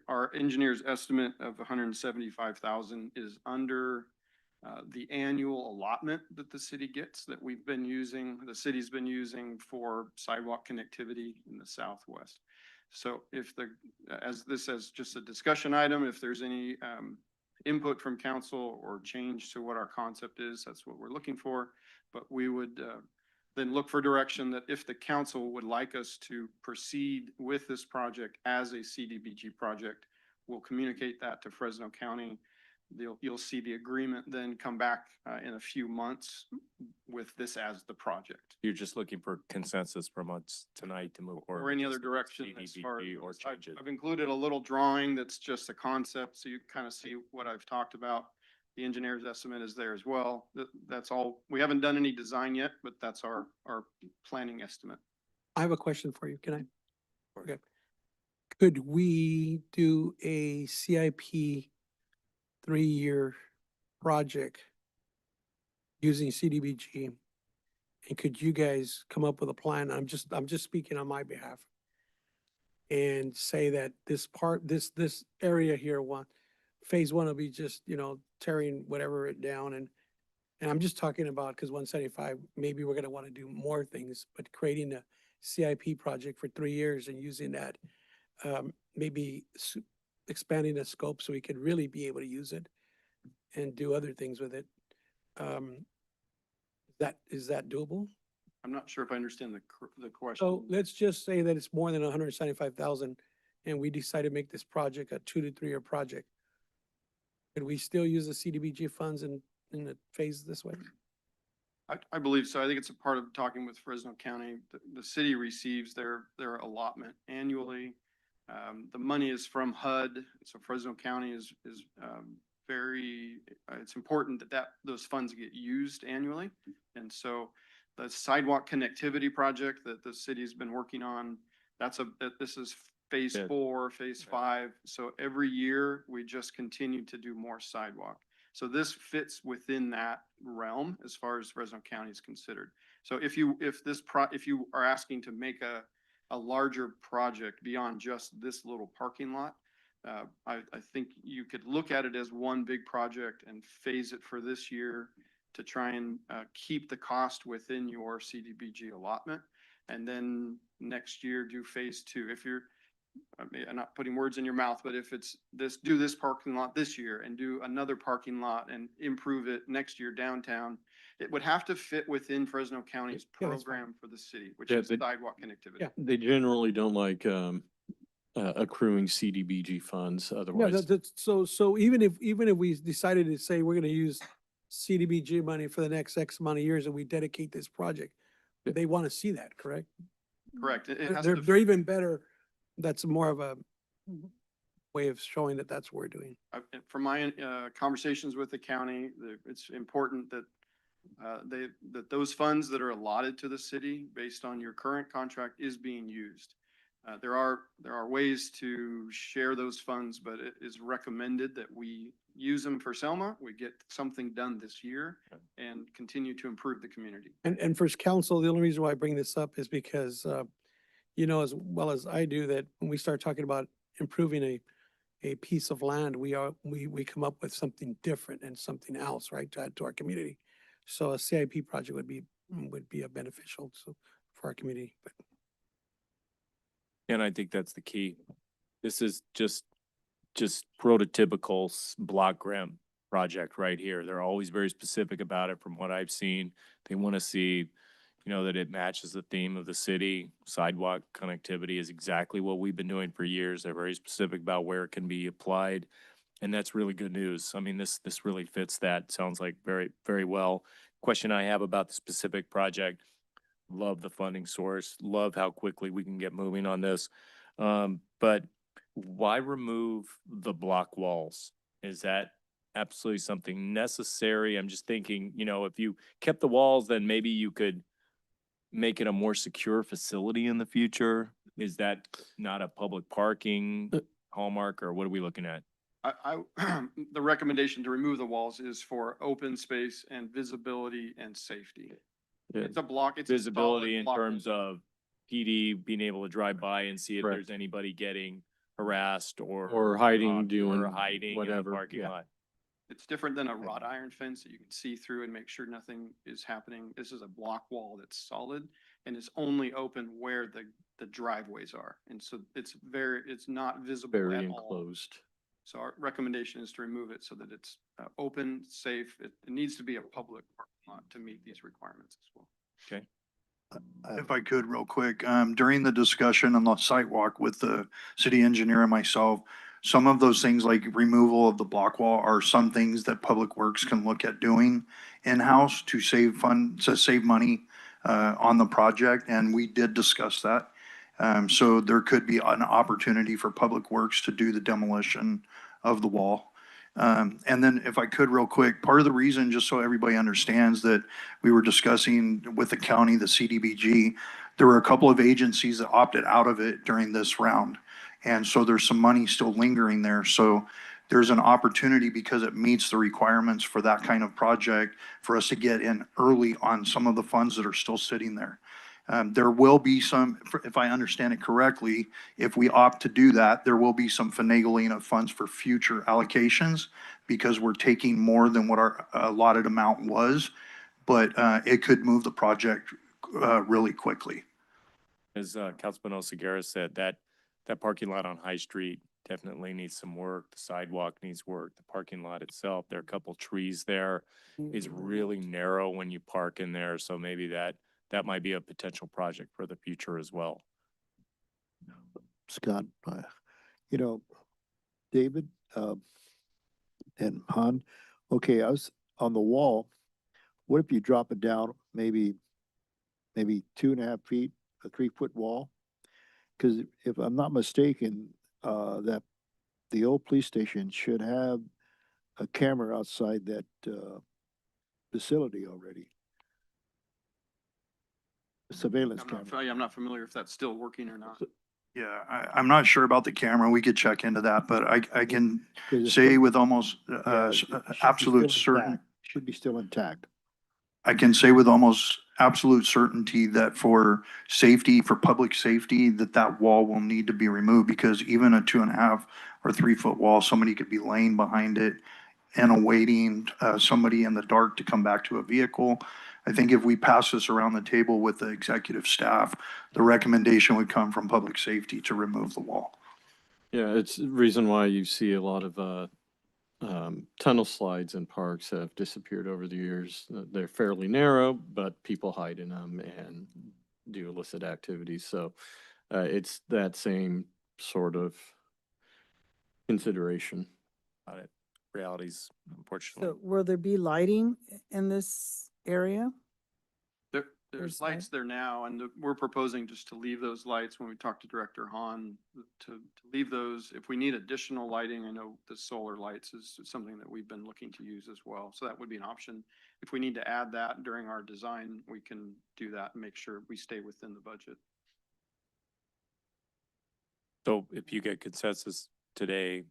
[SPEAKER 15] Our engineer's estimate of 175,000 is under the annual allotment that the city gets, that we've been using, the city's been using for sidewalk connectivity in the southwest. So if as just a discussion item, if there's any input from council or change to what our concept is, that's what we're looking for. But we would then look for direction that if the council would like us to proceed with this project as a CDBG project, we'll communicate that to Fresno County. You'll see the agreement then come back in a few months with this as the project.
[SPEAKER 1] You're just looking for consensus from us tonight to move forward.
[SPEAKER 15] Or any other direction as far as,
[SPEAKER 1] or change it.
[SPEAKER 15] I've included a little drawing that's just a concept, so you kind of see what I've talked about. The engineer's estimate is there as well. That's all. We haven't done any design yet, but that's our planning estimate.
[SPEAKER 18] I have a question for you. Can I? Okay. Could we do a CIP 3-year project using CDBG? And could you guys come up with a plan? I'm just speaking on my behalf. And say that this area here, phase 1 will be just, tearing whatever it down. And I'm just talking about, because 175, maybe we're going to want to do more things, but creating a CIP project for 3 years and using that, maybe expanding the scope so we could really be able to use it and do other things with it. Is that doable?
[SPEAKER 15] I'm not sure if I understand the question.
[SPEAKER 18] So let's just say that it's more than 175,000 and we decide to make this project a 2 to 3 year project. Could we still use the CDBG funds in the phase this way?
[SPEAKER 15] I believe so. I think it's a part of talking with Fresno County. The city receives their allotment annually. The money is from HUD, so Fresno County is very, it's important that those funds get used annually. And so the sidewalk connectivity project that the city's been working on, this is phase 4, phase 5. So every year we just continue to do more sidewalk. So this fits within that realm as far as Fresno County is considered. So if you are asking to make a larger project beyond just this little parking lot, I think you could look at it as one big project and phase it for this year to try and keep the cost within your CDBG allotment. And then next year do phase 2. I'm not putting words in your mouth, but if it's do this parking lot this year and do another parking lot and improve it next year downtown, it would have to fit within Fresno County's program for the city, which is sidewalk connectivity.
[SPEAKER 11] Yeah, they generally don't like accruing CDBG funds otherwise.
[SPEAKER 18] Yeah, so even if we decided to say we're going to use CDBG money for the next X amount of years and we dedicate this project, they want to see that, correct?
[SPEAKER 15] Correct.
[SPEAKER 18] They're even better. That's more of a way of showing that that's what we're doing.
[SPEAKER 15] From my conversations with the county, it's important that that those funds that are allotted to the city based on your current contract is being used. There are ways to share those funds, but it is recommended that we use them for Selma. We get something done this year and continue to improve the community.
[SPEAKER 18] And for council, the only reason why I bring this up is because, as well as I do, that when we start talking about improving a piece of land, we come up with something different and something else, right, to add to our community. So a CIP project would be a beneficial for our community. But.
[SPEAKER 1] And I think that's the key. This is just prototypical block grant project right here. They're always very specific about it from what I've seen. They want to see, that it matches the theme of the city. Sidewalk connectivity is exactly what we've been doing for years. They're very specific about where it can be applied. And that's really good news. I mean, this really fits that. Sounds like very, very well. Question I have about the specific project. Love the funding source. Love how quickly we can get moving on this. But why remove the block walls? Is that absolutely something necessary? I'm just thinking, you know, if you kept the walls, then maybe you could make it a more secure facility in the future. Is that not a public parking hallmark, or what are we looking at?
[SPEAKER 15] The recommendation to remove the walls is for open space and visibility and safety.
[SPEAKER 11] Yeah.
[SPEAKER 15] It's a block, it's a
[SPEAKER 1] Visibility
[SPEAKER 15] solid
[SPEAKER 1] in
[SPEAKER 15] block
[SPEAKER 1] terms
[SPEAKER 15] wall.
[SPEAKER 1] of PD being able to drive by and see if
[SPEAKER 11] Correct.
[SPEAKER 1] there's anybody getting harassed
[SPEAKER 11] Or hiding,
[SPEAKER 1] stalked
[SPEAKER 11] doing
[SPEAKER 1] or hiding in the
[SPEAKER 11] whatever,
[SPEAKER 1] parking
[SPEAKER 11] yeah.
[SPEAKER 1] lot.
[SPEAKER 15] It's different than a wrought iron fence that you can see through and make sure nothing is happening. This is a block wall that's solid and is only open where the driveways are. And so it's not visible
[SPEAKER 11] Very
[SPEAKER 15] at all.
[SPEAKER 11] enclosed.
[SPEAKER 15] So our recommendation is to remove it so that it's open, safe. It needs to be a public parking lot to meet these requirements as well.
[SPEAKER 1] Okay.
[SPEAKER 17] If I could, real quick, during the discussion on the sidewalk with the city engineer and myself, some of those things like removal of the block wall are some things that Public Works can look at doing in-house to save money on the project, and we did discuss that. So there could be an opportunity for Public Works to do the demolition of the wall. And then if I could real quick, part of the reason, just so everybody understands, that we were discussing with the county, the CDBG, there were a couple of agencies that opted out of it during this round. And so there's some money still lingering there. So there's an opportunity, because it meets the requirements for that kind of project, for us to get in early on some of the funds that are still sitting there. There will be some, if I understand it correctly, if we opt to do that, there will be some finagling of funds for future allocations, because we're taking more than what our allotted amount was, but it could move the project really quickly.
[SPEAKER 1] As Councilman Oseguera said, that parking lot on High Street definitely needs some work. The sidewalk needs work. The parking lot itself, there are a couple trees there. It's really narrow when you park in there, so maybe that might be a potential project for the future as well.
[SPEAKER 19] Scott, you know, David, and Han, okay, I was on the wall. What if you drop it down maybe 2.5 feet, a 3-foot wall? Because if I'm not mistaken, that the old police station should have a camera outside that facility already. A surveillance camera.
[SPEAKER 15] I'm not familiar if that's still working or not.
[SPEAKER 17] Yeah, I'm not sure about the camera. We could check into that, but I can
[SPEAKER 19] 'Cause it's
[SPEAKER 17] say
[SPEAKER 19] still-
[SPEAKER 17] with almost
[SPEAKER 19] yeah, it should be
[SPEAKER 17] absolute
[SPEAKER 19] still
[SPEAKER 17] certain.
[SPEAKER 19] intact. Should be still intact.
[SPEAKER 17] I can say with almost absolute certainty that for safety, for public safety, that wall will need to be removed, because even a 2.5 or 3-foot wall, somebody could be laying behind it and awaiting somebody in the dark to come back to a vehicle. I think if we pass this around the table with the executive staff, the recommendation would come from public safety to remove the wall.
[SPEAKER 11] Yeah, it's the reason why you see a lot of tunnel slides in parks have disappeared over the years. They're fairly narrow, but people hide in them and do illicit activities. So it's that same sort of consideration.
[SPEAKER 1] Got it. Realities, unfortunately.
[SPEAKER 4] So will there be lighting in this area?
[SPEAKER 15] There's lights there now, and we're proposing just to leave those lights when we talk to Director Hahn, to leave those. If we need additional lighting, I know the solar lights is something that we've been looking to use as well. So that would be an option. If we need to add that during our design, we can do that and make sure we stay within the budget.
[SPEAKER 1] So if you get consensus today,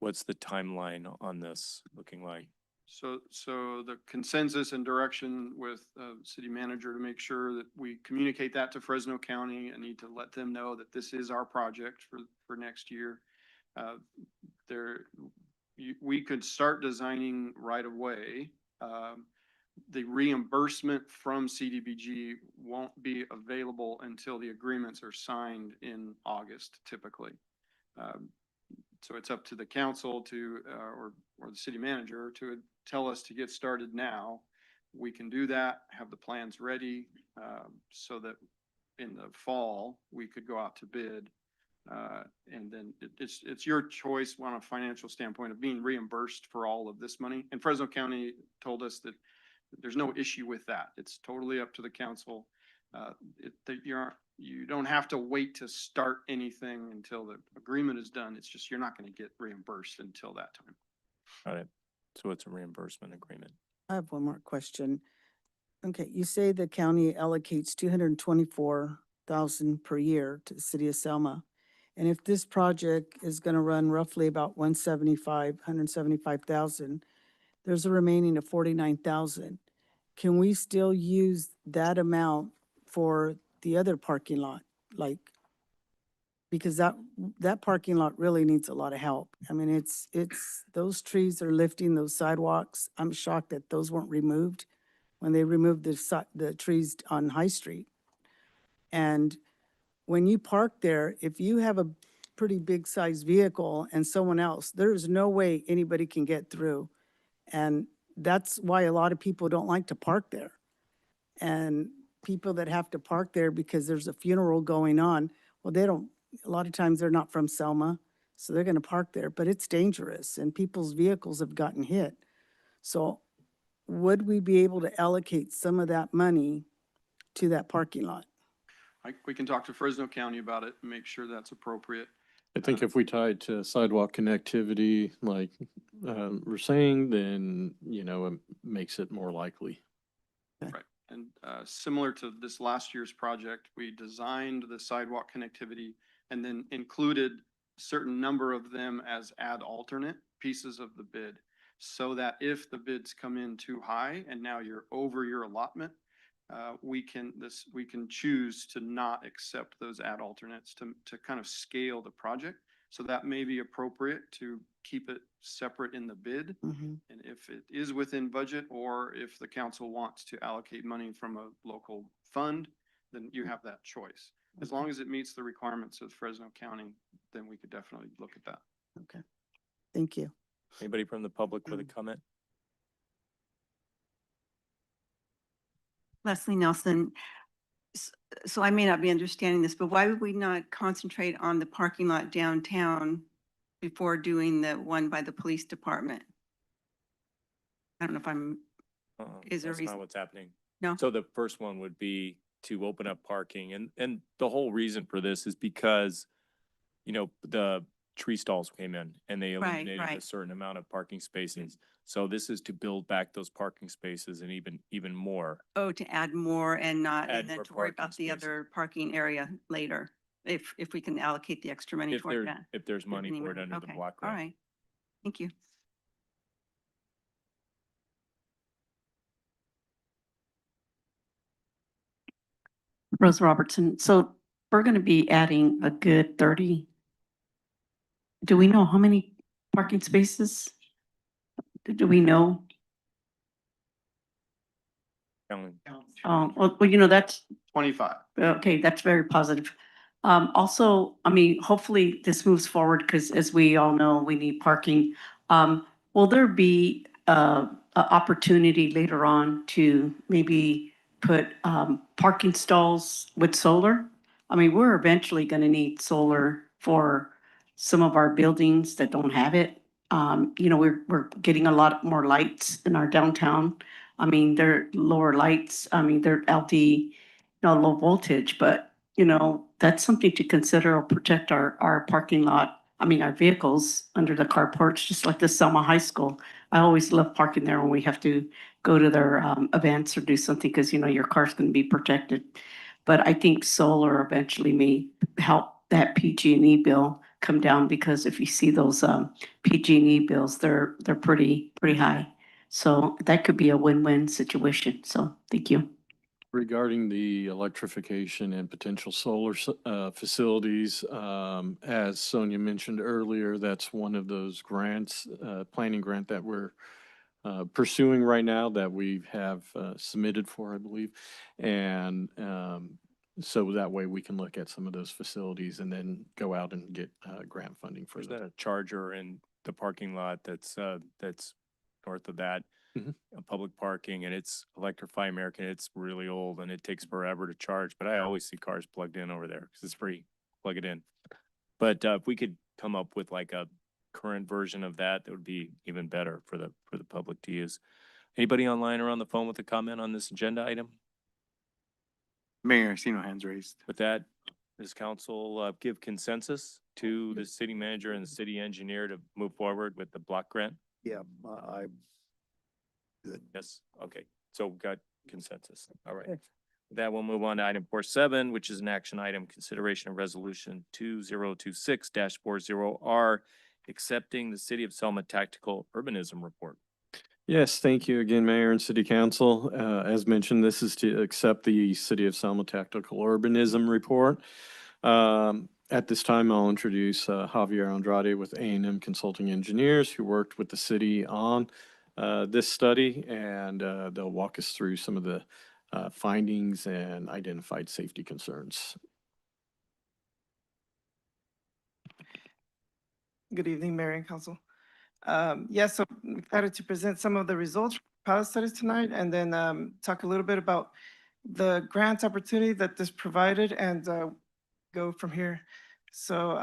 [SPEAKER 1] what's the timeline on this looking like?
[SPEAKER 15] So the consensus and direction with city manager to make sure that we communicate that to Fresno County. I need to let them know that this is our project for next year. We could start designing right away. The reimbursement from CDBG won't be available until the agreements are signed in August, typically. So it's up to the council to, or the city manager to tell us to get started now. We can do that, have the plans ready, so that in the fall, we could go out to bid. And then it's your choice on a financial standpoint of being reimbursed for all of this money. And Fresno County told us that there's no issue with that. It's totally up to the council. You don't have to wait to start anything until the agreement is done. It's just, you're not going to get reimbursed until that time.
[SPEAKER 1] Got it. So it's a reimbursement agreement.
[SPEAKER 4] I have one more question. Okay, you say the county allocates 224,000 per year to the city of Selma. And if this project is gonna run roughly about 175,000, there's a remaining of 49,000. Can we still use that amount for the other parking lot? Like, because that parking lot really needs a lot of help. I mean, those trees are lifting those sidewalks. I'm shocked that those weren't removed when they removed the trees on High Street. And when you park there, if you have a pretty big sized vehicle and someone else, there's no way anybody can get through. And that's why a lot of people don't like to park there. And people that have to park there because there's a funeral going on, well, a lot of times they're not from Selma, so they're gonna park there, but it's dangerous and people's vehicles have gotten hit. So would we be able to allocate some of that money to that parking lot?
[SPEAKER 15] We can talk to Fresno County about it and make sure that's appropriate.
[SPEAKER 11] I think if we tie it to sidewalk connectivity, like we're saying, then, it makes it more likely.
[SPEAKER 15] Right. And similar to this last year's project, we designed the sidewalk connectivity and then included a certain number of them as add alternate pieces of the bid. So that if the bids come in too high and now you're over your allotment, we can choose to not accept those add alternates to kind of scale the project. So that may be appropriate to keep it separate in the bid.
[SPEAKER 4] Mhm.
[SPEAKER 15] And if it is within budget, or if the council wants to allocate money from a local fund, then you have that choice. As long as it meets the requirements of Fresno County, then we could definitely look at that.
[SPEAKER 4] Okay, thank you.
[SPEAKER 1] Anybody from the public with a comment?
[SPEAKER 9] Leslie Nelson. So I may not be understanding this, but why would we not concentrate on the parking lot downtown before doing the one by the police department? I don't know if I'm, is there a
[SPEAKER 1] That's
[SPEAKER 9] reason?
[SPEAKER 1] not what's happening.
[SPEAKER 9] No?
[SPEAKER 1] So the first one would be to open up parking, and the whole reason for this is because, the tree stalls came in and they
[SPEAKER 9] Right,
[SPEAKER 1] eliminated a
[SPEAKER 9] right.
[SPEAKER 1] certain amount of parking spaces. So this is to build back those parking spaces and even more.
[SPEAKER 9] Oh, to add more and not,
[SPEAKER 1] Add
[SPEAKER 9] and then
[SPEAKER 1] more
[SPEAKER 9] to worry
[SPEAKER 1] parking
[SPEAKER 9] about the
[SPEAKER 1] spaces.
[SPEAKER 9] other parking area later, if we can allocate the extra money toward that.
[SPEAKER 1] If there's money
[SPEAKER 9] Any
[SPEAKER 1] for it
[SPEAKER 9] money.
[SPEAKER 1] under the
[SPEAKER 9] Okay,
[SPEAKER 1] block
[SPEAKER 9] all
[SPEAKER 1] grant.
[SPEAKER 9] right. Thank you.
[SPEAKER 3] Rose Robertson. So we're going to be adding a good 30. Do we know how many parking spaces? Do we know? Well, that's
[SPEAKER 15] 25.
[SPEAKER 3] okay. That's very positive. Also, I mean, hopefully this moves forward because as we all know, we need parking. Will there be a opportunity later on to maybe put parking stalls with solar? I mean, we're eventually going to need solar for some of our buildings that don't have it. We're getting a lot more lights in our downtown. I mean, they're lower lights. I mean, they're LD, low voltage, but that's something to consider or protect our parking lot. I mean, our vehicles under the carports, just like the Selma High School. I always love parking there when we have to go to their events or do something because, your car's going to be protected. But I think solar eventually may help that PG&E bill come down because if you see those PG&E bills, they're pretty high. So that could be a win-win situation. So thank you.
[SPEAKER 11] Regarding the electrification and potential solar facilities, as Sonia mentioned earlier, that's one of those grants, planning grant that we're pursuing right now that we have submitted for, I believe. And so that way we can look at some of those facilities and then go out and get grant funding for
[SPEAKER 1] There's
[SPEAKER 11] that.
[SPEAKER 1] a charger in the parking lot that's north of that.
[SPEAKER 11] Mhm.
[SPEAKER 1] Public parking, and it's Electrify American. It's really old and it takes forever to charge, but I always see cars plugged in over there because it's free. Plug it in. But if we could come up with like a current version of that, that would be even better for the public to use. Anybody online or on the phone with a comment on this agenda item?
[SPEAKER 7] Mayor, I see no hands raised.
[SPEAKER 1] With that, does council give consensus to the city manager and the city engineer to move forward with the block grant?
[SPEAKER 19] Yeah, I'm good.
[SPEAKER 1] Yes, okay, so we've got consensus, all right. With that, we'll move on to item 4.7, which is an action item, consideration of resolution 2026-40R, accepting the City of Selma Tactical Urbanism Report.
[SPEAKER 11] Yes, thank you again, Mayor and City Council. As mentioned, this is to accept the City of Selma Tactical Urbanism Report. At this time, I'll introduce Javier Andrade with A&M Consulting Engineers, who worked with the city on this study, and they'll walk us through some of the findings and identified safety concerns.
[SPEAKER 10] Good evening, Mayor and Council. So I'm excited to present some of the results from pilot studies tonight, and then talk a little bit about the grant opportunity that this provided, and go from here. So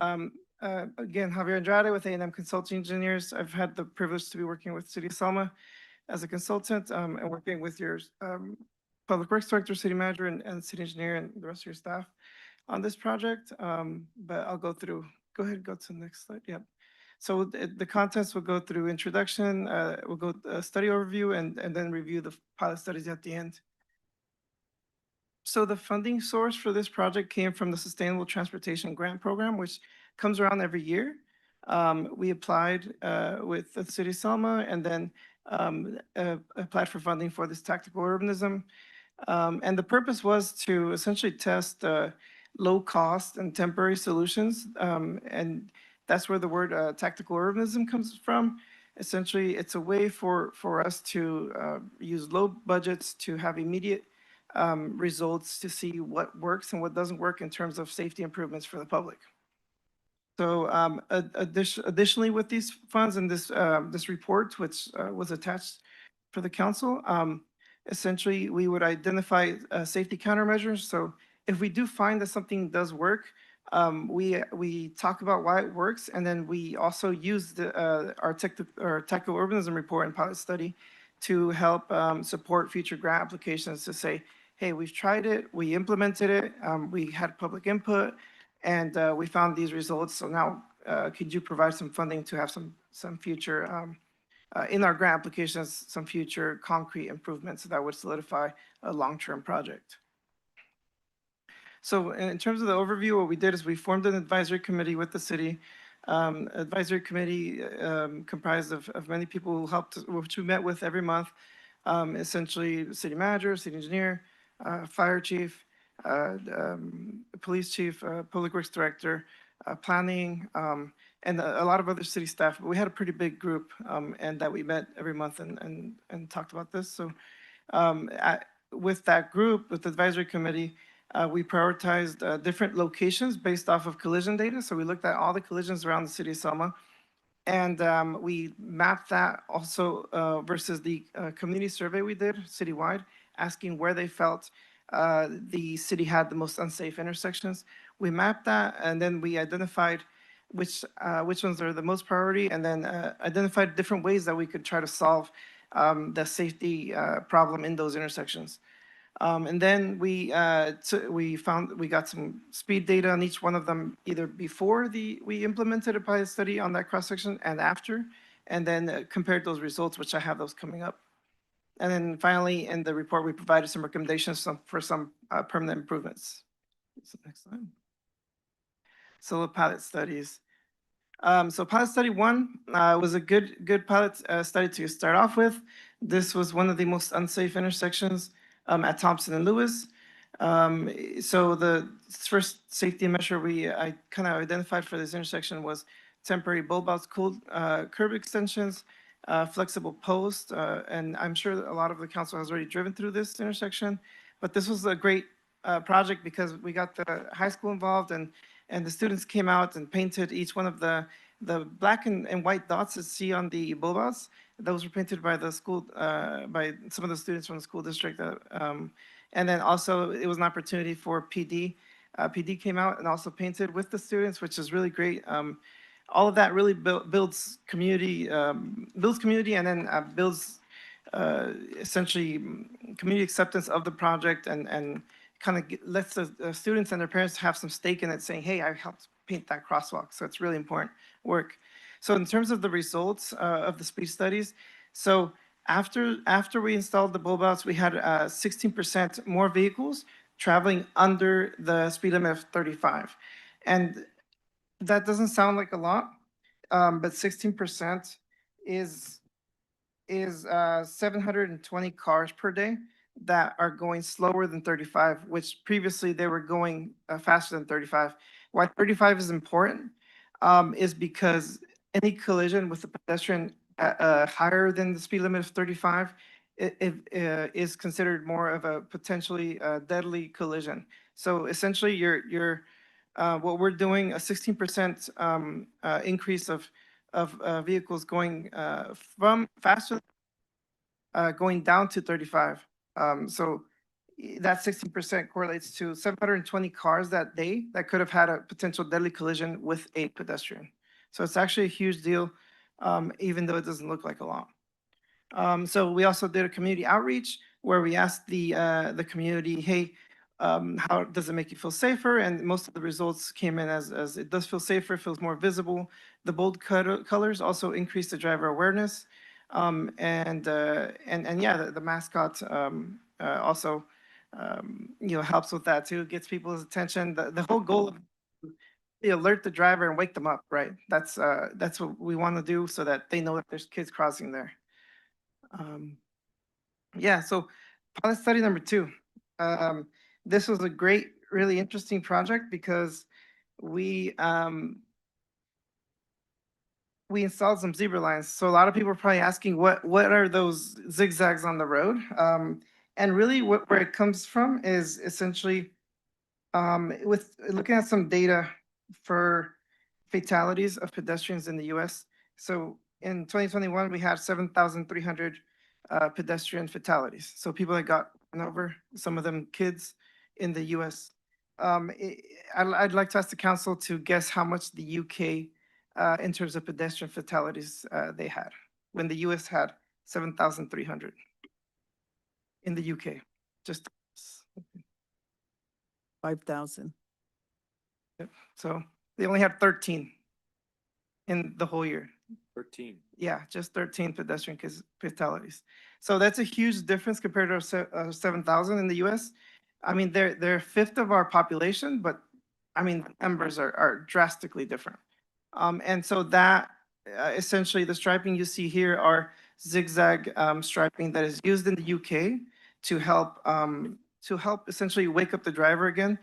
[SPEAKER 10] again, Javier Andrade with A&M Consulting Engineers. I've had the privilege to be working with City of Selma as a consultant, and working with your Public Works Director, City Manager, and City Engineer, and the rest of your staff on this project. But I'll go through, go ahead, go to the next slide. Yep. So the contents will go through introduction, we'll go study overview, and then review the pilot studies at the end. So the funding source for this project came from the Sustainable Transportation Grant Program, which comes around every year. We applied with the City of Selma, and then applied for funding for this tactical urbanism. And the purpose was to essentially test low cost and temporary solutions. And that's where the word tactical urbanism comes from. Essentially, it's a way for us to use low budgets to have immediate results to see what works and what doesn't work in terms of safety improvements for the public. So additionally, with these funds and this report, which was attached for the council, essentially, we would identify safety countermeasures. So if we do find that something does work, we talk about why it works, and then we also use our tactical urbanism report and pilot study to help support future grant applications to say, hey, we've tried it, we implemented it, we had public input, and we found these results. So now, could you provide some funding to have some future in our grant applications, some future concrete improvements that would solidify a long-term project. So in terms of the overview, what we did is we formed an advisory committee with the city. Advisory committee comprised of many people who helped, which we met with every month. Essentially, city manager, city engineer, fire chief, police chief, public works director, planning, and a lot of other city staff. But we had a pretty big group, and that we met every month and talked about this. So with that group, with the advisory committee, we prioritized different locations based off of collision data. So we looked at all the collisions around the city of Selma, and we mapped that also versus the community survey we did citywide, asking where they felt the city had the most unsafe intersections. We mapped that, and then we identified which ones are the most priority, and then identified different ways that we could try to solve the safety problem in those intersections. And then we got some speed data on each one of them, either before we implemented a pilot study on that cross section and after, and then compared those results, which I have those coming up. And then finally, in the report, we provided some recommendations for some permanent improvements. So next slide. So the pilot studies. So pilot study 1 was a good pilot study to start off with. This was one of the most unsafe intersections at Thompson and Lewis. So the first safety measure I kind of identified for this intersection was temporary bulb outs, curb extensions, flexible post, and I'm sure a lot of the council has already driven through this intersection, but this was a great project because we got the high school involved, and the students came out and painted each one of the black and white dots that you see on the bulb outs. Those were painted by the school, by some of the students from the school district. And then also it was an opportunity for PD. PD came out and also painted with the students, which is really great. All of that really builds community, and then builds essentially community acceptance of the project, and kind of lets the students and their parents have some stake in it, saying, hey, I helped paint that crosswalk. So it's really important work. So in terms of the results of the speed studies, so after we installed the bulb outs, we had 16% more vehicles traveling under the speed limit of 35. And that doesn't sound like a lot, but 16% is 720 cars per day that are going slower than 35, which previously they were going faster than 35. Why 35 is important is because any collision with a pedestrian higher than the speed limit of 35 is considered more of a potentially deadly collision. So essentially, what we're doing, a 16% increase of vehicles going from faster going down to 35. That 16% correlates to 720 cars that day that could have had a potential deadly collision with a pedestrian. So it's actually a huge deal, even though it doesn't look like a lot. So we also did a community outreach where we asked the community, hey, how does it make you feel safer? And most of the results came in as it does feel safer, feels more visible. The bold colors also increase the driver awareness. And yeah, the mascot also helps with that too, gets people's attention. The whole goal of alert the driver and wake them up, right? That's what we want to do so that they know that there's kids crossing there. Yeah, so pilot study number 2. This was a great, really interesting project because we installed some zebra lines. So a lot of people are probably asking, what are those zigzags on the road? And really where it comes from is essentially with looking at some data for fatalities of pedestrians in the US. So in 2021, we had 7,300 pedestrian fatalities. So people that got run over, some of them kids in the US. I'd like to ask the council to guess how much the UK in terms of pedestrian fatalities they had when the US had 7,300 in the UK. Just
[SPEAKER 4] 5,000.
[SPEAKER 10] so they only had 13 in the whole year.
[SPEAKER 1] 13.
[SPEAKER 10] Yeah, just 13 pedestrian fatalities. So that's a huge difference compared to 7,000 in the US. I mean, they're a fifth of our population, but I mean, numbers are drastically different. And so that essentially the striping you see here are zigzag striping that is used in the UK to help essentially wake up the driver again.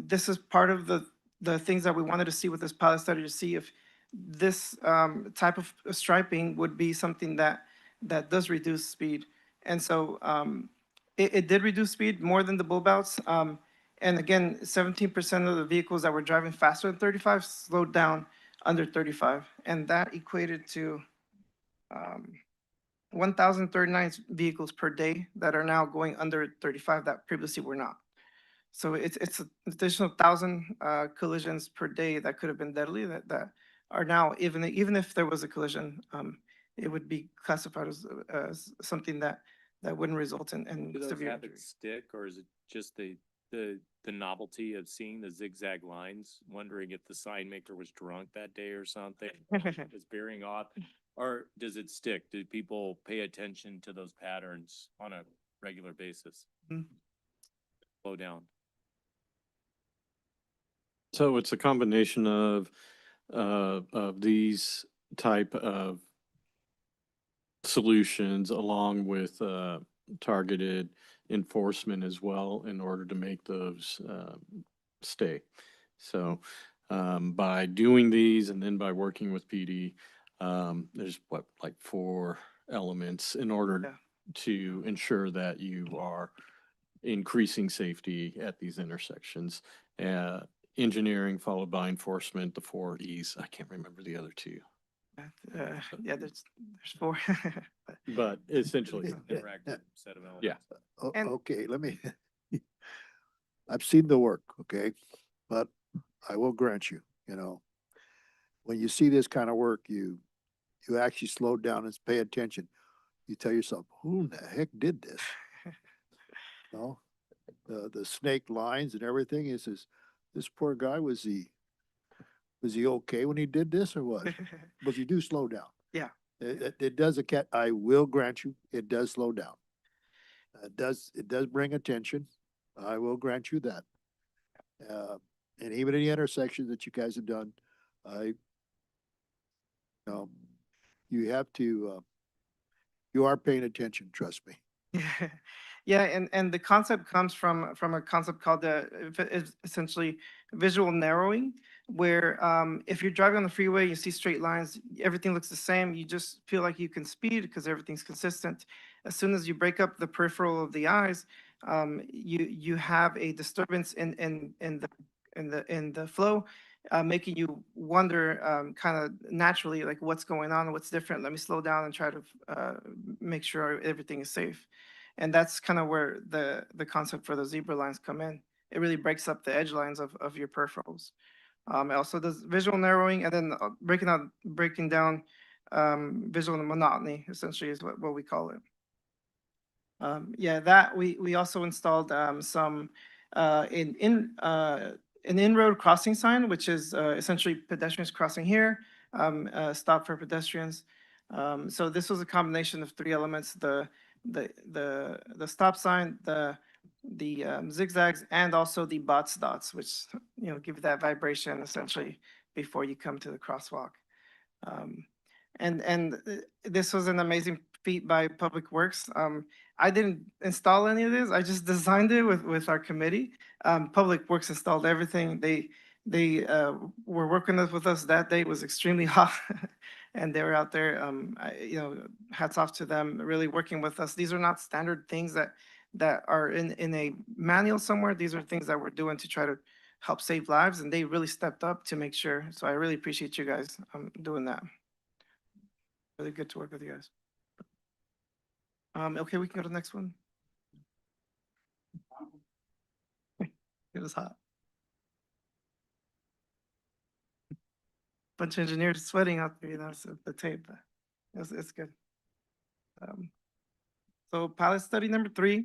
[SPEAKER 10] This is part of the things that we wanted to see with this pilot study, to see if this type of striping would be something that does reduce speed. And so it did reduce speed more than the bulb outs. And again, 17% of the vehicles that were driving faster than 35 slowed down under 35. And that equated to 1,039 vehicles per day that are now going under 35 that previously were not. So it's an additional 1,000 collisions per day that could have been deadly that are now, even if there was a collision, it would be classified as something that wouldn't result in
[SPEAKER 1] Do those
[SPEAKER 10] severe
[SPEAKER 1] habits
[SPEAKER 10] injury.
[SPEAKER 1] stick, or is it just the novelty of seeing the zigzag lines, wondering if the sign maker was drunk that day or something, is veering off, or does it stick? Do people pay attention to those patterns on a regular basis?
[SPEAKER 10] Mhm.
[SPEAKER 1] Slow down.
[SPEAKER 11] So it's a combination of these type of solutions along with targeted enforcement as well in order to make those stay. So by doing these and then by working with PD, there's like 4 elements in order
[SPEAKER 10] Yeah.
[SPEAKER 11] to ensure that you are increasing safety at these intersections. Engineering followed by enforcement, the 4 E's. I can't remember the other 2.
[SPEAKER 10] Yeah, there's 4.
[SPEAKER 11] But essentially,
[SPEAKER 1] Interactive set of elements.
[SPEAKER 11] yeah.
[SPEAKER 10] And-
[SPEAKER 19] Okay, let me, I've seen the work, okay? But I will grant you, when you see this kind of work, you actually slow down and pay attention. You tell yourself, who in the heck did this? No, the snake lines and everything is this poor guy was the Was he okay when he did this or what? But you do slow down.
[SPEAKER 10] Yeah.
[SPEAKER 19] It does I will grant you, it does slow down. It does bring attention. I will grant you that. And even in the intersections that you guys have done, I, um, you have to, you are paying attention, trust me.
[SPEAKER 10] Yeah, and the concept comes from a concept called essentially visual narrowing, where if you're driving on the freeway, you see straight lines, everything looks the same, you just feel like you can speed because everything's consistent. As soon as you break up the peripheral of the eyes, you have a disturbance in the flow, making you wonder kind of naturally like what's going on, what's different. Let me slow down and try to make sure everything is safe. And that's kind of where the concept for the zebra lines come in. It really breaks up the edge lines of your peripherals. It also does visual narrowing and then breaking down visual monotony, essentially is what we call it. Yeah, that we also installed some an in-road crossing sign, which is essentially pedestrians crossing here, stop for pedestrians. So this was a combination of three elements: the stop sign, the zigzags, and also the bots dots, which give that vibration essentially before you come to the crosswalk. Um, and this was an amazing feat by Public Works. I didn't install any of this. I just designed it with our committee. Public Works installed everything. They were working with us that day. It was extremely hot, and they were out there. Hats off to them, really working with us. These are not standard things that are in a manual somewhere. These are things that we're doing to try to help save lives, and they really stepped up to make sure. So I really appreciate you guys doing that. Really good to work with you guys. Okay, we can go to the next one. It was hot. Bunch of engineers sweating out there, so the tape. It's good. So pilot study number 3,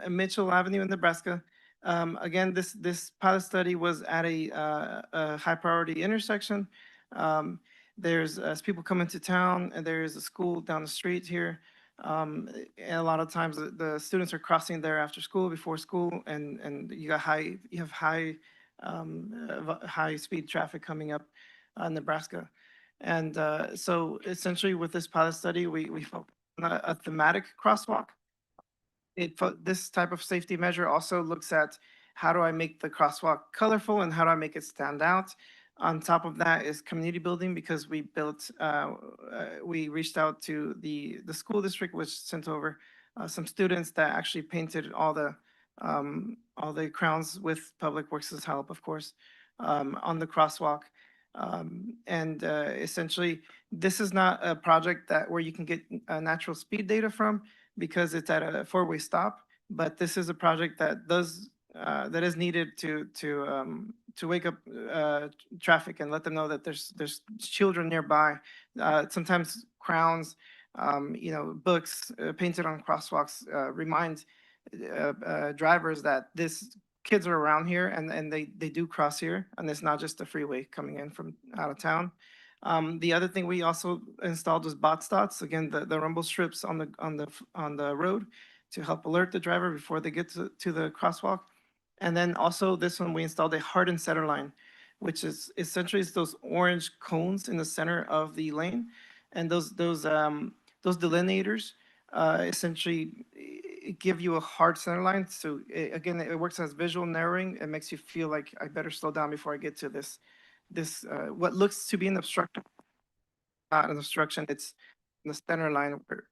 [SPEAKER 10] Mitchell Avenue in Nebraska. Again, this pilot study was at a high priority intersection. There's as people come into town, and there's a school down the street here. And a lot of times the students are crossing there after school, before school, and you have high speed traffic coming up Nebraska. And so essentially with this pilot study, we focused on a thematic crosswalk. This type of safety measure also looks at how do I make the crosswalk colorful and how do I make it stand out. On top of that is community building, because we reached out to the school district, which sent over some students that actually painted all the crowns with Public Works' help, of course, on the crosswalk. And essentially, this is not a project where you can get natural speed data from, because it's at a 4-way stop. But this is a project that is needed to wake up traffic and let them know that there's children nearby. Sometimes crowns, books painted on crosswalks remind drivers that kids are around here, and they do cross here, and it's not just a freeway coming in from out of town. The other thing we also installed was bot dots. Again, the rumble strips on the road to help alert the driver before they get to the crosswalk. And then also this one, we installed a hardened center line, which is essentially those orange cones in the center of the lane. And those delineators essentially give you a hard center line. So again, it works as visual narrowing. It makes you feel like I better slow down before I get to this what looks to be an obstruction, not an obstruction. It's in the center line where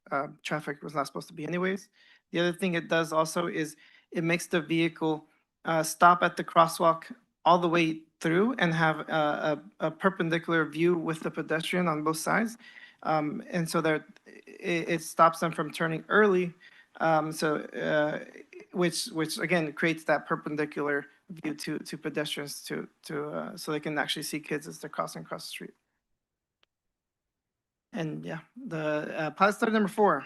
[SPEAKER 10] traffic was not supposed to be anyways. The other thing it does also is it makes the vehicle stop at the crosswalk all the way through and have a perpendicular view with the pedestrian on both sides. And so it stops them from turning early. Which again creates that perpendicular view to pedestrians so they can actually see kids as they're crossing across the street. And yeah, the pilot study number 4.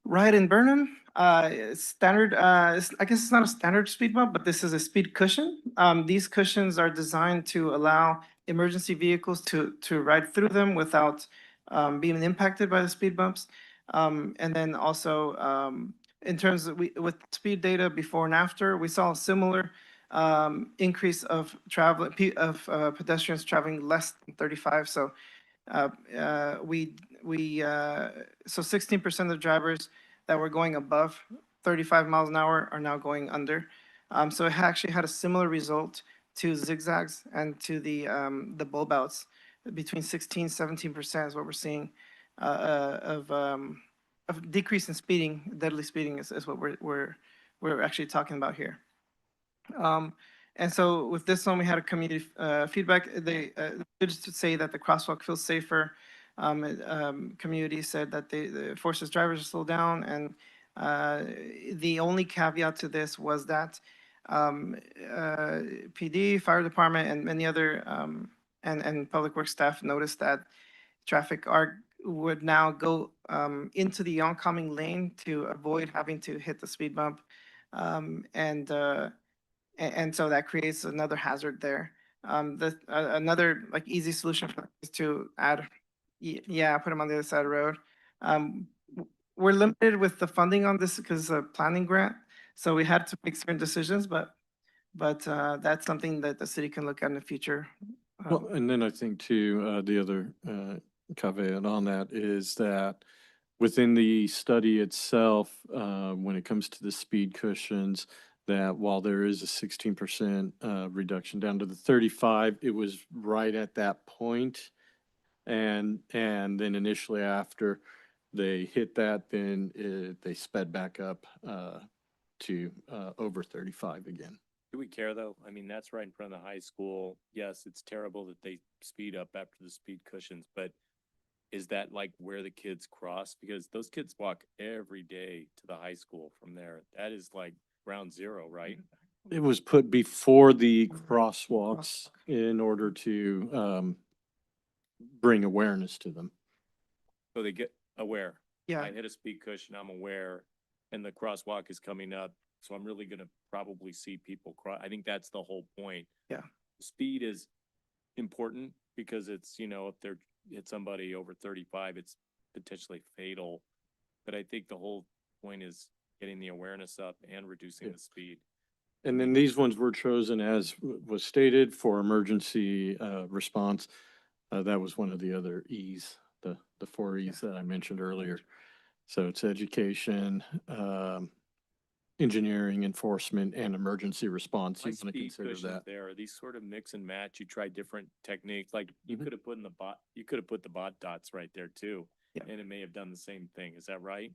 [SPEAKER 10] Right in Burnham, it's standard, I guess it's not a standard speed bump, but this is a speed cushion. These cushions are designed to allow emergency vehicles to ride through them without being impacted by the speed bumps. And then also, in terms of with speed data before and after, we saw a similar increase of pedestrians traveling less than 35. So uh, uh, we, so 16% of drivers that were going above 35 miles an hour are now going under. So it actually had a similar result to zigzags and to the bulb outs. Between 16, 17% is what we're seeing of decrease in speeding. Deadly speeding is what we're actually talking about here. And so with this one, we had a community feedback. They just say that the crosswalk feels safer. Community said that they forces drivers to slow down, and the only caveat to this was that PD, fire department, and many other and public works staff noticed that traffic would now go into the oncoming lane to avoid having to hit the speed bump, and so that creates another hazard there. Another like easy solution for that is to add, yeah, put them on the other side of the road. We're limited with the funding on this because of a planning grant, so we had to make certain decisions, but that's something that the city can look at in the future.
[SPEAKER 11] Well, and then I think too, the other caveat on that is that within the study itself, when it comes to the speed cushions, that while there is a 16% reduction down to the 35, it was right at that point. And then initially after they hit that, then they sped back up to over 35 again.
[SPEAKER 1] Do we care though? I mean, that's right in front of the high school. Yes, it's terrible that they speed up after the speed cushions, but is that like where the kids cross? Because those kids walk every day to the high school from there. That is like ground zero, right?
[SPEAKER 11] It was put before the crosswalks in order to bring awareness to them.
[SPEAKER 1] So they get aware.
[SPEAKER 10] Yeah.
[SPEAKER 1] I hit a speed cushion, I'm aware, and the crosswalk is coming up. So I'm really gonna probably see people cross. I think that's the whole point.
[SPEAKER 10] Yeah.
[SPEAKER 1] Speed is important because it's, you know, if they're hit somebody over 35, it's potentially fatal. But I think the whole point is getting the awareness up and reducing the speed.
[SPEAKER 11] And then these ones were chosen, as was stated, for emergency response. That was one of the other E's, the four E's that I mentioned earlier. So it's education, engineering, enforcement, and emergency response.
[SPEAKER 1] My
[SPEAKER 11] You want to
[SPEAKER 1] speed
[SPEAKER 11] consider
[SPEAKER 1] cushions
[SPEAKER 11] that.
[SPEAKER 1] there, are these sort of mix and match? You try different techniques, like you
[SPEAKER 11] Mhm.
[SPEAKER 1] could have put in the bot, you could have put the bot dots right there too.
[SPEAKER 10] Yeah.
[SPEAKER 1] And it may have done the same thing. Is that right?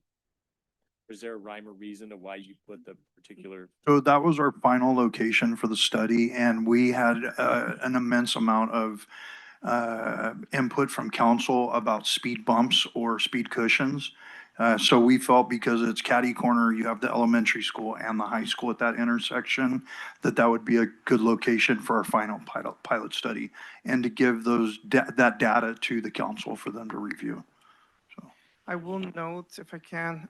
[SPEAKER 1] Or is there a rhyme or reason to why you put the particular?
[SPEAKER 17] So that was our final location for the study, and we had an immense amount of input from council about speed bumps or speed cushions. So we felt because it's catty corner, you have the elementary school and the high school at that intersection, that would be a good location for our final pilot study and to give that data to the council for them to review.
[SPEAKER 10] I will note, if I can,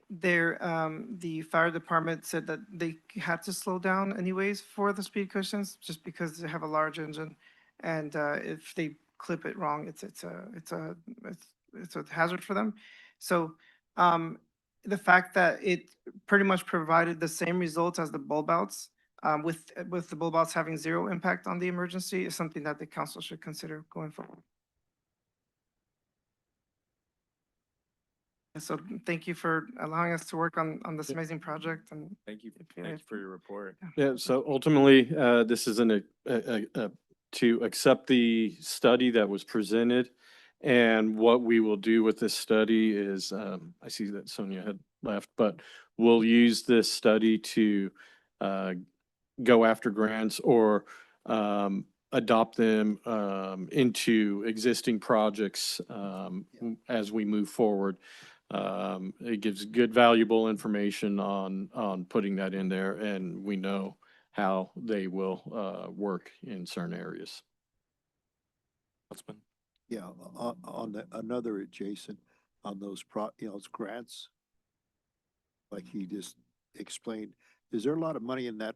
[SPEAKER 10] the fire department said that they had to slow down anyways for the speed cushions, just because they have a large engine. And if they clip it wrong, it's a hazard for them. So the fact that it pretty much provided the same results as the bulb outs, with the bulb outs having zero impact on the emergency, is something that the council should consider going forward. So thank you for allowing us to work on this amazing project, and
[SPEAKER 1] Thank you for your report.
[SPEAKER 11] Yeah, so ultimately, this is to accept the study that was presented. And what we will do with this study is, I see that Sonia had left, but we'll use this study to go after grants or adopt them into existing projects as we move forward. It gives good, valuable information on putting that in there, and we know how they will work in certain areas.
[SPEAKER 1] Councilman?
[SPEAKER 19] Yeah, on another adjacent, on those those grants? Like he just explained, is there a lot of money in that,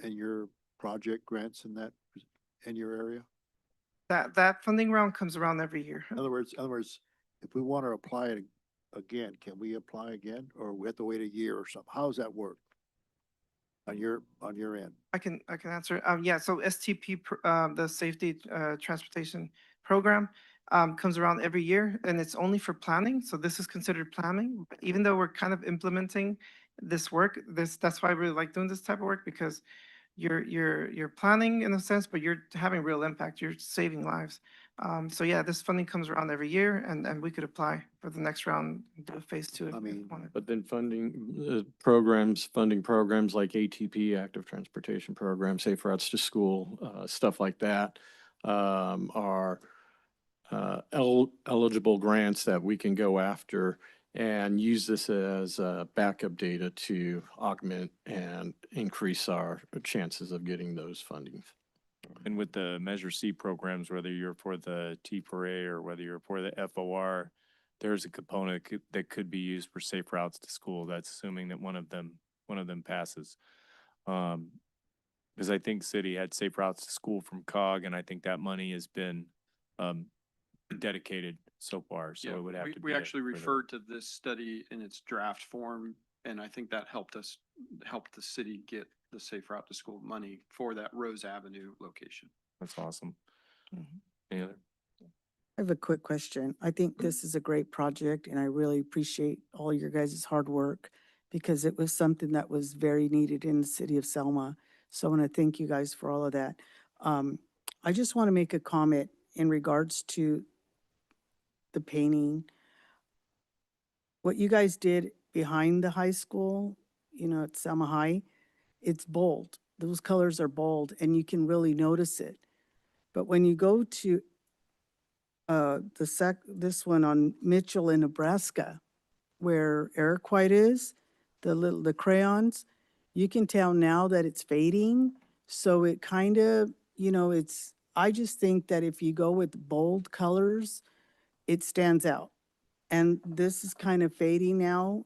[SPEAKER 19] in your project grants in your area?
[SPEAKER 10] That funding round comes around every year.
[SPEAKER 19] In other words, if we want to apply it again, can we apply again, or we have to wait a year or something? How does that work on your end?
[SPEAKER 10] I can answer. Yeah, so STP, the Safety Transportation Program, comes around every year and it's only for planning. So this is considered planning, even though we're kind of implementing this work. That's why I really like doing this type of work, because you're planning in a sense, but you're having real impact. You're saving lives. So yeah, this funding comes around every year, and we could apply for the next round, and do a phase two if we wanted.
[SPEAKER 11] But then funding programs like ATP, Active Transportation Program, Safe Routes to School, stuff like that, are eligible grants that we can go after and use this as backup data to augment and increase our chances of getting those fundings.
[SPEAKER 1] And with the Measure C programs, whether you're for the T4A or whether you're for the FOR, there's a component that could be used for safe routes to school. That's assuming that one of them passes. Because I think city had safe routes to school from COG, and I think that money has been dedicated so far. So
[SPEAKER 15] Yeah,
[SPEAKER 1] it would have to be.
[SPEAKER 15] we actually
[SPEAKER 1] further.
[SPEAKER 15] referred to this study in its draft form, and I think that helped the city get the Safe Route to School money for that Rose Avenue location.
[SPEAKER 1] That's awesome. Any other?
[SPEAKER 4] I have a quick question. I think this is a great project and I really appreciate all your guys' hard work because it was something that was very needed in the city of Selma. So I want to thank you guys for all of that. I just want to make a comment in regards to the painting. What you guys did behind the high school, at Selma High, it's bold. Those colors are bold and you can really notice it. But when you go to this one on Mitchell in Nebraska, where Eric White is, the crayons, you can tell now that it's fading. So it kind of, I just think that if you go with bold colors, it stands out. And this is kind of fading now.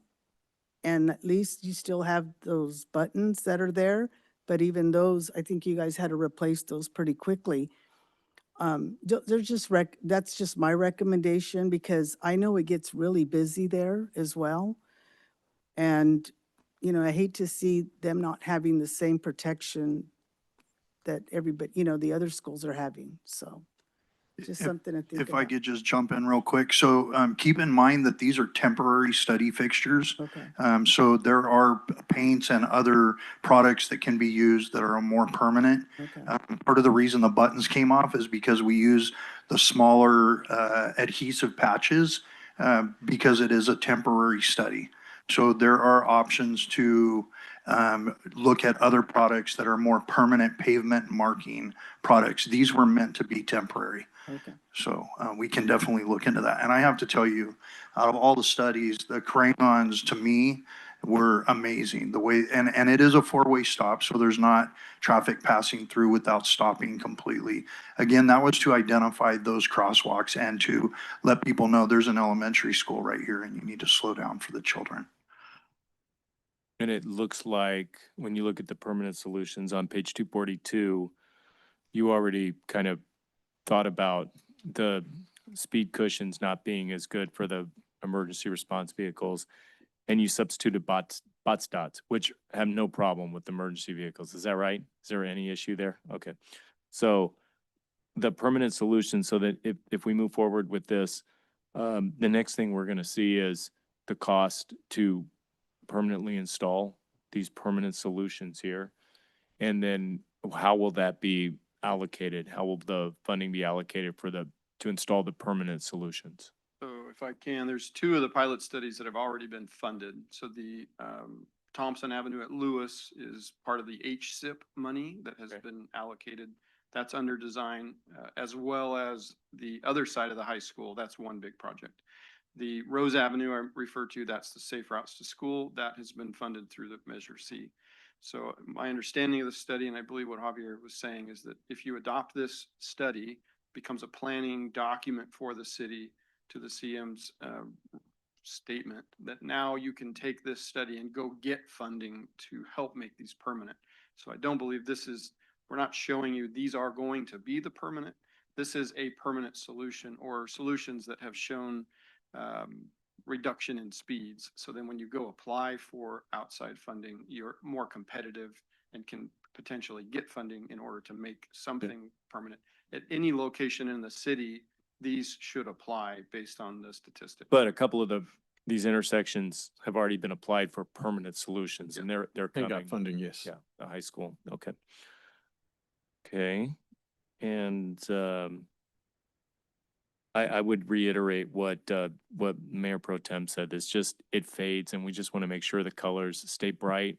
[SPEAKER 4] And at least you still have those buttons that are there. But even those, I think you guys had to replace those pretty quickly. That's just my recommendation because I know it gets really busy there as well. And, I hate to see them not having the same protection that everybody, the other schools are having. So just something to think
[SPEAKER 17] If
[SPEAKER 4] about.
[SPEAKER 17] I could just jump in real quick. So keep in mind that these are temporary study fixtures.
[SPEAKER 4] Okay.
[SPEAKER 17] So there are paints and other products that can be used that are more permanent.
[SPEAKER 4] Okay.
[SPEAKER 17] Part of the reason the buttons came off is because we use the smaller adhesive patches because it is a temporary study. So there are options to look at other products that are more permanent pavement marking products. These were meant to be temporary.
[SPEAKER 4] Okay.
[SPEAKER 17] So we can definitely look into that. And I have to tell you, out of all the studies, the crayons to me were amazing. The way, and it is a four-way stop, so there's not traffic passing through without stopping completely. Again, that was to identify those crosswalks and to let people know there's an elementary school right here and you need to slow down for the children.
[SPEAKER 1] And it looks like when you look at the permanent solutions on page 242, you already kind of thought about the speed cushions not being as good for the emergency response vehicles, and you substituted bots dots, which have no problem with emergency vehicles. Is that right? Is there any issue there? Okay. So the permanent solution, so that if we move forward with this, the next thing we're going to see is the cost to permanently install these permanent solutions here. And then how will that be allocated? How will the funding be allocated to install the permanent solutions?
[SPEAKER 15] So if I can, there's two of the pilot studies that have already been funded. So the Thompson Avenue at Lewis is part of the HSIP money that has been allocated. That's under design, as well as the other side of the high school. That's one big project. The Rose Avenue I referred to, that's the Safe Routes to School. That has been funded through the Measure C. So my understanding of the study, and I believe what Javier was saying, is that if you adopt this study, it becomes a planning document for the city to the CM's statement that now you can take this study and go get funding to help make these permanent. So I don't believe we're not showing you these are going to be the permanent. This is a permanent solution or solutions that have shown reduction in speeds. So then when you go apply for outside funding, you're more competitive and can potentially get funding in order to make something permanent. At any location in the city, these should apply based on the statistics.
[SPEAKER 1] But a couple of these intersections have already been applied for permanent solutions and they're
[SPEAKER 11] They
[SPEAKER 1] coming.
[SPEAKER 11] got funding, yes.
[SPEAKER 1] Yeah, the high school. Okay. Okay. And, I would reiterate what Mayor Pro Tem said. It's just, it fades and we just want to make sure the colors stay bright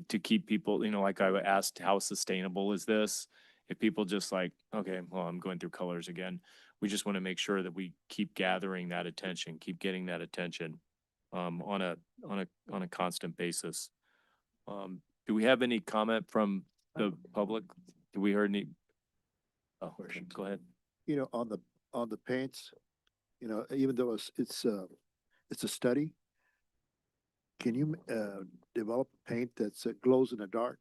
[SPEAKER 1] to keep people, like I asked, how sustainable is this? If people just like, okay, well, I'm going through colors again. We just want to make sure that we keep gathering that attention, keep getting that attention, on a constant basis. Do we have any comment from the public? Do we hear any? Oh, go ahead.
[SPEAKER 19] On the paints, even though it's a study, can you develop a paint that's glows in the dark?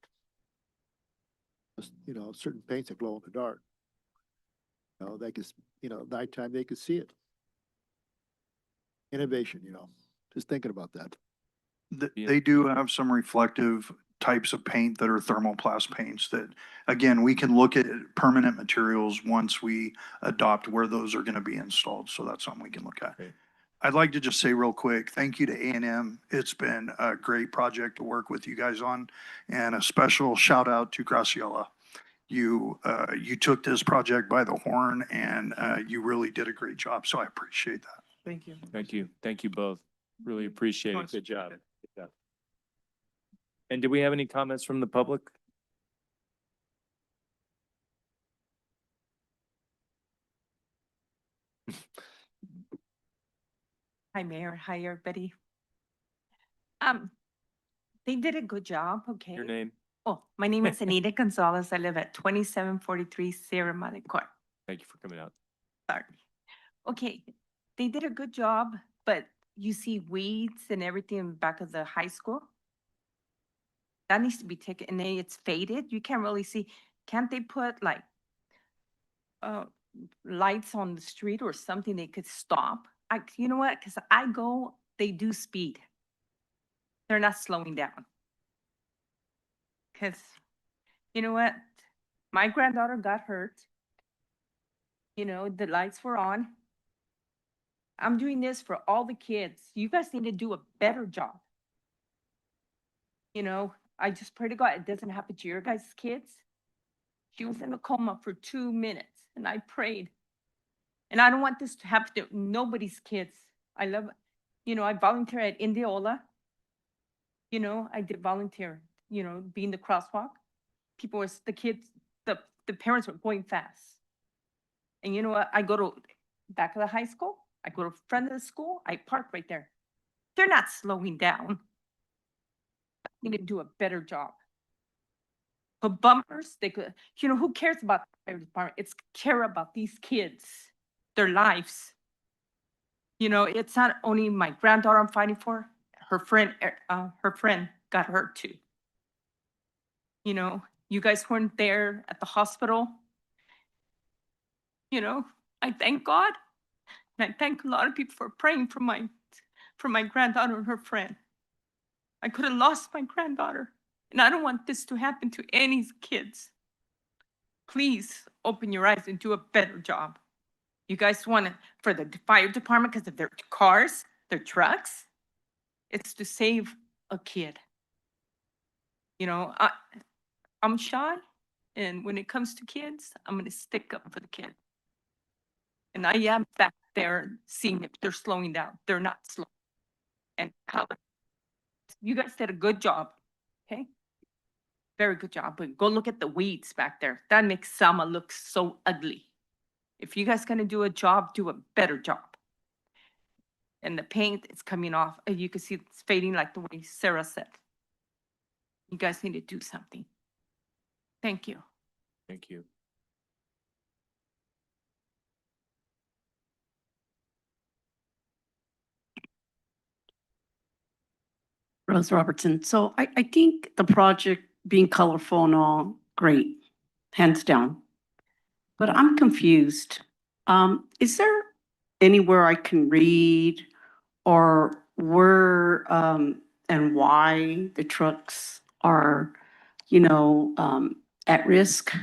[SPEAKER 19] Certain paints that glow in the dark. They could, nighttime they could see it. Innovation, just thinking about that.
[SPEAKER 17] They do have some reflective types of paint that are thermoplast paints that, again, we can look at permanent materials once we adopt where those are going to be installed. So that's something we can look at.
[SPEAKER 1] Great.
[SPEAKER 17] I'd like to just say real quick, thank you to A&M. It's been a great project to work with you guys on, and a special shout out to Graciela. You took this project by the horn, and you really did a great job. So I appreciate that.
[SPEAKER 10] Thank you.
[SPEAKER 1] Thank you. Thank you both. Really appreciate it. Good job. Good job. And do we have any comments from the public?
[SPEAKER 12] Hi, Mayor. Hi, everybody. They did a good job, okay?
[SPEAKER 1] Your name?
[SPEAKER 12] Oh, my name is Anita Gonzalez. I live at 2743 Sierra Madre Court.
[SPEAKER 1] Thank you for coming out.
[SPEAKER 12] Sorry. Okay, they did a good job, but you see weeds and everything in the back of the high school? That needs to be taken, and then it's faded. You can't really see. Can't they put like lights on the street or something they could stop? You know what? Because I go, they do speed. They're not slowing down. Because, you know what? My granddaughter got hurt. The lights were on. I'm doing this for all the kids. You guys need to do a better job. I just pray to God it doesn't happen to your guys' kids. She was in a coma for 2 minutes, and I prayed. And I don't want this to happen to nobody's kids. I volunteer at Indiola. I did volunteer, being the crosswalk. The kids, the parents were going fast. And you know what? I go to back of the high school. I go to front of the school. I park right there. They're not slowing down. I need to do a better job. But bumpers, they could, who cares about the fire department? It's care about these kids, their lives. It's not only my granddaughter I'm fighting for. Her friend got hurt too. You guys weren't there at the hospital. I thank God. And I thank a lot of people for praying for my granddaughter and her friend. I could have lost my granddaughter. And I don't want this to happen to any kids. Please open your eyes and do a better job. You guys want it for the fire department because of their cars, their trucks. It's to save a kid. I'm shy. And when it comes to kids, I'm going to stick up for the kid. And I am back there seeing if they're slowing down. They're not slow. And you guys did a good job. Okay? Very good job. But go look at the weeds back there. That makes Selma look so ugly. If you guys going to do a job, do a better job. And the paint is coming off. You can see it's fading like the way Sarah said. You guys need to do something. Thank you.
[SPEAKER 1] Thank you.
[SPEAKER 3] Rose Robertson. So I think the project being colorful and all, great, hands down. But I'm confused. Is there anywhere I can read or where, and why the trucks are, at risk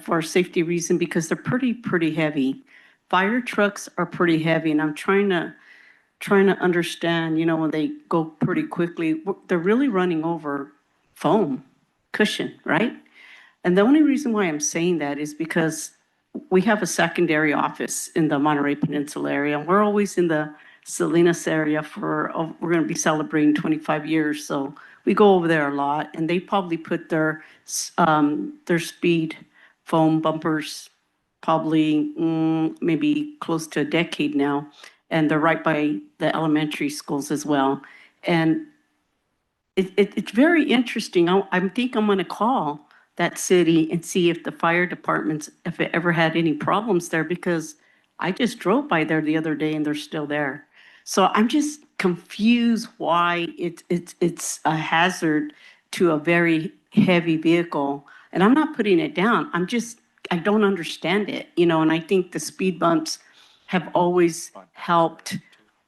[SPEAKER 3] for safety reason? Because they're pretty heavy. Fire trucks are pretty heavy, and I'm trying to understand, when they go pretty quickly, they're really running over foam cushion, right? And the only reason why I'm saying that is because we have a secondary office in the Monterey Peninsula area. And we're always in the Salinas area we're going to be celebrating 25 years. So we go over there a lot, and they probably put their speed foam bumpers probably maybe close to a decade now. And they're right by the elementary schools as well. And it's very interesting. I think I'm gonna call that city and see if the fire departments, if it ever had any problems there, because I just drove by there the other day and they're still there. So I'm just confused why it's a hazard to a very heavy vehicle. And I'm not putting it down. I don't understand it, and I think the speed bumps have always helped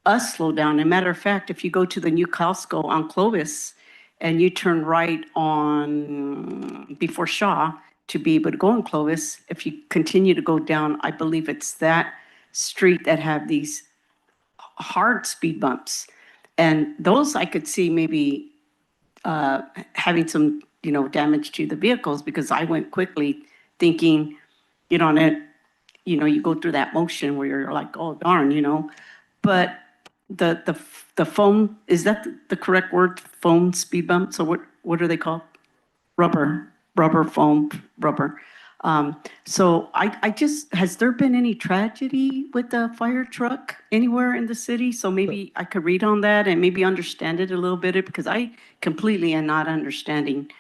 [SPEAKER 3] us slow down. As a matter of fact, if you go to the new Costco on Clovis and you turn right on before Shaw to be able to go on Clovis, if you continue to go down, I believe it's that street that have these hard speed bumps. And those I could see maybe having some, damage to the vehicles, because I went quickly thinking, and you go through that motion where you're like, oh darn. But the foam, is that the correct word? Foam speed bump? So what are they called? Rubber foam, rubber. So has there been any tragedy with the fire truck anywhere in the city? So maybe I could read on that and maybe understand it a little bit, because I completely am not understanding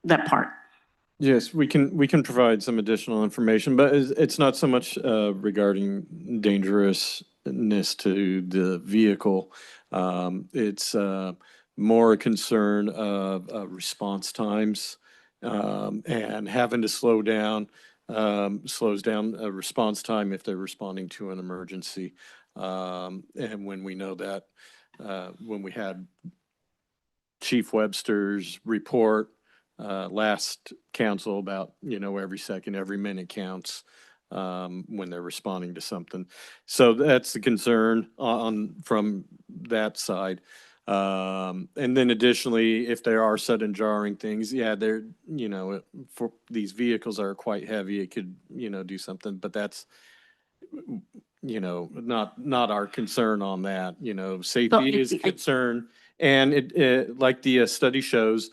[SPEAKER 3] that part.
[SPEAKER 11] Yes, we can provide some additional information, but it's not so much regarding dangerousness to the vehicle. It's more a concern of response times, and having to slow down slows down a response time if they're responding to an emergency. And when we know that, when we had Chief Webster's report last council about, every second, every minute counts when they're responding to something. So that's the concern from that side. And then additionally, if there are sudden jarring things, they're, for these vehicles are quite heavy, it could, do something, but that's, not our concern on that. Safety is a concern. And it like the study shows,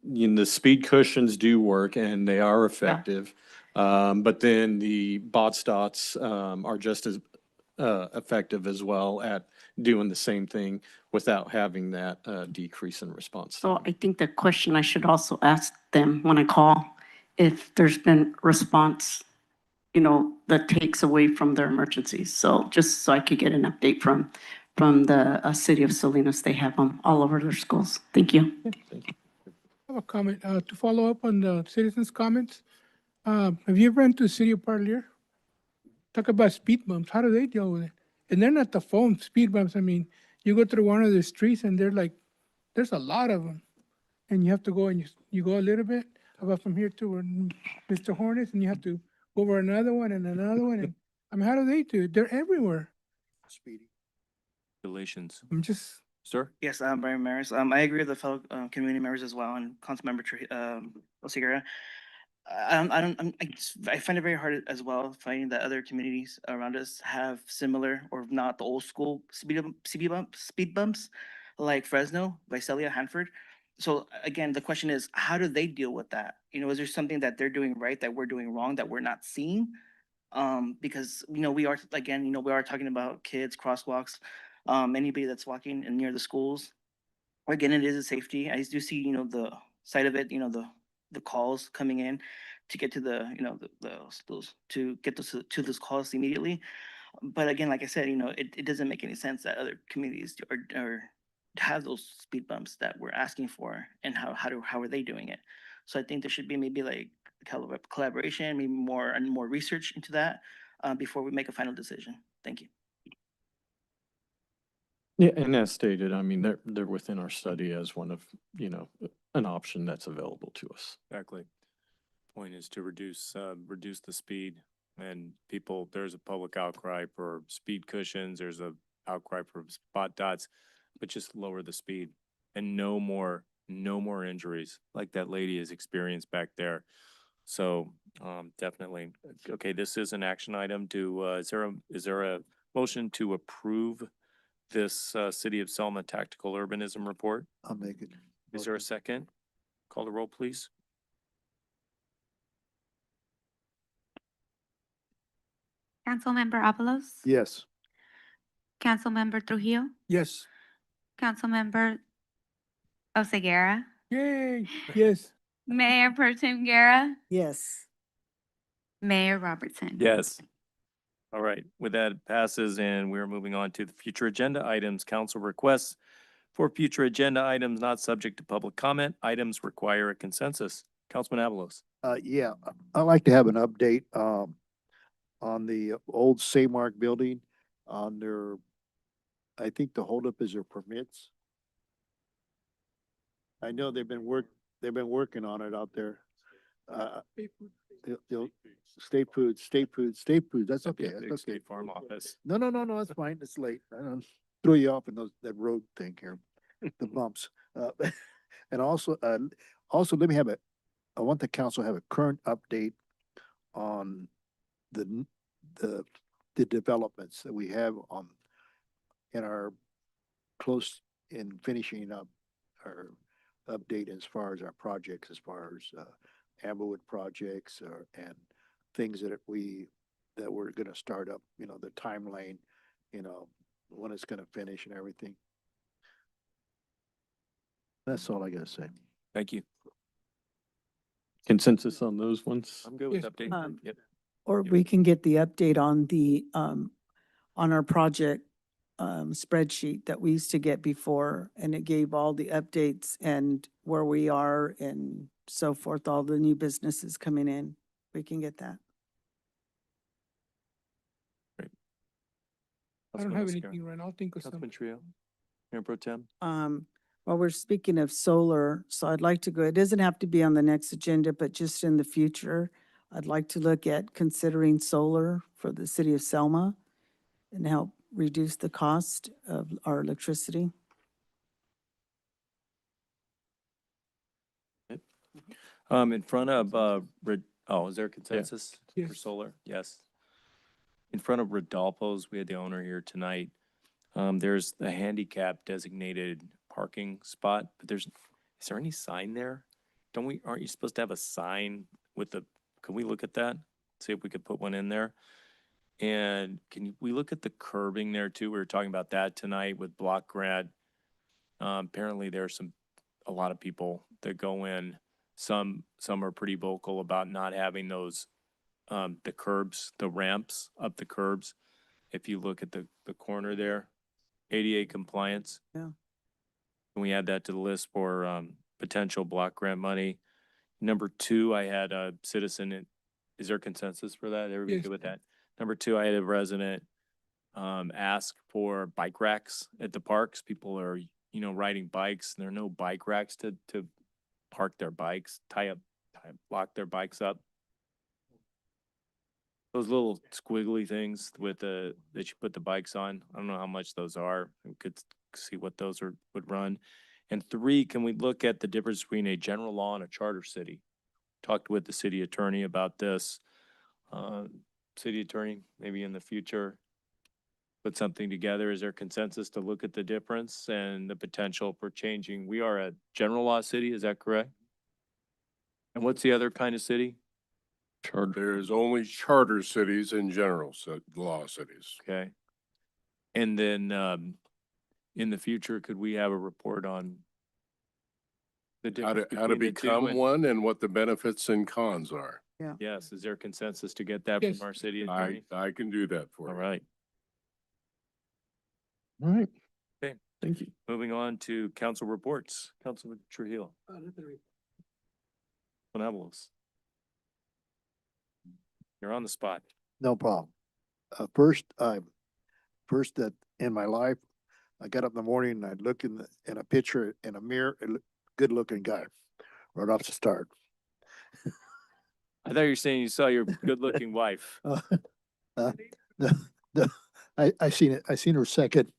[SPEAKER 11] the speed cushions do work and they are effective. But then the bot stots are just as effective as well at doing the same thing without having that decrease in response time.
[SPEAKER 3] So I think the question I should also ask them when I call, if there's been response, that takes away from their emergencies. So just so I could get an update from the City of Salinas, they have them all over their schools. Thank you.
[SPEAKER 11] Thank you.
[SPEAKER 8] I have a comment, to follow up on the citizens' comments. Have you ever been to the city of Parlier? Talk about speed bumps. How do they deal with it? And they're not the foam speed bumps. I mean, you go through one of the streets and there's a lot of them. And you have to go and you go a little bit about from here to where Mr. Hornets, and you have to go over another one and another one. And I mean, how do they do it? They're everywhere.
[SPEAKER 17] Speedy.
[SPEAKER 1] Regulations.
[SPEAKER 8] I'm just,
[SPEAKER 1] Sir?
[SPEAKER 2] Yes, Brian Maris. I agree with the fellow community members as well, and Councilmember Oseguera. I find it very hard as well finding that other communities around us have similar, or not the old school speed bumps like Fresno, Visalia, Hanford. So again, the question is, how do they deal with that? Is there something that they're doing right that we're doing wrong that we're not seeing? Because we are, again, we are talking about kids, crosswalks, anybody that's walking in near the schools. Again, it is a safety. I do see, the side of it, the calls coming in to get to the, those to get those to those calls immediately. But again, like I said, it doesn't make any sense that other communities or have those speed bumps that we're asking for, and how are they doing it? So I think there should be maybe like collaboration, maybe more research into that before we make a final decision. Thank you.
[SPEAKER 11] Yeah, and as stated, I mean, they're within our study as one of, an option that's available to us.
[SPEAKER 1] Exactly. Point is to reduce the speed, and there's a public outcry for speed cushions, there's a outcry for spot dots, but just lower the speed and no more injuries like that lady has experienced back there. So, definitely. Okay, this is an action item is there a motion to approve this, City of Selma Tactical Urbanism Report?
[SPEAKER 19] I'll make it.
[SPEAKER 1] Is there a second? Call the roll, please.
[SPEAKER 5] Councilmember Avalos?
[SPEAKER 19] Yes.
[SPEAKER 5] Councilmember Trujillo?
[SPEAKER 8] Yes.
[SPEAKER 5] Councilmember Oseguera?
[SPEAKER 8] Yay, yes.
[SPEAKER 5] Mayor Pro Tem Guerra?
[SPEAKER 4] Yes.
[SPEAKER 5] Mayor Robertson?
[SPEAKER 1] Yes. All right, with that, it passes, and we're moving on to the future agenda items. Council requests for future agenda items not subject to public comment. Items require a consensus. Councilman Avalos.
[SPEAKER 19] Yeah, I'd like to have an update, on the old Saymark building on their, I think the holdup is their permits. I know they've been working on it out there. State food, that's okay, that's okay.
[SPEAKER 1] State Farm Office.
[SPEAKER 19] No, that's fine, it's late. I don't throw you off in that road thing here, the bumps. And also, let me I want the council to have a current update on the developments that we have in our close in finishing up our update as far as our projects, as far as, Amberwood projects, and things that we're gonna start up, the timeline, when it's gonna finish and everything. That's all I gotta say.
[SPEAKER 1] Thank you.
[SPEAKER 11] Consensus on those ones?
[SPEAKER 1] I'm good with
[SPEAKER 8] Yes.
[SPEAKER 1] update. Yep.
[SPEAKER 4] Or we can get the update on on our project spreadsheet that we used to get before, and it gave all the updates and where we are and so forth, all the new businesses coming in. We can get that.
[SPEAKER 8] I don't have anything right now. I'll think of
[SPEAKER 1] Councilman
[SPEAKER 8] something.
[SPEAKER 1] Trio. Mayor Pro Tem.
[SPEAKER 4] Well, we're speaking of solar, so I'd like to go, it doesn't have to be on the next agenda, but just in the future, I'd like to look at considering solar for the city of Selma and help reduce the cost of our electricity.
[SPEAKER 1] In front of, is there a consensus for
[SPEAKER 8] Yes.
[SPEAKER 1] solar? Yes. In front of Rodolfo's, we had the owner here tonight. There's the handicap designated parking spot, but is there any sign there? Aren't you supposed to have a sign can we look at that? See if we could put one in there? And we look at the curbing there too? We were talking about that tonight with block grant. Apparently there's a lot of people that go in. Some are pretty vocal about not having those, the curbs, the ramps up the curbs. If you look at the corner there, ADA compliance.
[SPEAKER 4] Yeah.
[SPEAKER 1] Can we add that to the list for, potential block grant money? Number 2, I had a citizen, is there consensus for that? Everybody
[SPEAKER 8] Yes.
[SPEAKER 1] good with that? Number 2, I had a resident, ask for bike racks at the parks. People are, riding bikes, and there are no bike racks to park their bikes, lock their bikes up. Those little squiggly things that you put the bikes on. I don't know how much those are. We could see what those would run. And 3, can we look at the difference between a general law and a charter city? Talked with the city attorney about this. City attorney, maybe in the future, put something together. Is there consensus to look at the difference and the potential for changing? We are a general law city, is that correct? And what's the other kind of city?
[SPEAKER 16] There's only charter cities and general law cities.
[SPEAKER 1] Okay. And then, in the future, could we have a report on the
[SPEAKER 16] How
[SPEAKER 1] difference
[SPEAKER 16] to
[SPEAKER 1] between the two?
[SPEAKER 16] become
[SPEAKER 1] And-
[SPEAKER 16] one and what the benefits and cons are.
[SPEAKER 1] Yes, is there consensus to get that
[SPEAKER 8] Yes.
[SPEAKER 1] from our city attorney?
[SPEAKER 16] I can do that for you.
[SPEAKER 1] All right,
[SPEAKER 11] All right.
[SPEAKER 1] Okay.
[SPEAKER 11] Thank you.
[SPEAKER 1] Moving on to council reports. Councilman Trujillo. Benevolence. You're on the spot.
[SPEAKER 19] No problem. First that in my life, I got up in the morning and I look in a picture in a mirror, good looking guy, right off the start.
[SPEAKER 1] I thought you were saying you saw your good-looking wife.
[SPEAKER 19] Uh, the, I seen her second.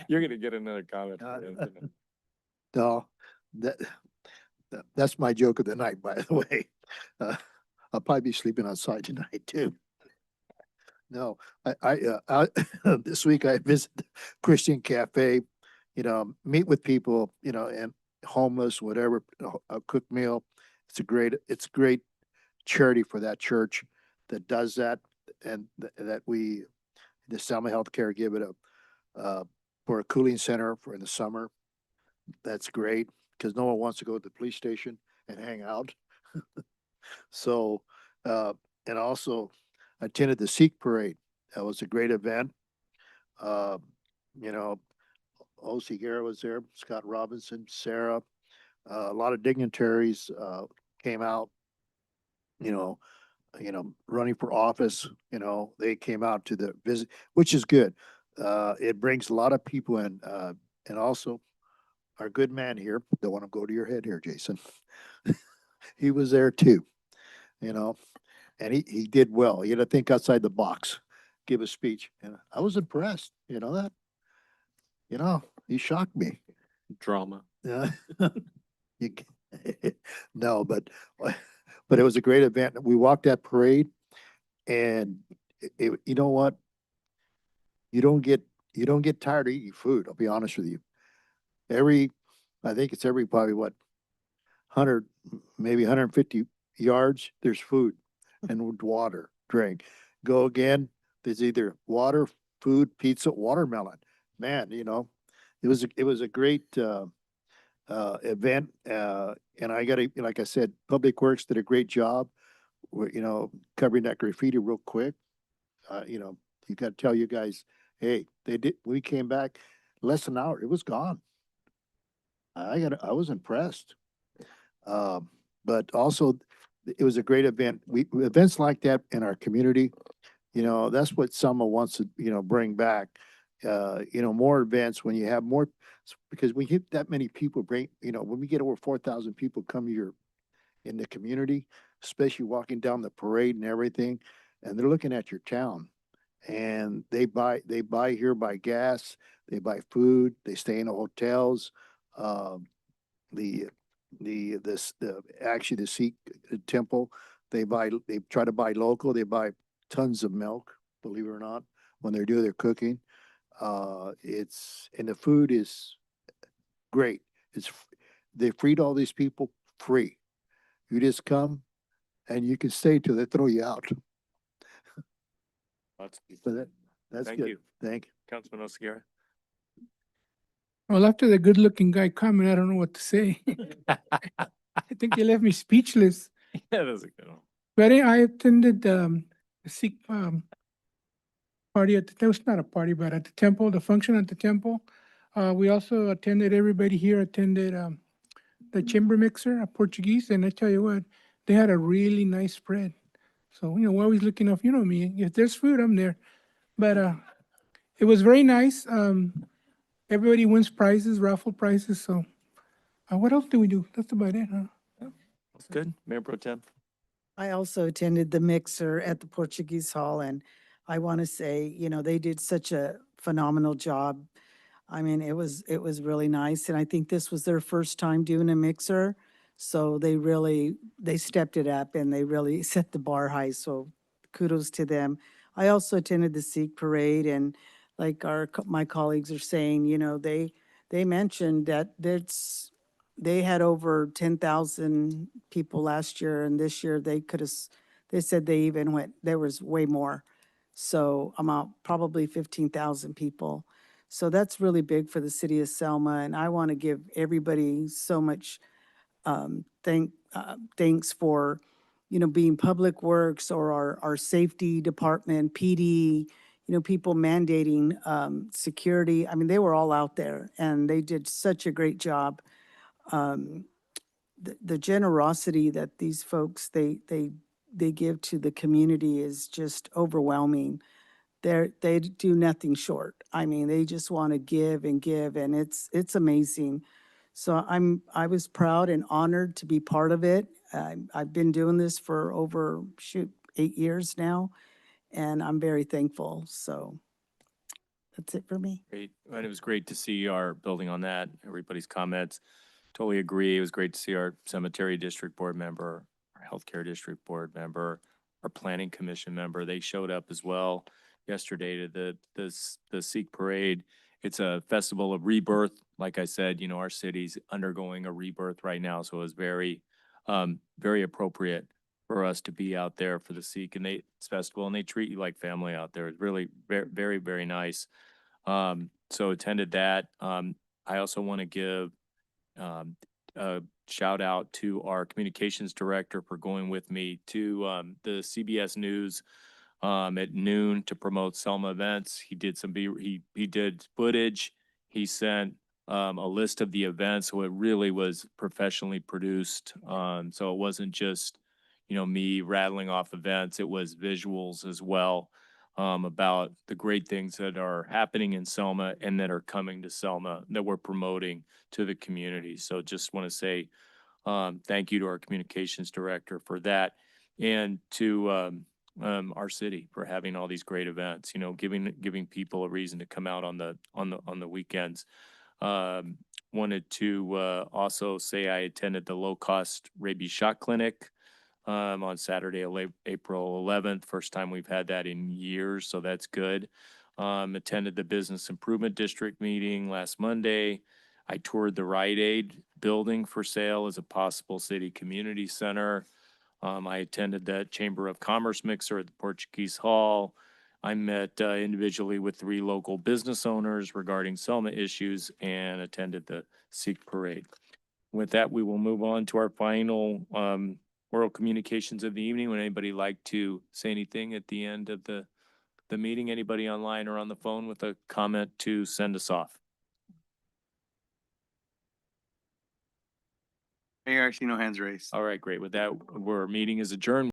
[SPEAKER 1] You're gonna get another comment.
[SPEAKER 19] Uh,
[SPEAKER 1] from him.
[SPEAKER 19] No, that's my joke of the night, by the way. I'll probably be sleeping outside tonight too. No, this week I visited Christian Cafe, meet with people, and homeless, whatever, a cooked meal. It's a great charity for that church that does that, and that the Selma Healthcare give it for a cooling center for in the summer. That's great because no one wants to go to the police station and hang out. So, and also attended the Sikh parade. That was a great event. Uh, you know, O.C. Guerra was there, Scott Robinson, Sarah, a lot of dignitaries came out. You know, running for office. They came out to the visit, which is good. It brings a lot of people in, and also our good man here. Don't want to go to your head here, Jason. He was there too. You know, and he did well. He had to think outside the box, give a speech, and I was impressed. You know that. He shocked me.
[SPEAKER 11] Drama.
[SPEAKER 19] Yeah. You, no, but it was a great event. We walked that parade, and you know what? You don't get tired of eating food. I'll be honest with you. I think it's every probably what 100, maybe 150 yards. There's food and water, drink. Go again. There's either water, food, pizza, watermelon. Man, it was a great event. And I got to, like I said, Public Works did a great job. Covering that graffiti real quick. You got to tell you guys, hey, they did. We came back less than an hour. It was gone. I was impressed. But also, it was a great event. Events like that in our community, that's what Selma wants to, bring back. More events when you have more, because we hit that many people when we get over 4,000 people come here in the community, especially walking down the parade and everything, and they're looking at your town, and they buy here, buy gas, they buy food, they stay in the hotels. Um, the actually the Sikh temple, they try to buy local, they buy tons of milk, believe it or not, when they do their cooking. And the food is great. They feed all these people free. You just come and you can stay till they throw you out. That's
[SPEAKER 1] Thank
[SPEAKER 19] good.
[SPEAKER 1] you.
[SPEAKER 19] Thank you.
[SPEAKER 1] Councilman Oseguera.
[SPEAKER 8] Well, after the good-looking guy comment, I don't know what to say. I think you left me speechless.
[SPEAKER 1] Yeah, that's a good one.
[SPEAKER 8] But I attended the Sikh party that was not a party, but at the temple, the function at the temple. We also attended, everybody here attended the chamber mixer, a Portuguese, and I tell you what, they had a really nice spread. So, we're always looking up, me, if there's food, I'm there. But it was very nice. Everybody wins prizes, raffle prizes. So what else do we do? That's about it, huh?
[SPEAKER 1] That's good. Mayor Pro Tem.
[SPEAKER 4] I also attended the mixer at the Portuguese Hall, and I want to say, they did such a phenomenal job. I mean, it was really nice, and I think this was their first time doing a mixer, so they stepped it up and they really set the bar high. So kudos to them. I also attended the Sikh parade, and like my colleagues are saying, they mentioned that they had over 10,000 people last year, and this year they said they even there was way more. So probably 15,000 people. So that's really big for the city of Selma, and I want to give everybody so much thanks for, being Public Works or our safety department, PD, people mandating, security. I mean, they were all out there and they did such a great job. The generosity that these folks, they give to the community is just overwhelming. They do nothing short. I mean, they just want to give and give, and it's amazing. So I was proud and honored to be part of it. I've been doing this for over, 8 years now, and I'm very thankful. So that's it for me.
[SPEAKER 1] Great. And it was great to see our building on that, everybody's comments. Totally agree. It was great to see our cemetery district board member, our healthcare district board member, our planning commission member. They showed up as well yesterday to the Sikh parade. It's a festival of rebirth. Like I said, our city's undergoing a rebirth right now, so it was very, very appropriate for us to be out there for the Sikh and festival, and they treat you like family out there. It's really very, very, very nice. So attended that. I also want to give a shout out to our communications director for going with me to the CBS News at noon to promote Selma events. He did he did footage. He sent a list of the events, so it really was professionally produced. So it wasn't just me rattling off events. It was visuals as well. About the great things that are happening in Selma and that are coming to Selma that we're promoting to the community. So just want to say thank you to our communications director for that, and to our city for having all these great events. Giving people a reason to come out on the weekends. Wanted to also say I attended the low-cost rabies shot clinic on Saturday, April 11th. First time we've had that in years, so that's good. Attended the Business Improvement District meeting last Monday. I toured the Rite Aid building for sale as a possible city community center. I attended that Chamber of Commerce mixer at the Portuguese Hall. I met individually with 3 local business owners regarding Selma issues and attended the Sikh parade. With that, we will move on to our final oral communications of the evening. Would anybody like to say anything at the end of the meeting? Anybody online or on the phone with a comment to send us off?
[SPEAKER 7] Mayor, I see no hands raised.
[SPEAKER 1] All right, great. With that, our meeting is adjourned.